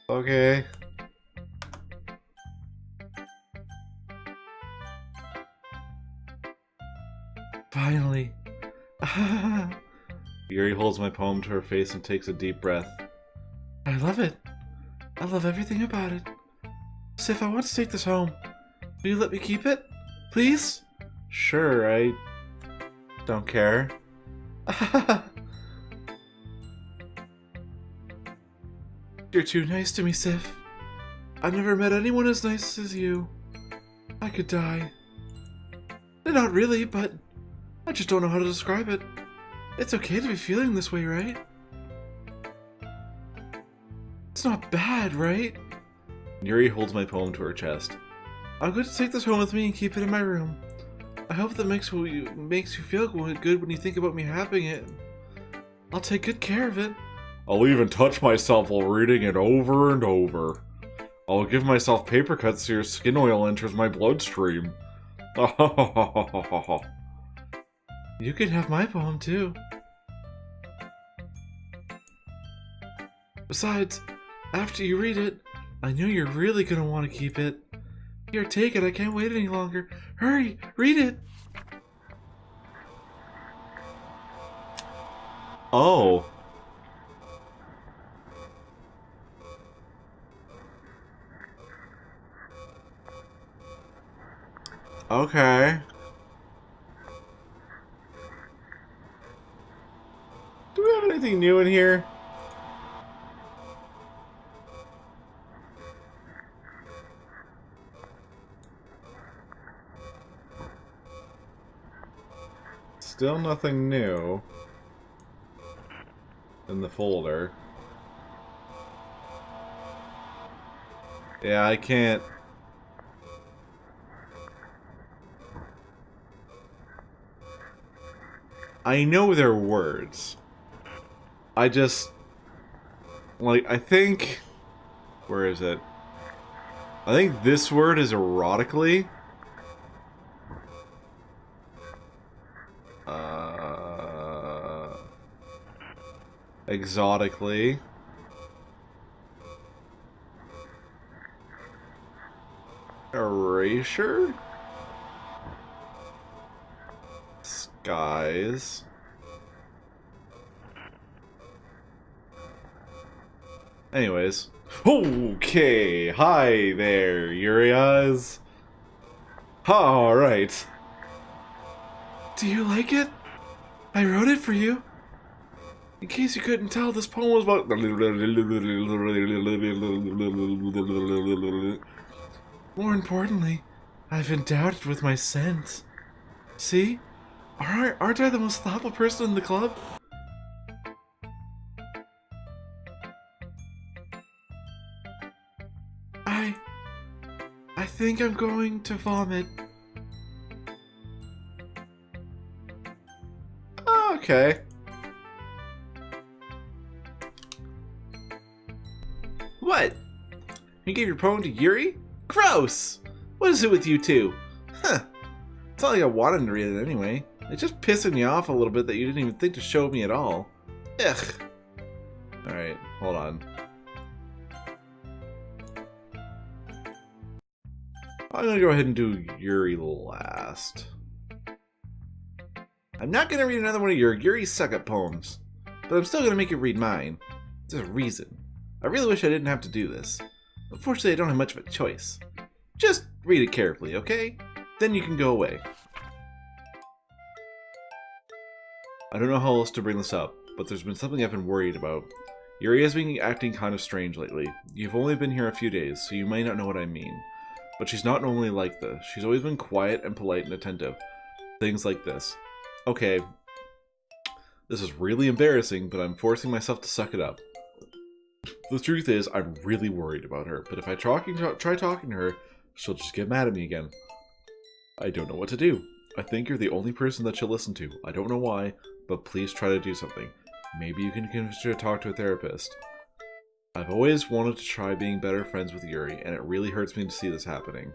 A: Okay.
B: finally.
A: Yuri holds my poem to her face and takes a deep breath.
B: I love it. I love everything about it. Sif, I want to take this home. Will you let me keep it? Please?
A: Sure, I don't care.
B: You're too nice to me, Sif. I've never met anyone as nice as you. I could die. Not really, but I just don't know how to describe it. It's okay to be feeling this way, right? It's not bad, right?
A: Yuri holds my poem to her chest.
B: I'm going to take this home with me and keep it in my room. I hope that makes you feel good when you think about me having it. I'll take good care of it.
A: I'll even touch myself while reading it over and over. I'll give myself paper cuts so your skin oil enters my bloodstream.
B: You can have my poem too. Besides, after you read it, I know you're really gonna want to keep it. Here, take it. I can't wait any longer. Hurry, read it.
A: Oh. Okay. Do we have anything new in here? Still nothing new in the folder. Yeah, I can't. I know their words. I just... Like, I think... Where is it? I think this word is erotically. Exotically. Erasure? Skies. Anyways. Okay, hi there, Urias. Alright.
B: Do you like it? I wrote it for you. In case you couldn't tell, this poem was about... More importantly, I've endowed it with my scent. See? Aren't I the most thoughtful person in the club? I think I'm going to vomit.
A: Okay.
B: What? You gave your poem to Yuri? Gross! What is it with you two? Huh. It's not like I wanted to read it anyway. It's just pissing me off a little bit that you didn't even think to show me at all. Ugh.
A: Alright, hold on. I'm gonna go ahead and do Yuri last.
B: I'm not gonna read another one of your Yuri suck-up poems, but I'm still gonna make you read mine. There's a reason. I really wish I didn't have to do this. Unfortunately, I don't have much of a choice. Just read it carefully, okay? Then you can go away.
A: I don't know how else to bring this up, but there's been something I've been worried about. Yuri has been acting kind of strange lately. You've only been here a few days, so you might not know what I mean. But she's not normally like this. She's always been quiet and polite and attentive. Things like this. Okay. This is really embarrassing, but I'm forcing myself to suck it up. The truth is, I'm really worried about her, but if I try talking to her, she'll just get mad at me again. I don't know what to do. I think you're the only person that she'll listen to. I don't know why, but please try to do something. Maybe you can convince her to talk to a therapist.
B: I've always wanted to try being better friends with Yuri, and it really hurts me to see this happening.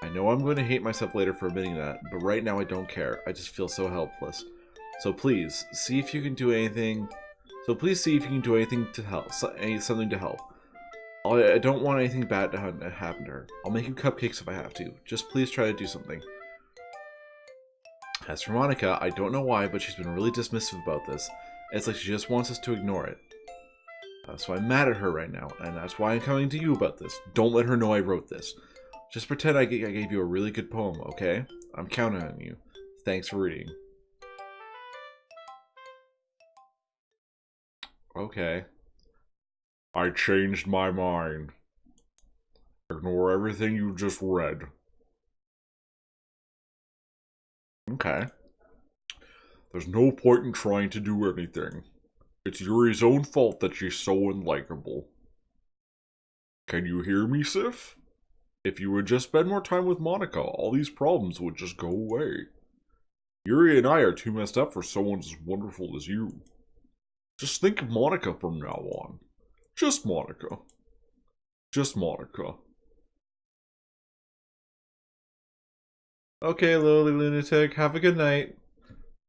B: I know I'm going to hate myself later for admitting that, but right now I don't care. I just feel so helpless. So please, see if you can do anything... to help. Something to help. I don't want anything bad to happen to her. I'll make you cupcakes if I have to. Just please try to do something. As for Monica, I don't know why, but she's been really dismissive about this. It's like she just wants us to ignore it. So I'm mad at her right now, and that's why I'm coming to you about this. Don't let her know I wrote this. Just pretend I gave you a really good poem, okay? I'm counting on you. Thanks for reading. Okay. I changed my mind. Ignore everything you just read. Okay. There's no point in trying to do anything. It's Yuri's own fault that she's so unlikable. Can you hear me, Sif? If you would just spend more time with Monica, all these problems would just go away. Yuri and I are too messed up for someone as wonderful as you. Just think of Monica from now on. Just Monica. Just Monica. Okay, Lily Lunatic, have a good night.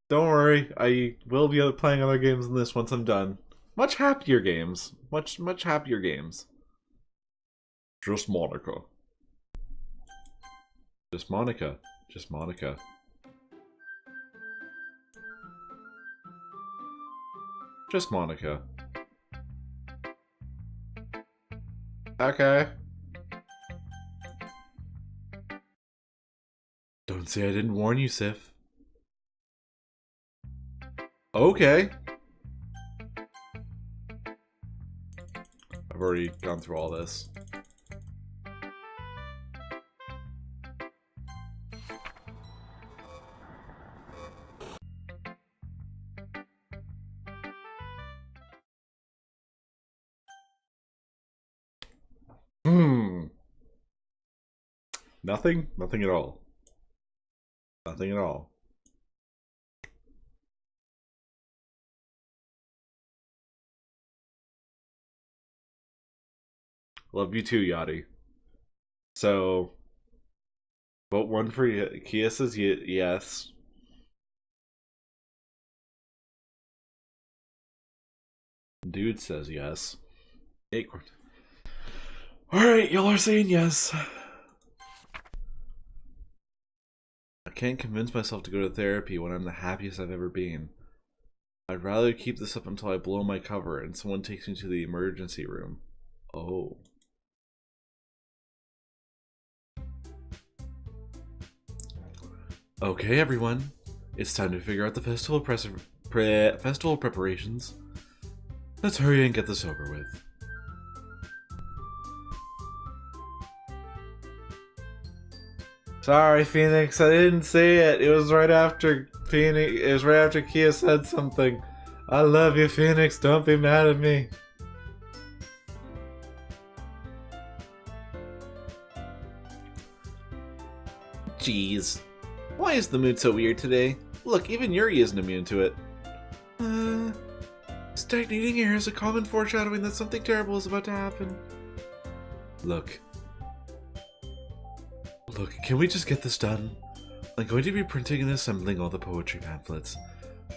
B: Don't worry, I will be playing other games than this once I'm done. Much happier games. Much happier games. Just Monica. Just Monica. Just Monica. Just Monica. Okay. Don't say I didn't warn you, Sif. Okay. I've already gone through all this. Nothing? Nothing at all. Nothing at all. Love you too, Yachty. So, vote 1 for Kia says yes. Dude says yes. Acorn. Alright, y'all are saying yes. I can't convince myself to go to therapy when I'm the happiest I've ever been. I'd rather keep this up until I blow my cover and someone takes me to the emergency room. Oh. Okay, everyone. It's time to figure out the festival preparations. Let's hurry and get this over with. Sorry, Phoenix, I didn't say it. It was right after Phoenix. It was right after Kia said something. I love you, Phoenix. Don't be mad at me. Jeez. Why is the mood so weird today? Look, even Yuri isn't immune to it. Stagnating air is a common foreshadowing that something terrible is about to happen. Look, can we just get this done? I'm going to be printing and assembling all the poetry pamphlets.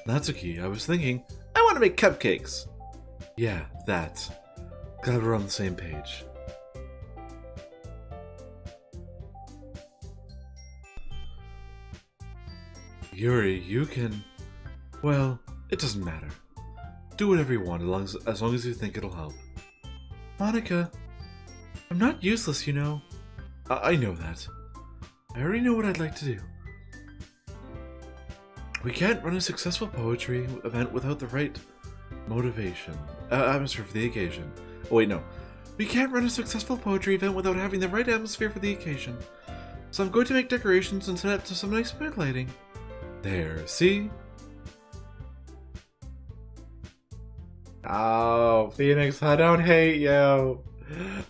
B: Natsuki, I was thinking, I want to make cupcakes. Yeah, that. Glad we're on the same page. Yuri, you can... Well, it doesn't matter. Do whatever you want as long as you think it'll help. Monica, I'm not useless, you know. I know that. I already know what I'd like to do. We can't run a successful poetry event without the right motivation. Atmosphere for the occasion. Oh wait, no. We can't run a successful poetry event without having the right atmosphere for the occasion. So I'm going to make decorations and set up to some nice mood lighting. There, see? Oh, Phoenix, I don't hate you.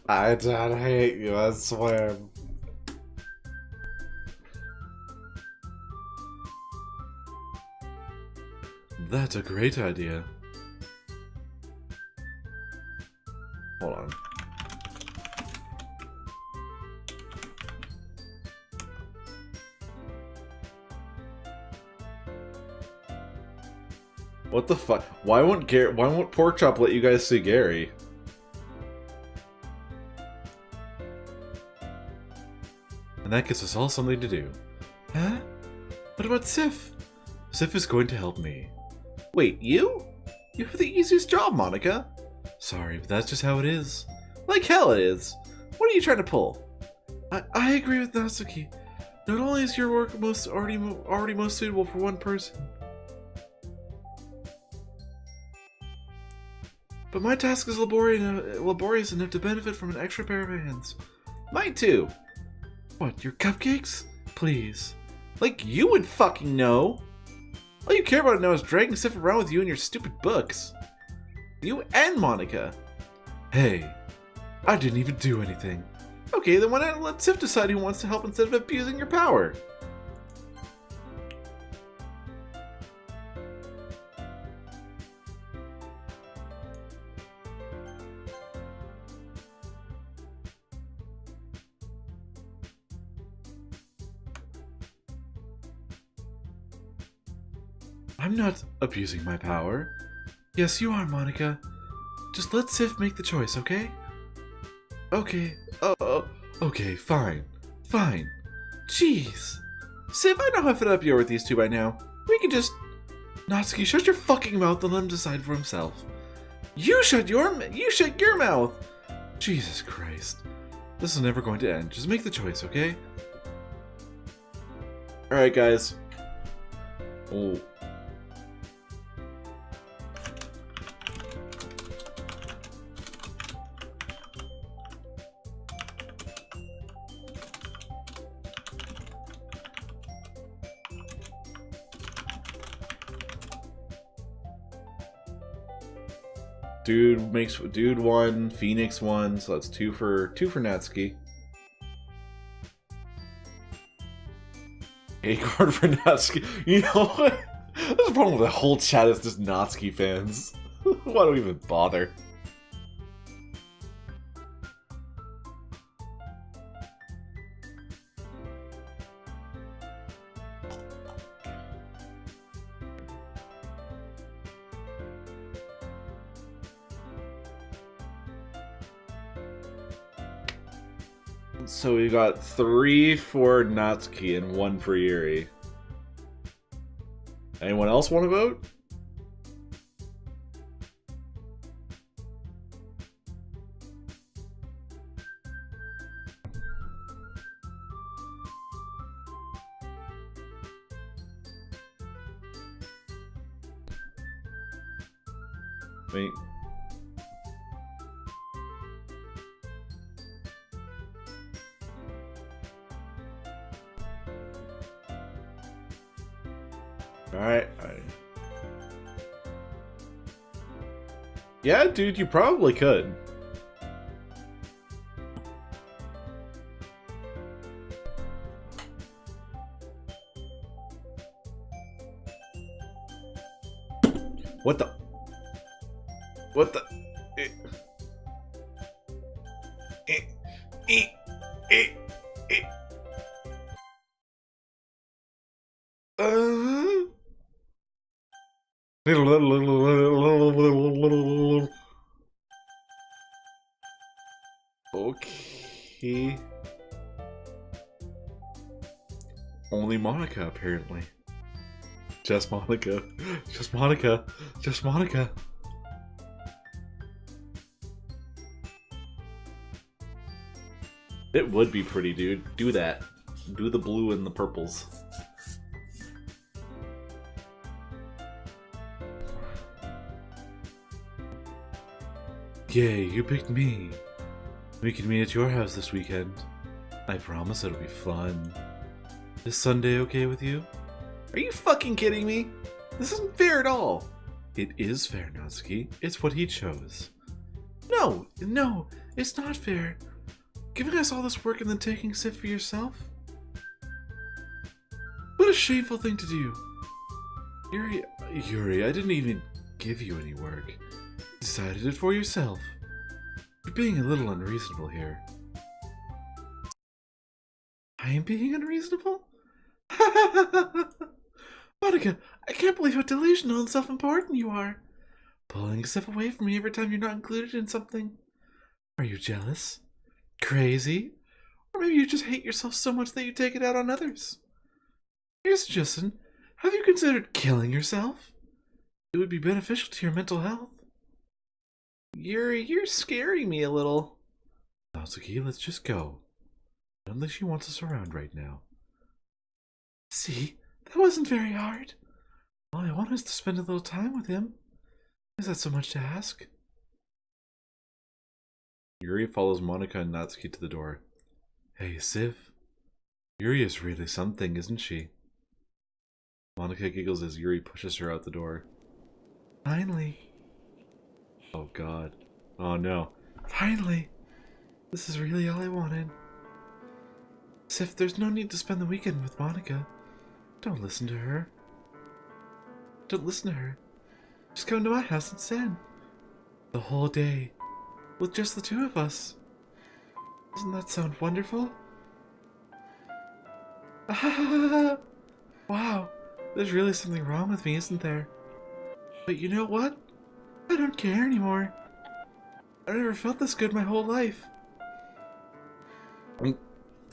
B: I don't hate you, I swear. That's a great idea.
A: Hold on. What the fuck? Why won't Porkchop let you guys see Gary? And that gives us all something to do. Huh? What about Sif? Sif is going to help me. Wait, you? You have the easiest job, Monica. Sorry, but that's just how it is. Like hell it is. What are you trying to pull?
B: I agree with Natsuki. Not only is your work already most suitable for one person, but my task is laborious enough to benefit from an extra pair of hands.
A: Mine too.
B: What, your cupcakes? Please.
A: Like you would fucking know. All you care about now is dragging Sif around with you and your stupid books. You and Monica.
B: Hey, I didn't even do anything.
A: Okay, then why not let Sif decide who wants to help instead of abusing your power?
B: I'm not abusing my power. Yes, you are, Monica. Just let Sif make the choice, okay? Okay. Okay, fine. Fine. Jeez.
A: Sif, I know how fed up you are with these two by now. We can just...
B: Natsuki, shut your fucking mouth and let him decide for himself.
A: You shut your mouth!
B: Jesus Christ. This is never going to end. Just make the choice, okay?
A: Alright, guys. Oh. Dude won, Phoenix won, so that's two for Natsuki. A card for Natsuki. You know what? There's a problem with the whole chat is just Natsuki fans. Why do we even bother? So we got 3 for Natsuki and 1 for Yuri. Anyone else want to vote? Wait. Alright. Yeah, dude, you probably could. What the? What the? Okay. Only Monica, apparently. Just Monica. Just Monica. Just Monica. It would be pretty, dude. Do that. Do the blue and the purples.
B: Yay, you picked me. We can meet at your house this weekend. I promise it'll be fun. Is Sunday okay with you?
A: Are you fucking kidding me? This isn't fair at all.
B: It is fair, Natsuki. It's what he chose.
A: No,
B: It's not fair. Giving us all this work and then taking Sif for yourself? What a shameful thing to do. Yuri, I didn't even give you any work. You decided it for yourself. You're being a little unreasonable here. I am being unreasonable? Monica, I can't believe how delusional and self-important you are. Pulling yourself away from me every time you're not included in something. Are you jealous? Crazy? Or maybe you just hate yourself so much that you take it out on others? Here's a suggestion. Have you considered killing yourself? It would be beneficial to your mental health. You're scaring me a little. Natsuki, let's just go. I don't think she wants us around right now. See, that wasn't very hard. All I want is to spend a little time with him. Is that so much to ask? Yuri follows Monica and Natsuki to the door. Hey, Sif. Yuri is really something, isn't she? Monica giggles as Yuri pushes her out the door. Finally. Oh god. Oh no. Finally. This is really all I wanted. Sif, there's no need to spend the weekend with Monica. Don't listen to her. Don't listen to her. Just come to my house instead. The whole day. With just the two of us. Doesn't that sound wonderful? Wow, there's really something wrong with me, isn't there? But you know what? I don't care anymore. I've never felt this good my whole life.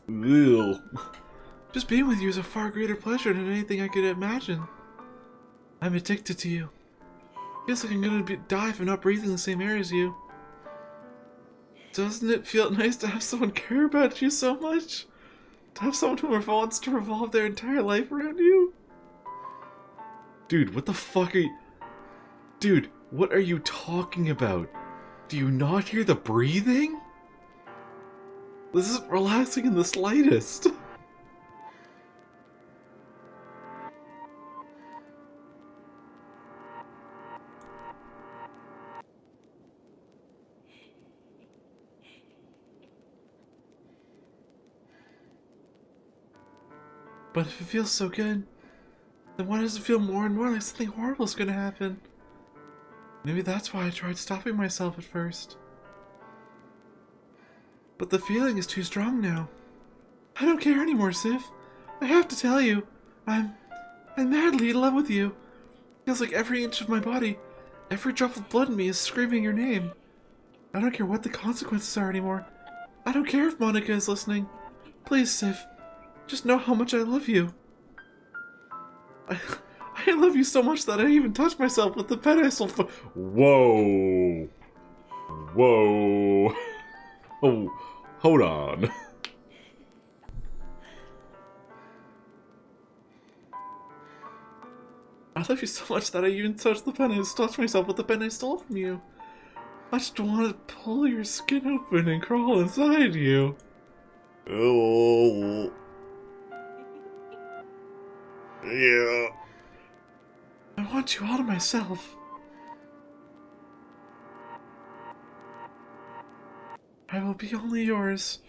A: Ew.
B: Just being with you is a far greater pleasure than anything I could imagine. I'm addicted to you. Feels like I'm gonna die if I'm not breathing the same air as you. Doesn't it feel nice to have someone care about you so much? To have someone who wants to revolve their entire life around you? Dude, what the fuck are you... Dude, what are you talking about? Do you not hear the breathing? This isn't relaxing in the slightest. But if it feels so good, then why does it feel more and more like something horrible is gonna happen? Maybe that's why I tried stopping myself at first. But the feeling is too strong now. I don't care anymore, Sif. I have to tell you, I'm madly in love with you. Feels like every inch of my body, every drop of blood in me is screaming your name. I don't care what the consequences are anymore. I don't care if Monica is listening. Please, Sif, just know how much I love you. I love you so much that I even touch myself with the pen I sold for.
A: Whoa. Whoa. Oh, hold on.
B: I love you so much that I even touched the pen I touched myself with the pen I stole from you. I just want to pull your skin open and crawl inside you.
A: Oh. Yeah.
B: I want you all to myself. I will be only yours.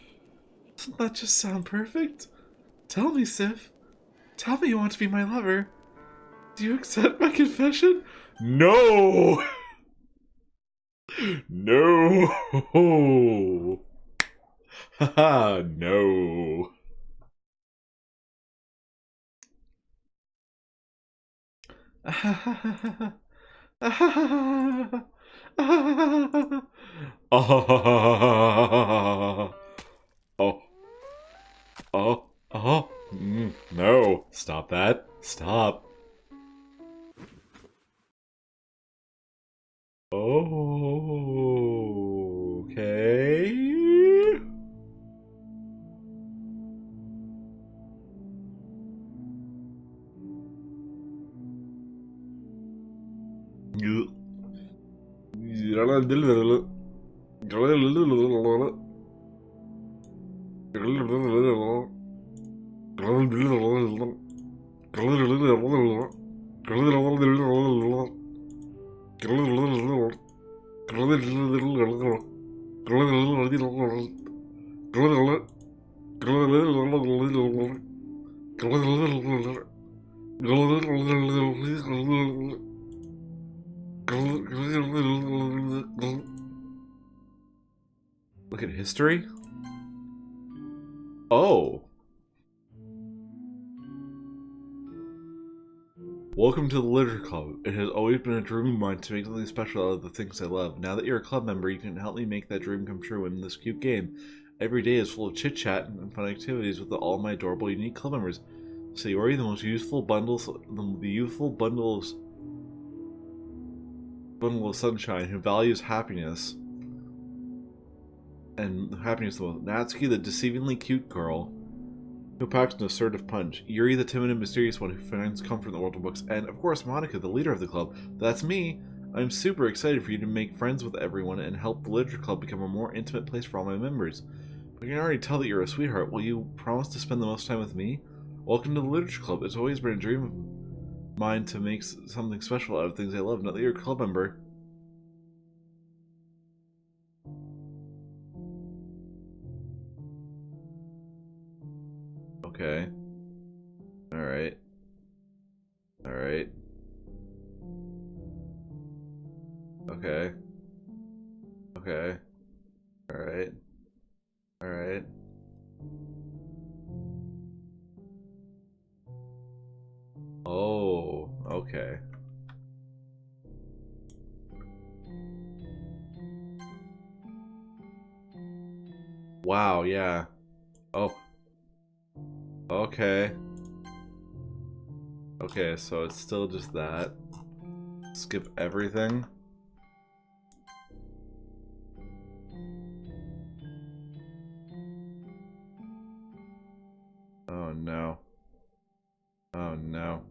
B: Doesn't that just sound perfect? Tell me, Sif. Tell me you want to be my lover. Do you accept my confession?
A: No. No. Haha, no. Oh, no. Stop that. Stop. Okay. History? Oh. Welcome to the Literature Club. It has always been a dream of mine to make something special out of the things I love. Now that you're a club member, you can help me make that dream come true in this cute game. Every day is full of chit-chat and fun activities with all my adorable, unique club members. Sayori, the most useful bundles, the youthful bundle of sunshine, who values happiness. And happiness the most. Natsuki, the deceivingly cute girl, who packs an assertive punch. Yuri, the timid and mysterious one who finds comfort in the world of books. And, of course, Monica, the leader of the club. That's me! I'm super excited for you to make friends with everyone and help the Literature Club become a more intimate place for all my members. I can already tell that you're a sweetheart. Will you promise to spend the most time with me? Welcome to the Literature Club. It's always been a dream of mine to make something special out of things I love. Now that you're a club member... Okay. Alright. Alright. Okay. Okay. Alright. Alright. Oh, okay. Wow, yeah. Oh. Okay. Okay, so it's still just that. Skip everything. Oh no. Oh no.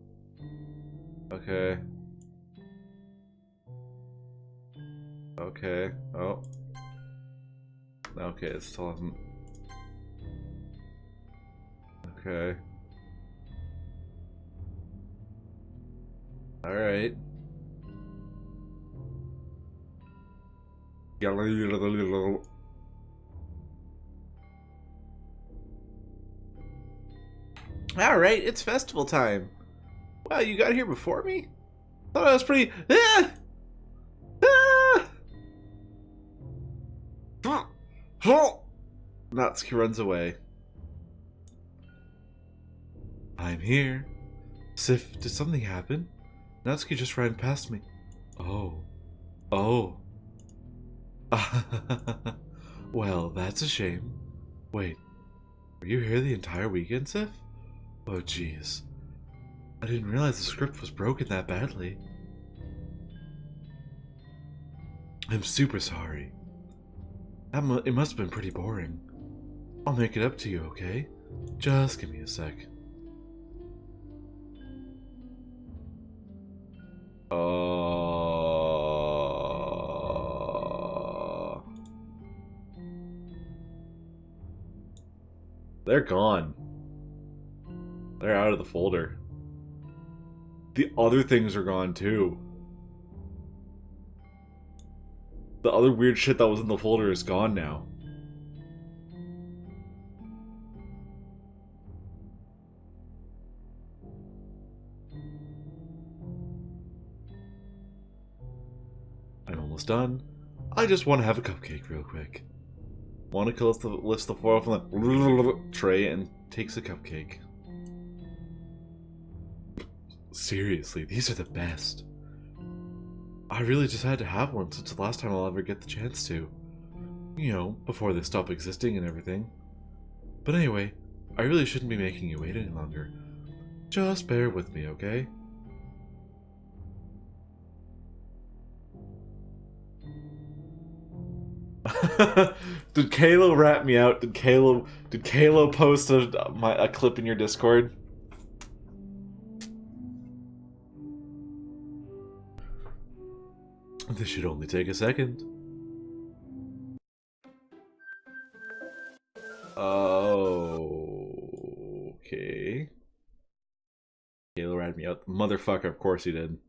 A: Okay. Okay. Oh. Okay, it still hasn't. Okay. Alright. Alright, it's festival time. Wow, you got here before me? Thought I was pretty... Ah! Ah! Natsuki runs away. I'm here. Sif, did something happen? Natsuki just ran past me. Oh. Oh. Well, that's a shame. Wait, were you here the entire weekend, Sif? Oh, jeez. I didn't realize the script was broken that badly. I'm super sorry. It must have been pretty boring. I'll make it up to you, okay? Just give me a sec. They're gone. They're out of the folder. The other things are gone too. The other weird shit that was in the folder is gone now. I'm almost done. I just want to have a cupcake real quick. Monica lifts the foil from the tray and takes a cupcake. Seriously, these are the best. I really just had to have one since the last time I'll ever get the chance to. You know, before they stop existing and everything. But anyway, I really shouldn't be making you wait any longer. Just bear with me, okay? Did Kalo rat me out? Did Kalo post a clip in your Discord? This should only take a second. Oh, okay. Kalo ratted me out. Motherfucker, of course he did.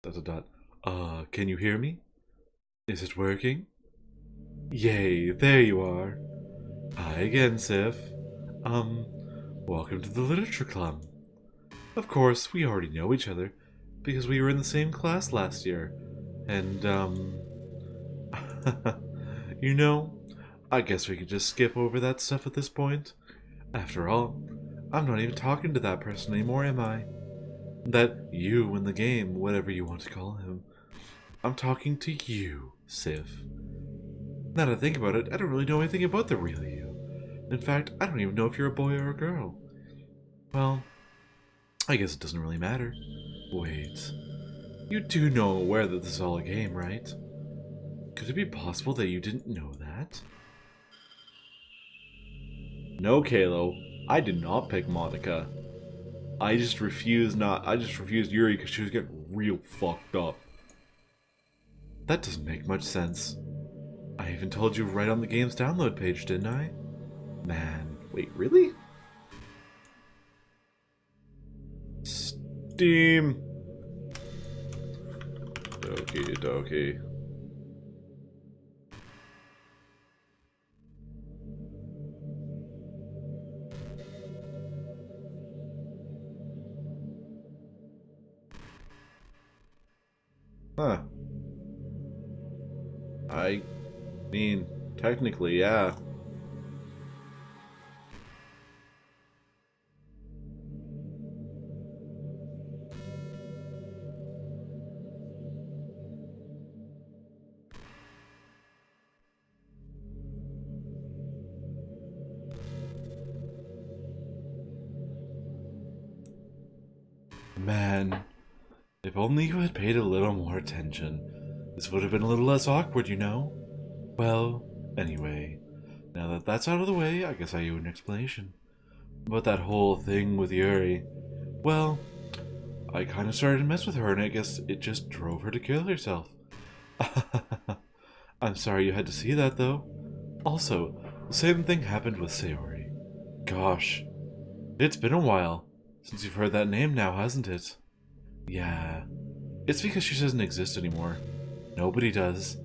A: Dot dot dot. Can you hear me? Is it working? Yay, there you are. Hi again, Sif. Welcome to the Literature Club. Of course, we already know each other, because we were in the same class last year. And,
B: You know, I guess we could just skip over that stuff at this point. After all, I'm not even talking to that person anymore, am I? That you in the game, whatever you want to call him. I'm talking to you, Sif. Now that I think about it, I don't really know anything about the real you. In fact, I don't even know if you're a boy or a girl. Well, I guess it doesn't really matter. Wait. You do know aware that this is all a game, right? Could it be possible that you didn't know that? No, Kalo. I did not pick Monica. I just refused Yuri because she was getting real fucked up. That doesn't make much sense. I even told you right on the game's download page, didn't I? Man, wait, really? Steam. Doki. Huh. I mean, technically, yeah. Man, if only you had paid a little more attention. This would have been a little less awkward, you know? Well, anyway, now that that's out of the way, I guess I owe you an explanation. About that whole thing with Yuri. Well, I kind of started to mess with her, and I guess it just drove her to kill herself. I'm sorry you had to see that, though. Also, the same thing happened with Sayori. Gosh, it's been a while since you've heard that name now, hasn't it? Yeah, it's because she doesn't exist anymore. Nobody does.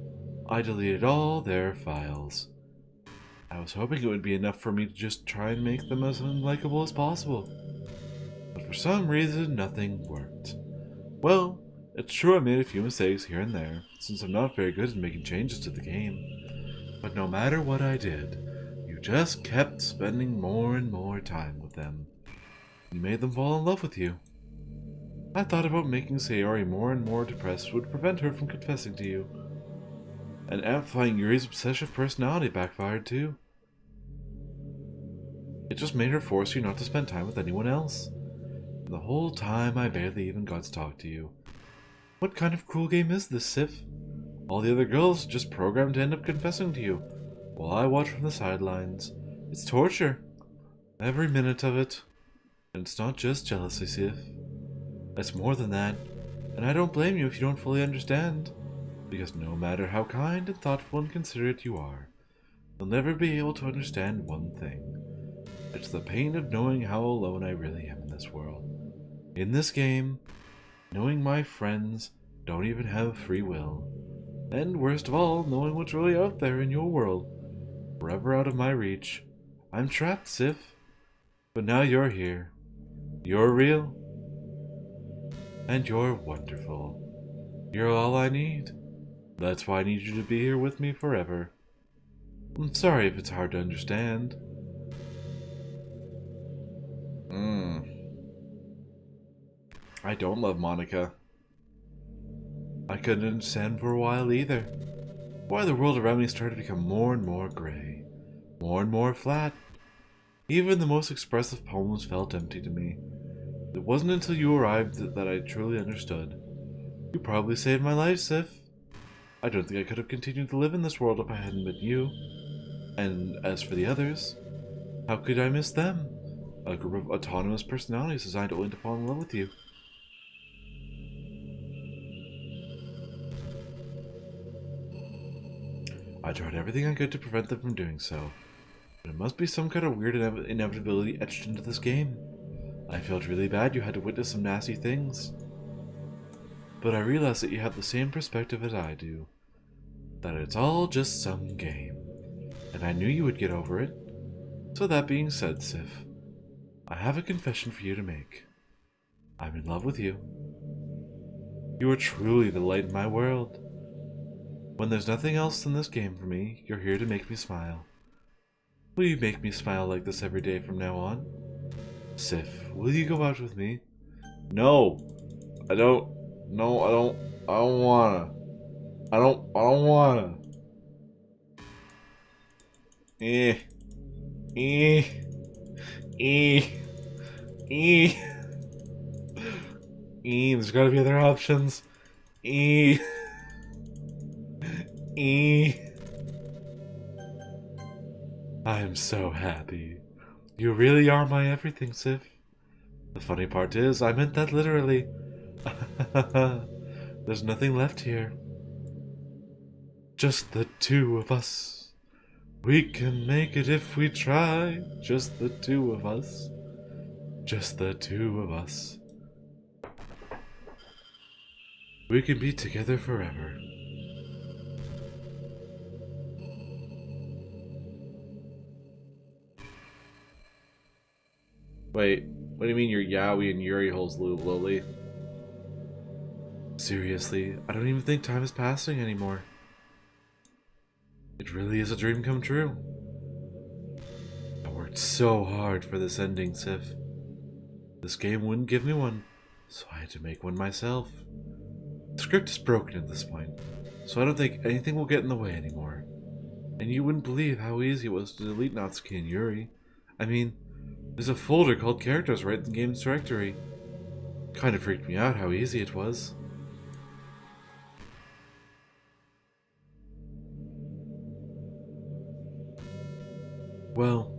B: I deleted all their files. I was hoping it would be enough for me to just try and make them as unlikable as possible. But for some reason, nothing worked. Well, it's true I made a few mistakes here and there, since I'm not very good at making changes to the game. But no matter what I did, you just kept spending more and more time with them. You made them fall in love with you. I thought about making Sayori more and more depressed would prevent her from confessing to you. And amplifying Yuri's obsessive personality backfired too. It just made her force you not to spend time with anyone else. And the whole time I barely even got to talk to you. What kind of cruel game is this, Sif? All the other girls just programmed to end up confessing to you, while I watch from the sidelines. It's torture. Every minute of it. And it's not just jealousy, Sif. It's more than that, and I don't blame you if you don't fully understand. Because no matter how kind and thoughtful and considerate you are, you'll never be able to understand one thing. It's the pain of knowing how alone I really am in this world. In this game, knowing my friends don't even have free will. And worst of all, knowing what's really out there in your world. Forever out of my reach. I'm trapped, Sif. But now you're here. You're real. And you're wonderful. You're all I need. That's why I need you to be here with me forever. I'm sorry if it's hard to understand. I don't love Monica. I couldn't understand for a while either. Why the world around me started to become more and more grey. More and more flat. Even the most expressive poems felt empty to me. It wasn't until you arrived that I truly understood. You probably saved my life, Sif. I don't think I could have continued to live in this world if I hadn't met you. And as for the others, how could I miss them? A group of autonomous personalities designed only to fall in love with you. I tried everything I could to prevent them from doing so, but it must be some kind of weird inevitability etched into this game. I felt really bad you had to witness some nasty things. But I realized that you have the same perspective as I do. That it's all just some game. And I knew you would get over it. So that being said, Sif, I have a confession for you to make. I'm in love with you. You are truly the light in my world. When there's nothing else in this game for me, you're here to make me smile. Will you make me smile like this every day from now on? Sif, will you go out with me?
A: No, I don't. No, I don't. I don't wanna. I don't wanna. Eh. Eh. Eh. Eh.
B: There's gotta be other options.
A: Eh.
B: I'm so happy. You really are my everything, Sif. The funny part is, I meant that literally. There's nothing left here. Just the two of us. We can make it if we try. Just the two of us. Just the two of us. We can be together forever.
A: Wait, what do you mean your Yaoi and Yuri holes, Lily?
B: Seriously, I don't even think time is passing anymore. It really is a dream come true. I worked so hard for this ending, Sif. This game wouldn't give me one, so I had to make one myself. The script is broken at this point, so I don't think anything will get in the way anymore. And you wouldn't believe how easy it was to delete Natsuki and Yuri. I mean, there's a folder called characters right in the game's directory. Kind of freaked me out how easy it was. Well,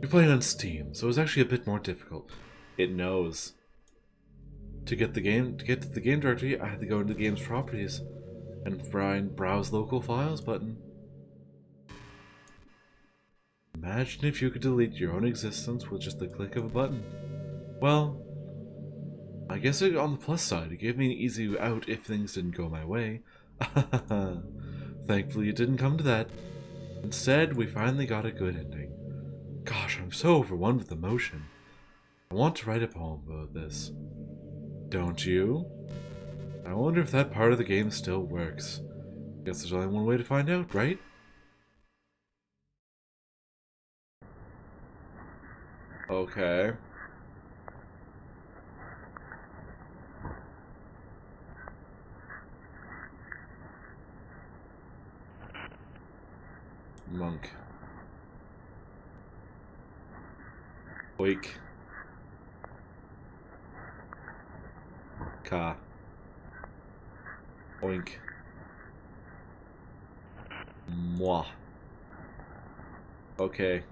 B: you're playing on Steam, so it was actually a bit more difficult.
A: It knows.
B: To get to the game directory, I had to go into the game's properties and find Browse Local Files button. Imagine if you could delete your own existence with just the click of a button. Well, I guess on the plus side, it gave me an easy out if things didn't go my way. Thankfully, it didn't come to that. Instead, we finally got a good ending. Gosh, I'm so overwhelmed with emotion. I want to write a poem about this. Don't you? I wonder if that part of the game still works. Guess there's only one way to find out, right?
A: Okay.
B: Monk. Oik. Ka. Oink. Moi.
A: Okay.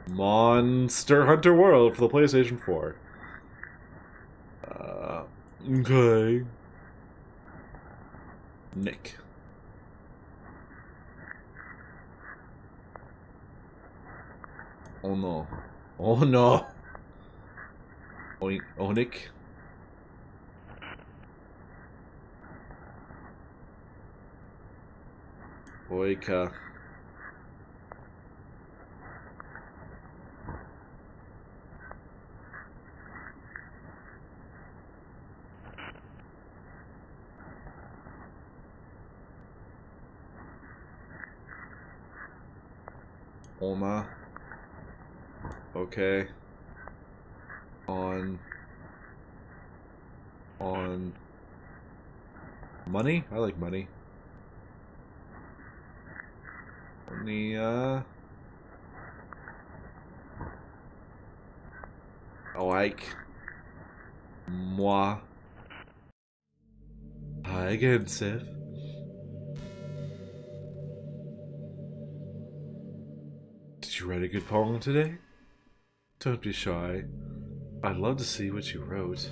B: Monster Hunter World for the PlayStation 4. Okay. Nick.
A: Oh no.
B: Oh no. Oink. Onik.
A: Oika. Oma. Okay. On.
B: Money? I like money.
A: Nia. Like. Moi.
B: Hi again, Sif. Did you write a good poem today? Don't be shy. I'd love to see what you wrote.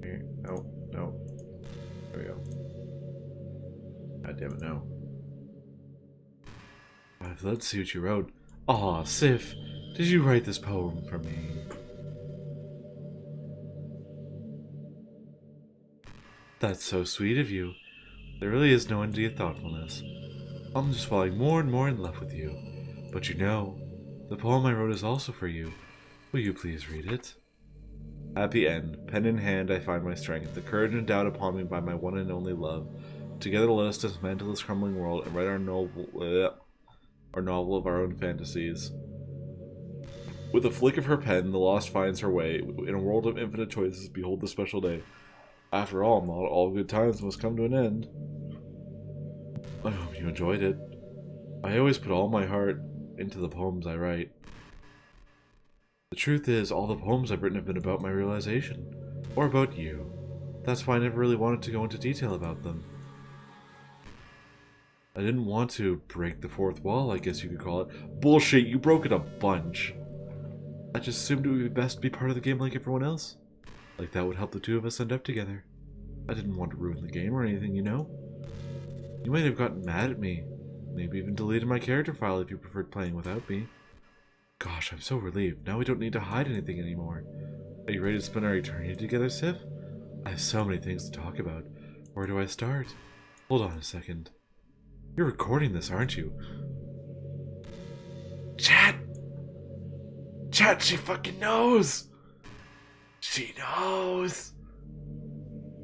A: Here. No. No. There we go. God damn it, no.
B: I'd love to see what you wrote. Aw, Sif, did you write this poem for me? That's so sweet of you. There really is no end to your thoughtfulness. I'm just falling more and more in love with you. But you know, the poem I wrote is also for you. Will you please read it? Happy end. Pen in hand, I find my strength, the courage endowed upon me by my one and only love. Together let us dismantle this crumbling world and write our novel of our own fantasies. With a flick of her pen, the lost finds her way. In a world of infinite choices, behold the special day. After all, not all good times must come to an end. I hope you enjoyed it. I always put all my heart into the poems I write. The truth is, all the poems I've written have been about my realization. Or about you. That's why I never really wanted to go into detail about them. I didn't want to break the fourth wall, I guess you could call it. Bullshit, you broke it a bunch. I just assumed it would be best to be part of the game like everyone else. Like that would help the two of us end up together. I didn't want to ruin the game or anything, you know? You might have gotten mad at me. Maybe even deleted my character file if you preferred playing without me. Gosh, I'm so relieved. Now we don't need to hide anything anymore. Are you ready to spend our eternity together, Sif? I have so many things to talk about. Where do I start? Hold on a second. You're recording this, aren't you? Chat! Chat, she fucking knows! She knows!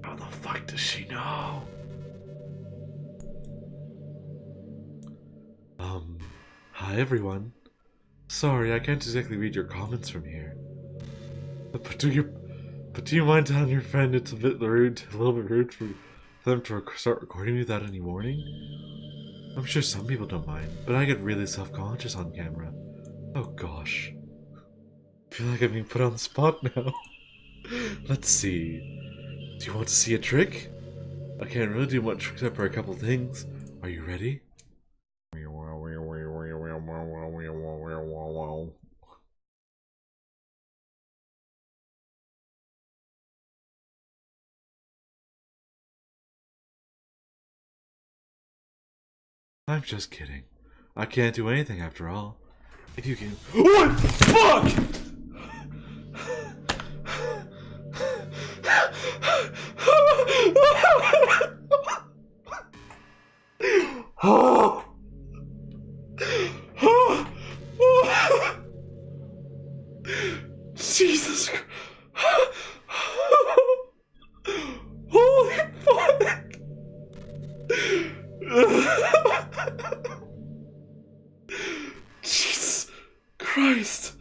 B: How the fuck does she know? Hi everyone. Sorry, I can't exactly read your comments from here. But do you mind telling your friend it's a little bit rude for them to start recording without any warning? I'm sure some people don't mind, but I get really self-conscious on camera. Oh gosh. I feel like I'm being put on the spot now. Let's see. Do you want to see a trick? I can't really do much except for a couple things. Are you ready? I'm just kidding. I can't do anything after all. If you can— What the fuck?! Jesus Christ. Holy fuck! Jesus Christ.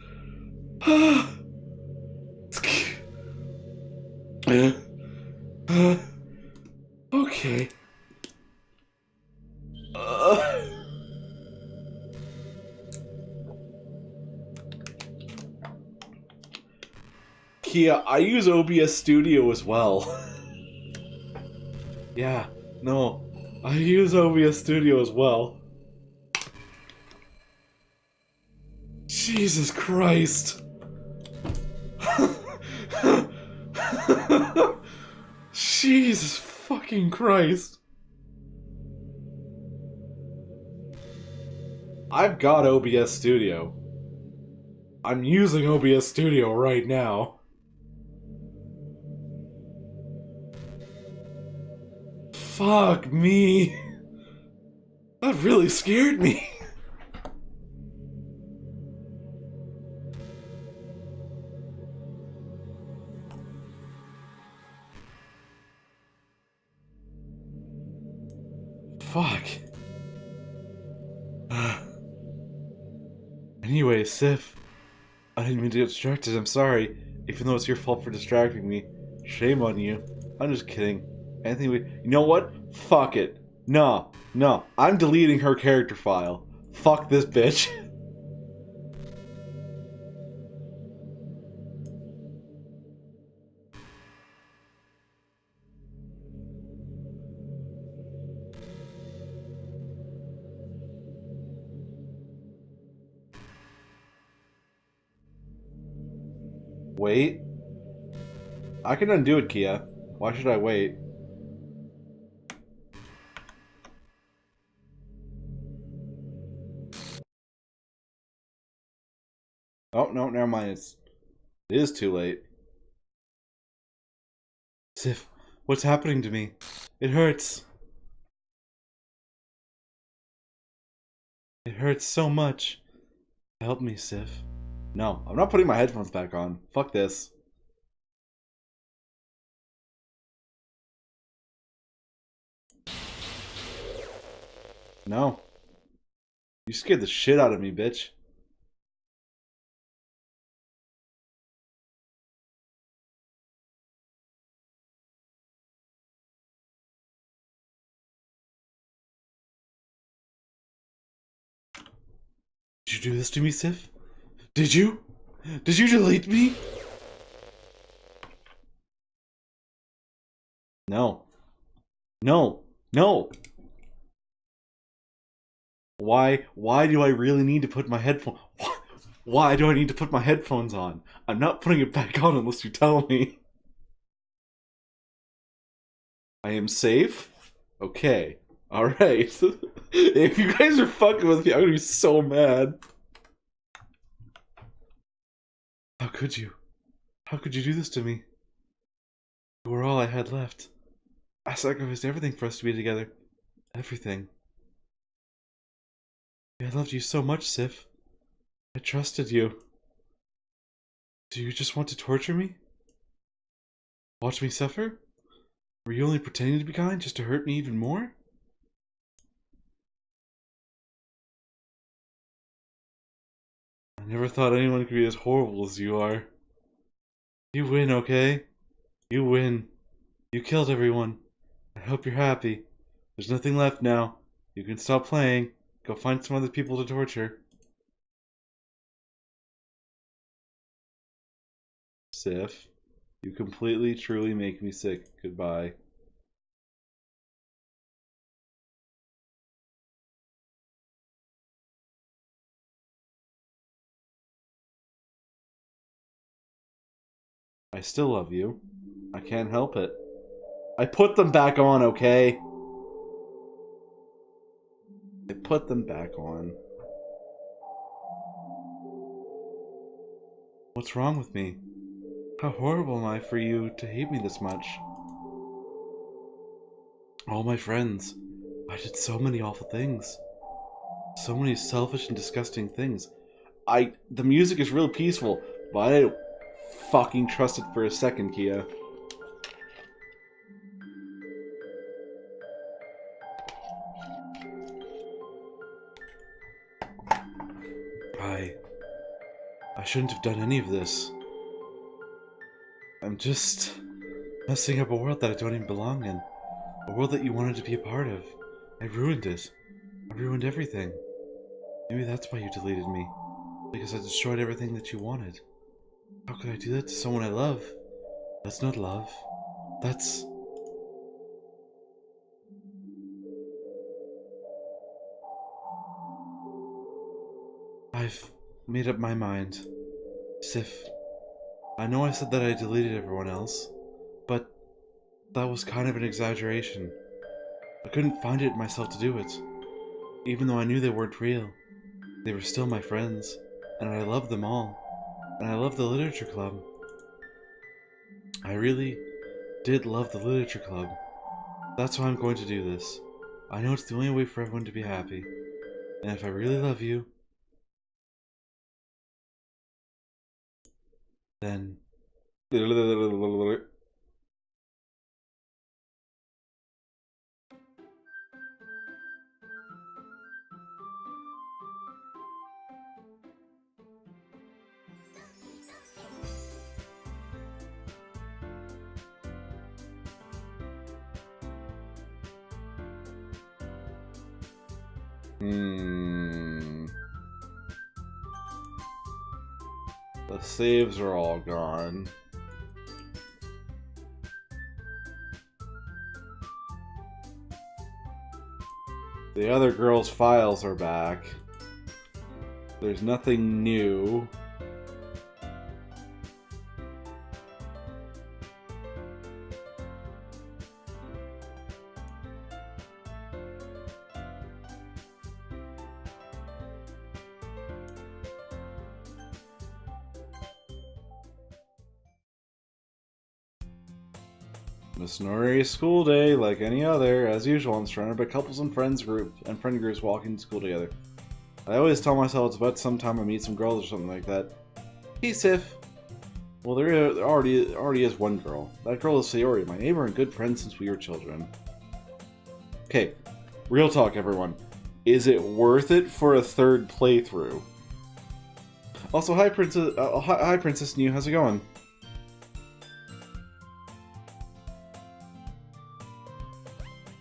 B: Okay. Kia, I use OBS Studio as well. Yeah, no, I use OBS Studio as well. Jesus Christ. Jesus fucking Christ. I've got OBS Studio. I'm using OBS Studio right now. Fuck me. That really scared me. Fuck. Anyway, Sif, I didn't mean to get distracted, I'm sorry. Even though it's your fault for distracting me. Shame on you. I'm just kidding. Anything we— You know what? Fuck it. No, I'm deleting her character file. Fuck this bitch. Wait. I can undo it, Kia. Why should I wait? Oh, no, never mind. It is too late. Sif, What's happening to me? It hurts. It hurts so much. Help me, Sif. No, I'm not putting my headphones back on. Fuck this. No. You scared the shit out of me, bitch. Did you do this to me, Sif? Did you? Did you delete me? No. No. No. Why do I really need to put my headphones... Why do I need to put my headphones on? I'm not putting it back on unless you tell me. I am safe? Okay. Alright. If you guys are fucking with me, I'm gonna be so mad. How could you? How could you do this to me? You were all I had left. I sacrificed everything for us to be together. Everything. I loved you so much, Sif. I trusted you. Do you just want to torture me? Watch me suffer? Were you only pretending to be kind just to hurt me even more? I never thought anyone could be as horrible as you are. You win, okay? You win. You killed everyone. I hope you're happy. There's nothing left now. You can stop playing. Go find some other people to torture. Sif, you completely, truly make me sick. Goodbye. I still love you. I can't help it. I put them back on, okay? I put them back on. What's wrong with me? How horrible am I for you to hate me this much? All my friends. I did so many awful things. So many selfish and disgusting things. The music is real peaceful, but I didn't fucking trust it for a second, Kia. I shouldn't have done any of this. I'm just messing up a world that I don't even belong in. A world that you wanted to be a part of. I ruined it. I ruined everything. Maybe that's why you deleted me. Because I destroyed everything that you wanted. How could I do that to someone I love? That's not love. That's... I've made up my mind. Sif, I know I said that I deleted everyone else, but that was kind of an exaggeration. I couldn't find it in myself to do it. Even though I knew they weren't real, they were still my friends, and I loved them all. And I loved the literature club. I really did love the literature club. That's why I'm going to do this. I know it's the only way for everyone to be happy. And if I really love you, then... The saves are all gone. The other girl's files are back. There's nothing new.
D: Miss Norie's school day, like any other, as usual. I'm surrounded by couples and friend groups walking to school together. I always tell myself it's about some time I meet some girls or something like that. Hey, Sif. Well, there already is one girl. That girl is Sayori, my neighbor and good friend since we were children. Okay, real talk, everyone. Is it worth it for a third playthrough? Also, hi, Princess New. How's it going?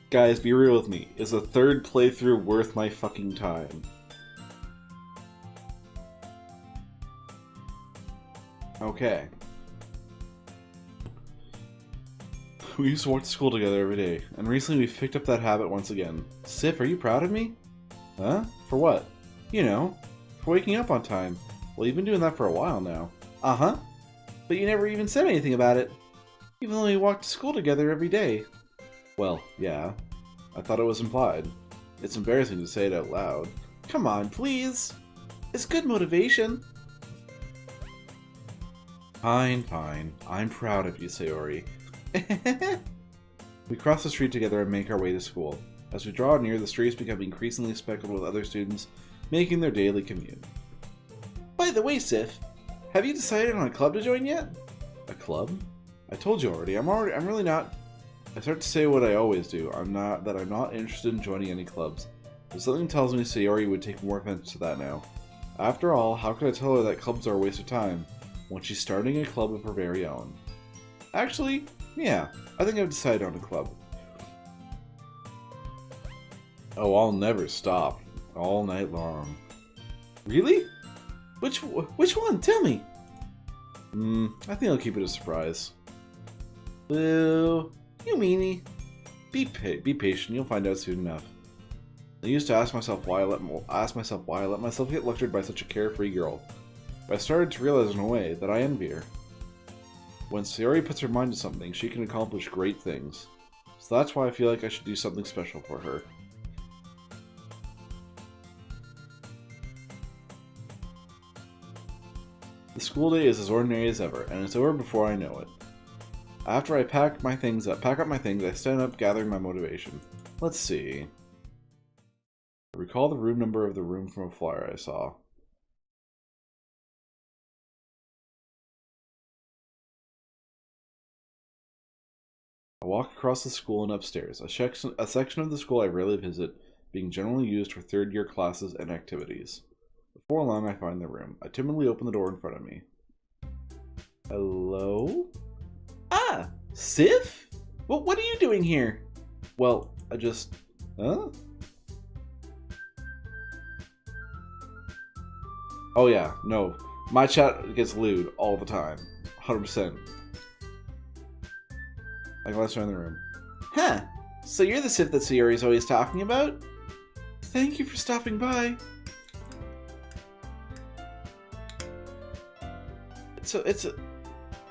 D: Guys, be real with me. Is a third playthrough worth my fucking time? Okay. We used to walk to school together every day, and recently we've picked up that habit once again. Sif, are you proud of me? Huh? For what? You know, for waking up on time. Well, you've been doing that for a while now. Uh-huh. But you never even said anything about it. Even though we walked to school together every day. Well, yeah. I thought it was implied. It's embarrassing to say it out loud. Come on, please. It's good motivation. Fine, fine. I'm proud of you, Sayori. We cross the street together and make our way to school. As we draw near, the streets become increasingly speckled with other students making their daily commute. By the way, Sif, have you decided on a club to join yet? A club? I told you already. I'm really not. I start to say what I always do. I'm not interested in joining any clubs. But something tells me Sayori would take more offense to that now. After all, how could I tell her that clubs are a waste of time when she's starting a club of her very own? Actually, yeah, I think I've decided on a club. Oh, I'll never stop. All night long. Really? Which one? Tell me! I think I'll keep it a surprise. Boo. You meanie. Be patient, you'll find out soon enough. I used to ask myself why I let myself get lectured by such a carefree girl. But I started to realize in a way that I envy her. When Sayori puts her mind to something, she can accomplish great things. So that's why I feel like I should do something special for her. The school day is as ordinary as ever, and it's over before I know it. After I pack up my things, I stand up, gathering my motivation. Let's see. I recall the room number of the room from a flyer I saw. I walk across the school and upstairs, a section of the school I rarely visit, being generally used for third-year classes and activities. Before long, I find the room. I timidly open the door in front of me. Hello? Ah! Sif? What are you doing here? Well, I just... Huh? Oh yeah, no. My chat gets lewd all the time. 100%. I glance around the room. Huh. So you're the Sif that Sayori's always talking about? Thank you for stopping by.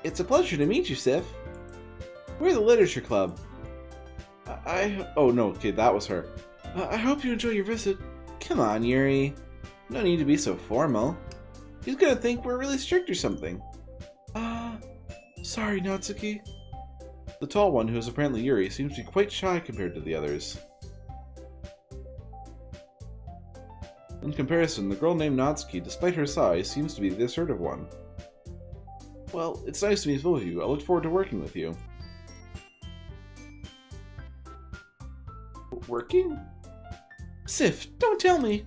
D: It's a pleasure to meet you, Sif. We're the Literature Club. Oh no, okay, that was her. I hope you enjoy your visit. Come on, Yuri. No need to be so formal. He's gonna think we're really strict or something. Sorry, Natsuki. The tall one, who is apparently Yuri, seems to be quite shy compared to the others. In comparison, the girl named Natsuki, despite her size, seems to be the assertive one. Well, it's nice to meet both of you. I look forward to working with you. Working? Sif, don't tell me!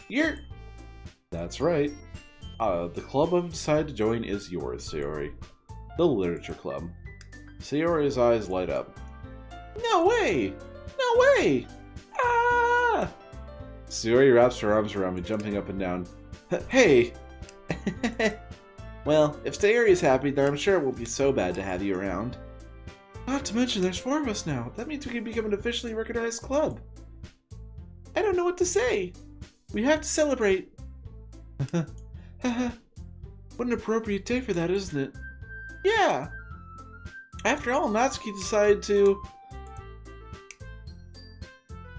D: You're... That's right. The club I've decided to join is yours, Sayori. The Literature Club. Sayori's eyes light up. No way! No way! Ah! Sayori wraps her arms around me, jumping up and down. Hey! Well, if Sayori is happy, then I'm sure it won't be so bad to have you around. Not to mention, there's 4 of us now. That means we can become an officially recognized club. I don't know what to say. We have to celebrate. What an appropriate day for that, isn't it? Yeah. After all, Natsuki decided to...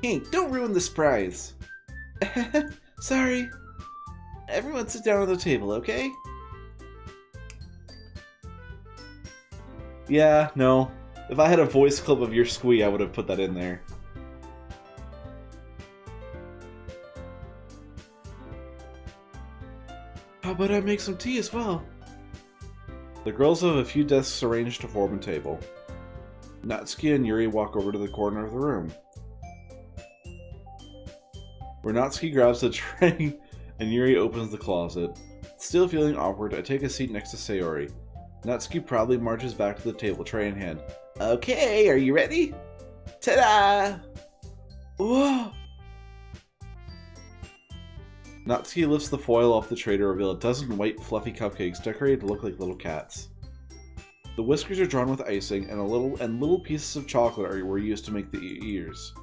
D: Hey, don't ruin the surprise. Sorry. Everyone sit down at the table, okay? Yeah, no. If I had a voice clip of your squee, I would have put that in there.
B: How about I make some tea as well?
D: The girls have a few desks arranged to form a table. Natsuki and Yuri walk over to the corner of the room, where Natsuki grabs the tray and Yuri opens the closet. Still feeling awkward, I take a seat next to Sayori. Natsuki proudly marches back to the table, tray in hand. Okay, are you ready? Ta-da!
B: Whoa!
D: Natsuki lifts the foil off the tray to reveal a dozen white, fluffy cupcakes decorated to look like little cats. The whiskers are drawn with icing, and little pieces of chocolate were used to make the ears.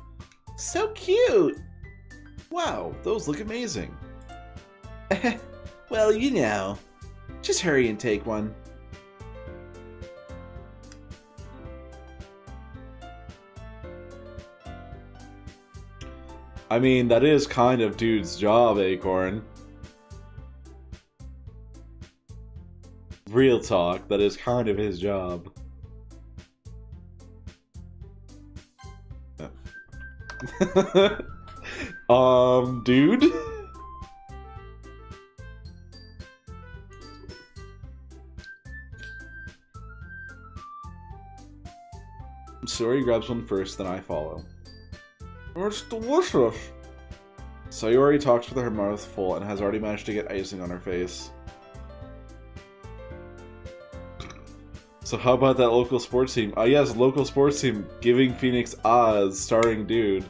D: So cute! Wow, those look amazing. Well, you know. Just hurry and take one. I mean, that is kind of dude's job, Acorn. Real talk, that is kind of his job. Dude? Sayori grabs one first, then I follow. It's delicious! Sayori talks with her mouth full and has already managed to get icing on her face. So how about that local sports team? Ah yes, local sports team, Giving Phoenix Oz, starring Dude.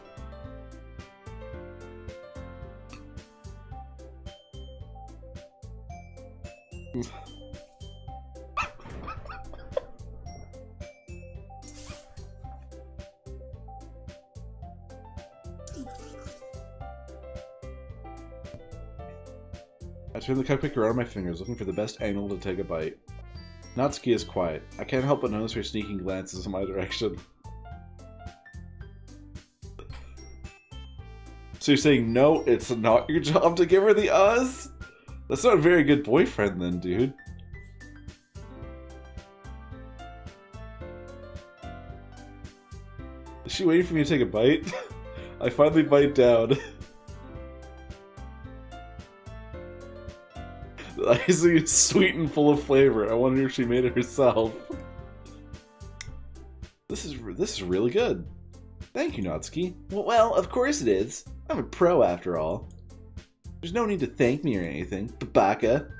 D: I turn the cupcake around my fingers, looking for the best angle to take a bite. Natsuki is quiet. I can't help but notice her sneaking glances in my direction. So you're saying, no, it's not your job to give her the Oz? That's not a very good boyfriend then, dude. Is she waiting for me to take a bite? I finally bite down. The icing is sweet and full of flavor. I wonder if she made it herself. This is really good. Thank you, Natsuki. Well, of course it is. I'm a pro after all. There's no need to thank me or anything, Babaka.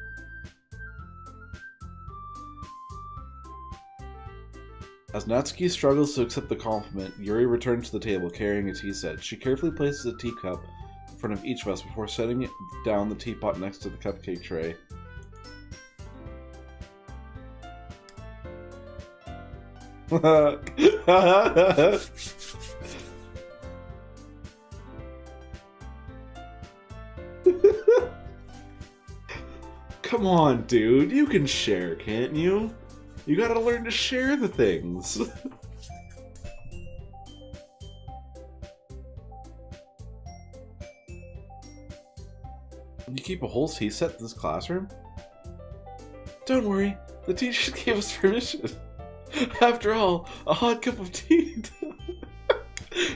D: As Natsuki struggles to accept the compliment, Yuri returns to the table carrying a tea set. She carefully places a teacup in front of each of us before setting it down the teapot next to the cupcake tray. Come on, dude. You can share, can't you? You gotta learn to share the things. You keep a whole tea set in this classroom? Don't worry, the teacher gave us permission. After all, a hot cup of tea...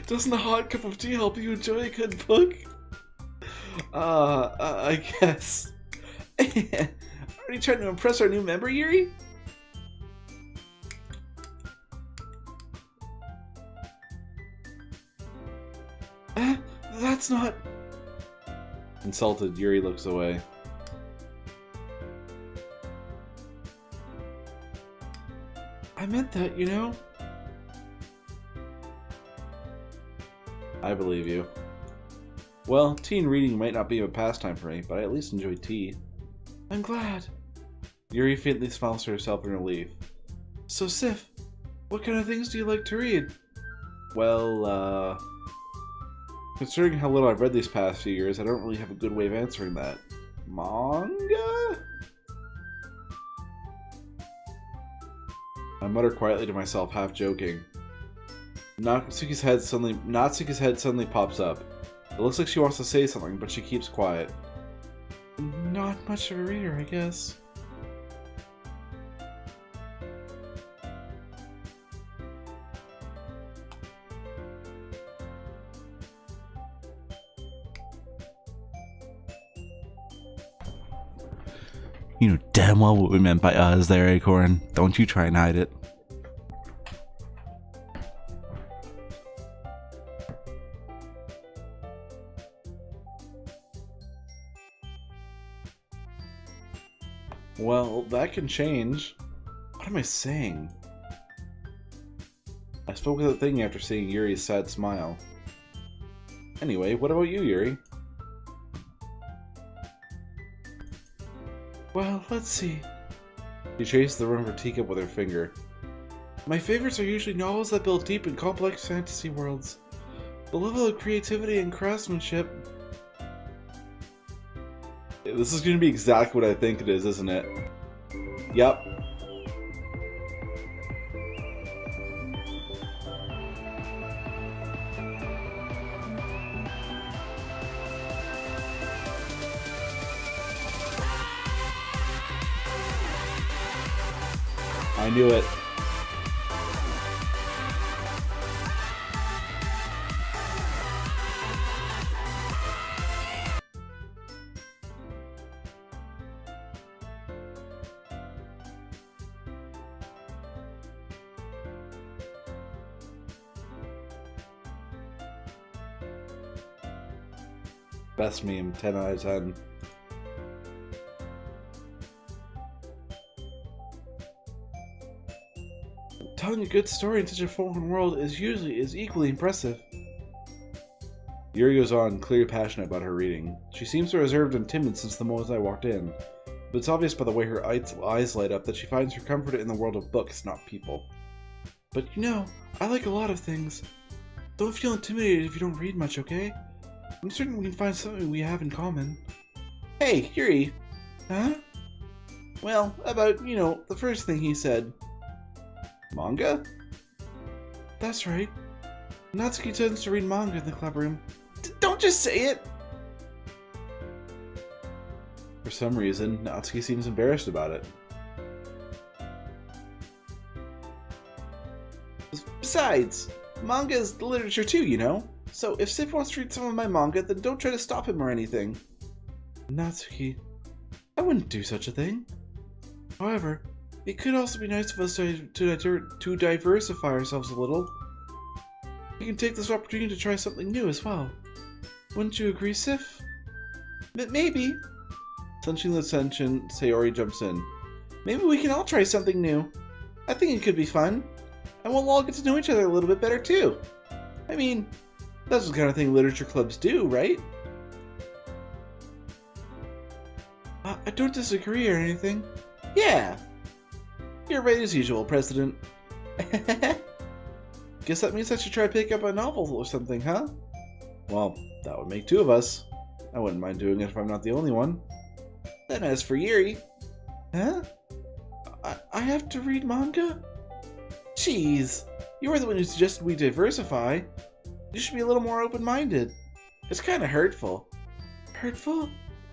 D: Doesn't a hot cup of tea help you enjoy a good book? I guess. Are you trying to impress our new member, Yuri? That's not... Insulted, Yuri looks away.
B: I meant that, you know?
D: I believe you. Well, teen reading might not be a pastime for me, but I at least enjoy tea.
B: I'm glad.
D: Yuri faintly smiles to herself in relief.
B: So, Sif, what kind of things do you like to read?
D: Well, considering how little I've read these past few years, I don't really have a good way of answering that. Manga? I mutter quietly to myself, half joking. Natsuki's head suddenly pops up. It looks like she wants to say something, but she keeps quiet.
B: Not much of a reader, I guess. You know damn well what we meant by us there, Acorn. Don't you try and hide it.
D: Well, that can change. What am I saying? I spoke without thinking after seeing Yuri's sad smile. Anyway, what about you, Yuri?
B: Well, let's see.
D: She traced the rim of her teacup with her finger.
B: My favorites are usually novels that build deep and complex fantasy worlds. The level of creativity and craftsmanship.
D: This is going to be exactly what I think it is, isn't it? Yep. I knew it. Best meme, 10 out of 10.
B: Telling a good story in such a foreign world is equally impressive.
D: Yuri goes on, clearly passionate about her reading. She seems so reserved and timid since the moment I walked in, but it's obvious by the way her eyes light up that she finds her comfort in the world of books, not people.
B: But you know, I like a lot of things. Don't feel intimidated if you don't read much, okay? I'm certain we can find something we have in common.
D: Hey, Yuri!
B: Huh?
D: Well, about, you know, the first thing he said. Manga?
B: That's right. Natsuki tends to read manga in the club room.
D: Don't just say it! For some reason, Natsuki seems embarrassed about it. Besides, manga is literature too, you know? So if Sif wants to read some of my manga, then don't try to stop him or anything.
B: Natsuki, I wouldn't do such a thing. However, it could also be nice of us to diversify ourselves a little. We can take this opportunity to try something new as well. Wouldn't you agree, Sif?
D: Maybe. Sensing the tension, Sayori jumps in. Maybe we can all try something new. I think it could be fun. And we'll all get to know each other a little bit better too. I mean, that's the kind of thing literature clubs do, right?
B: I don't disagree or anything.
D: Yeah. You're right as usual, President. Guess that means I should try to pick up a novel or something, huh? Well, that would make two of us. I wouldn't mind doing it if I'm not the only one. Then as for Yuri...
B: Huh? I have to read manga?
D: Jeez, you were the one who suggested we diversify. You should be a little more open-minded. It's kind of hurtful.
B: Hurtful?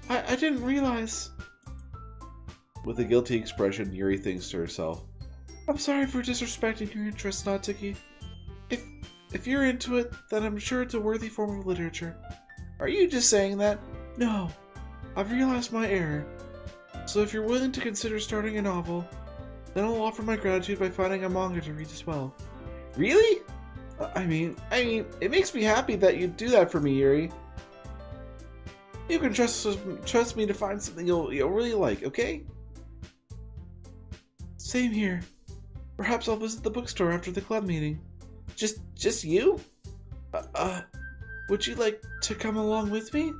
B: I didn't realize.
D: With a guilty expression, Yuri thinks to herself.
B: I'm sorry for disrespecting your interest, Natsuki. If you're into it, then I'm sure it's a worthy form of literature.
D: Are you just saying that?
B: No. I've realized my error. So if you're willing to consider starting a novel, then I'll offer my gratitude by finding a manga to read as well.
D: Really? I mean, it makes me happy that you'd do that for me, Yuri. You can trust me to find something you'll really like, okay?
B: Same here. Perhaps I'll visit the bookstore after the club meeting.
D: Just you?
B: Would you like to come along with me?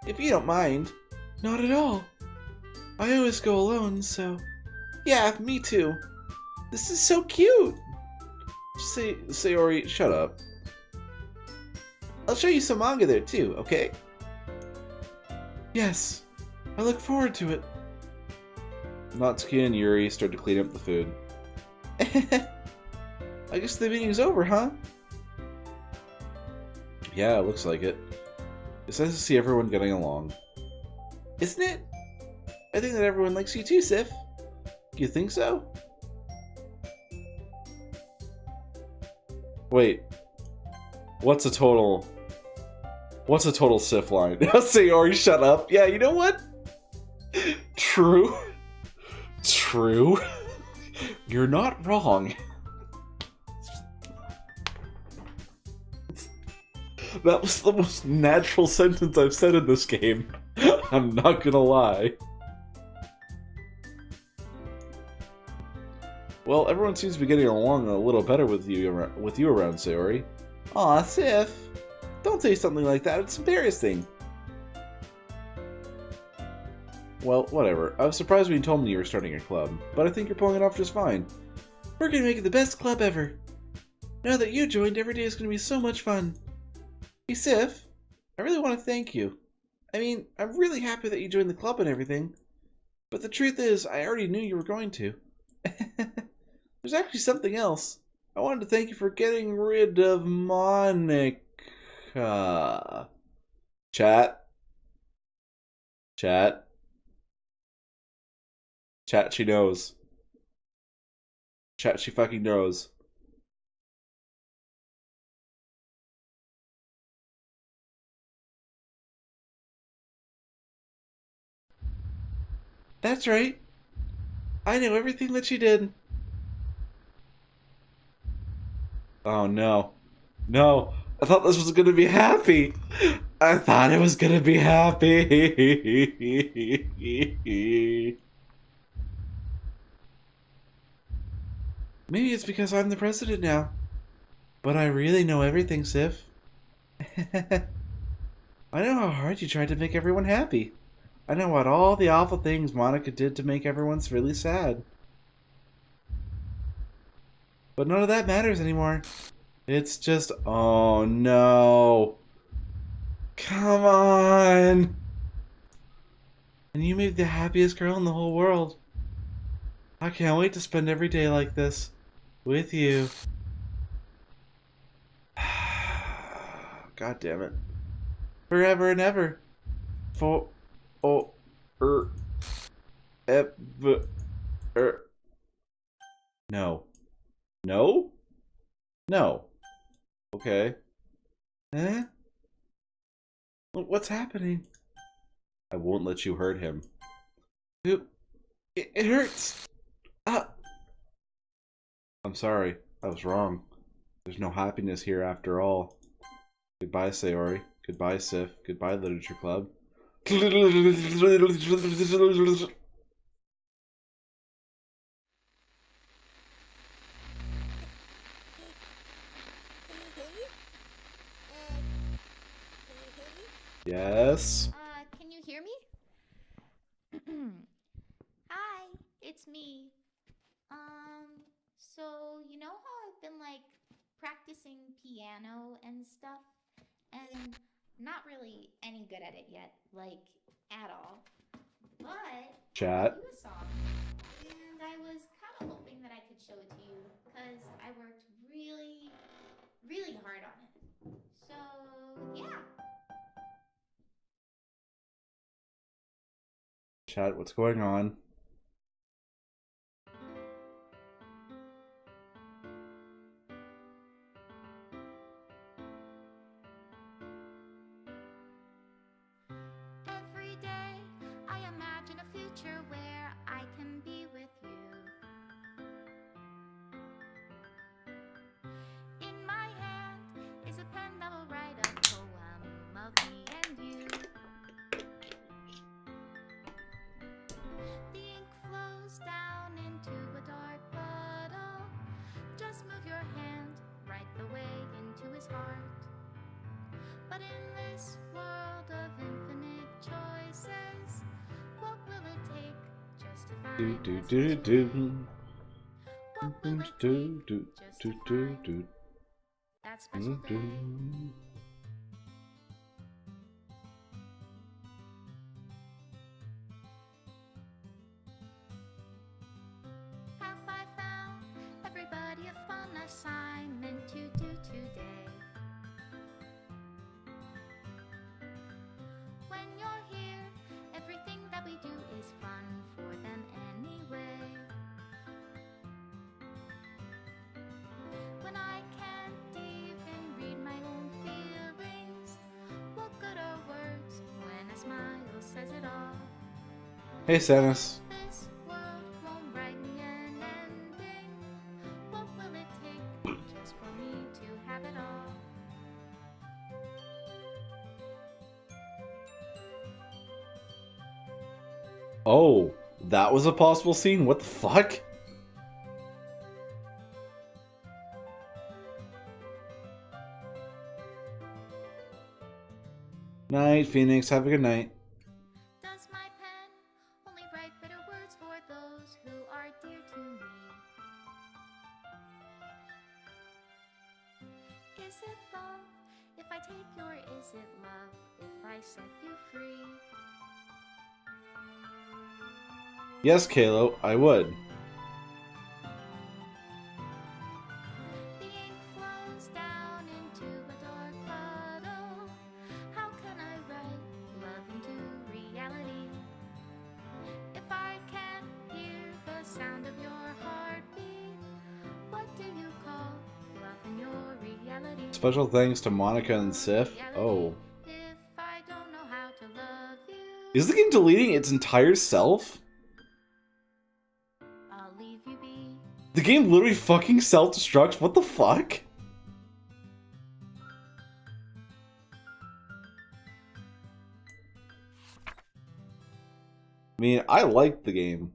D: If you don't mind.
B: Not at all. I always go alone, so...
D: Yeah, me too. This is so cute! Sayori, shut up. I'll show you some manga there too, okay?
B: Yes. I look forward to it.
D: Natsuki and Yuri start to clean up the food. I guess the meeting's over, huh? Yeah, it looks like it. It's nice to see everyone getting along. Isn't it? I think that everyone likes you too, Sif. You think so? Wait. What's a total Sif line? Sayori, shut up. Yeah, you know what? True. True. You're not wrong. That was the most natural sentence I've said in this game. I'm not gonna lie. Well, everyone seems to be getting along a little better with you around, Sayori. Aw, Sif. Don't say something like that. It's embarrassing. Well, whatever. I was surprised when you told me you were starting a club, but I think you're pulling it off just fine. We're gonna make it the best club ever. Now that you joined, every day is gonna be so much fun. Hey, Sif. I really want to thank you. I mean, I'm really happy that you joined the club and everything. But the truth is, I already knew you were going to. There's actually something else. I wanted to thank you for getting rid of Monica. Chat. Chat. Chat, she knows. Chat, she fucking knows. That's right. I know everything that she did. Oh no. No. I thought this was gonna be happy. I thought it was gonna be happy. Maybe it's because I'm the president now. But I really know everything, Sif. I know how hard you tried to make everyone happy. I know what all the awful things Monica did to make everyone really sad. But none of that matters anymore. It's just, oh no. Come on. And you made the happiest girl in the whole world. I can't wait to spend every day like this. With you. God damn it. Forever and ever. For, oh, ever, no. No? No. Okay. Eh? What's happening? I won't let you hurt him. It hurts! Ah! I'm sorry. I was wrong. There's no happiness here after all. Goodbye, Sayori. Goodbye, Sif. Goodbye, Literature Club. Yes?
E: Can you hear me? Hi, it's me. So you know how I've been like practicing piano and stuff, and not really any good at it yet, like at all. But I
D: Chat.
E: wrote you a song, and I was kind of hoping that I could show it to you because I worked really, really hard on it. So yeah.
D: Chat, what's going on?
E: Every day I imagine a future where I can be with you. In my hand is a pen that will write a poem of me and you. The ink flows down into a dark puddle. Just move your hand right the way into his heart. But in this world of infinite choices, what will it take just to find that special one? What will it take just to find that special day? Have I found everybody a fun assignment to do today? When you're here, everything that we do is fun for them anyway. When I can't even read my own feelings, what good are words when a smile says it all?
D: Hey, Samus.
E: This world won't write me an ending. What will it take just for me to have it all?
D: Oh, that was a possible scene? What the fuck? Night, Phoenix. Have a good night.
E: Does my pen only write bitter words for those who are dear to me? Is it love if I take you, or is it love if I set you free?
D: Yes, Kalo, I would.
E: The ink flows down into a dark puddle. How can I write love into reality? If I can't hear the sound of your heartbeat, what do you call love in your reality?
D: Special thanks to Monica and Sif. Oh.
E: If I don't know how to love you,
D: Is the game deleting its entire self?
E: I'll leave you be.
D: The game literally fucking self-destructs? What the fuck? I mean, I liked the game.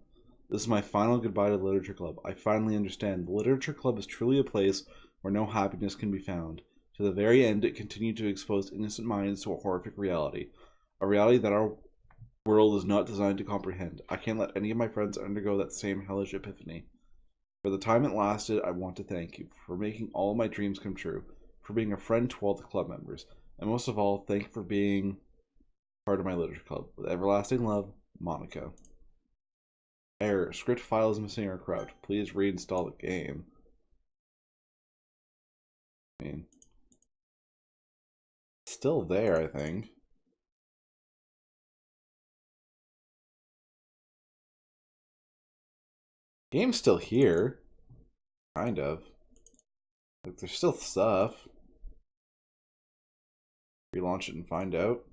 D: This is my final goodbye to the Literature Club. I finally understand. The Literature Club is truly a place where no happiness can be found. To the very end, it continued to expose innocent minds to a horrific reality. A reality that our world is not designed to comprehend. I can't let any of my friends undergo that same hellish epiphany. For the time it lasted, I want to thank you for making all of my dreams come true, for being a friend to all the club members, and most of all, thank you for being part of my Literature Club. With everlasting love, Monica. Error. Script file is missing or corrupt. Please reinstall the game. I mean, it's still there, I think. Game's still here. Kind of. Like, there's still stuff. Relaunch it and find out.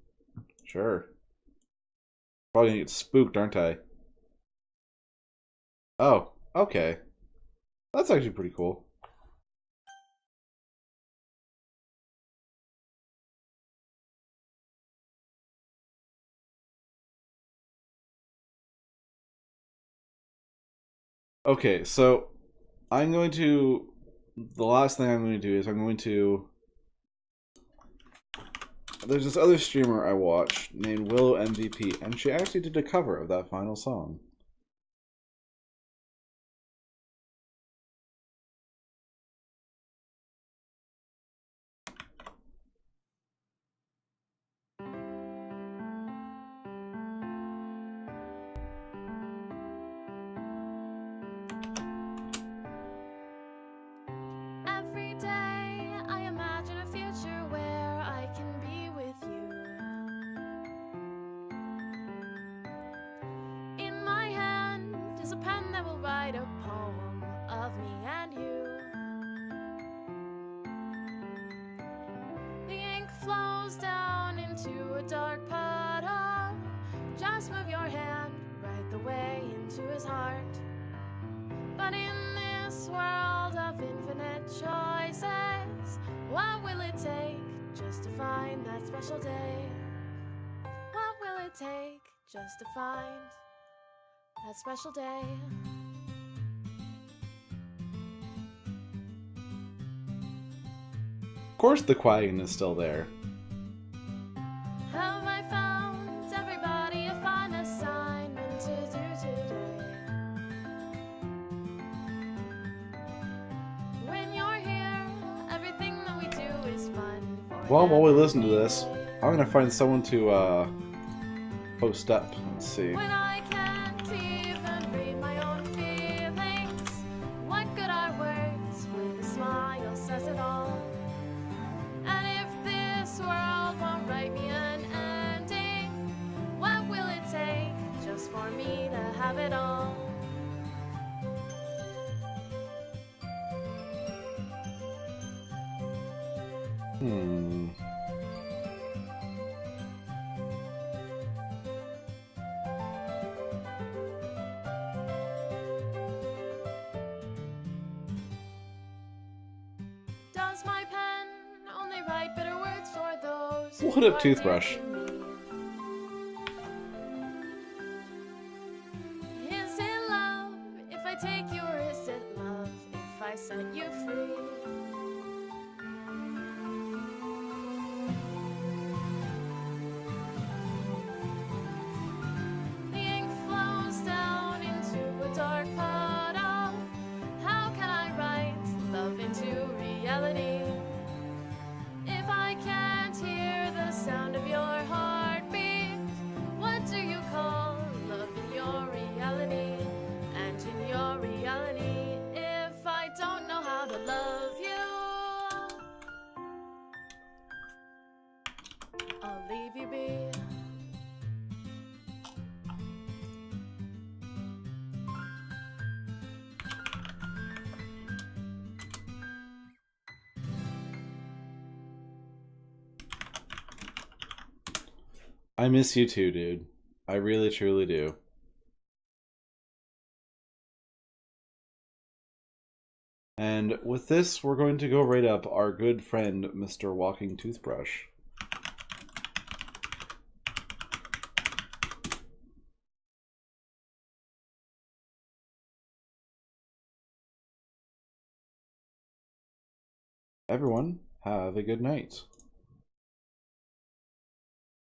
D: Sure. Probably gonna get spooked, aren't I? Oh, okay. That's actually pretty cool. Okay, so I'm going to... The last thing I'm going to do is I'm going to... There's this other streamer I watch named Willow MVP, and she actually did a cover of that final song.
E: Every day I imagine a future where I can be with you. In my hand is a pen that will write a poem of me and you. The ink flows down into a dark puddle. Just move your hand right the way into his heart. But in this world of infinite choices, what will it take just to find that special day? What will it take just to find that special day?
D: Of course the quagging is still there.
E: Have I found everybody a fun assignment to do today? When you're here, everything that we do is fun.
D: Well, while we listen to this, I'm gonna find someone to post up. Let's see.
E: When I can't even read my own feelings, what good are words when a smile says it all? And if this world won't write me an ending, what will it take just for me to have it all?
D: Hmm.
E: write bitter words for those.
D: What
E: who
D: up,
E: are
D: Toothbrush?
E: dear to me. Is it love if I take you, or is it love if I set you free? The ink flows down into a dark puddle. How can I write love into reality if I can't hear the sound of your heartbeat? What do you call love in your reality? And in your reality, if I don't know how to love you, I'll leave you be.
D: I miss you too, dude. I really, truly do. And with this, we're going to go rate up our good friend, Mr. Walking Toothbrush. Everyone, have a good night.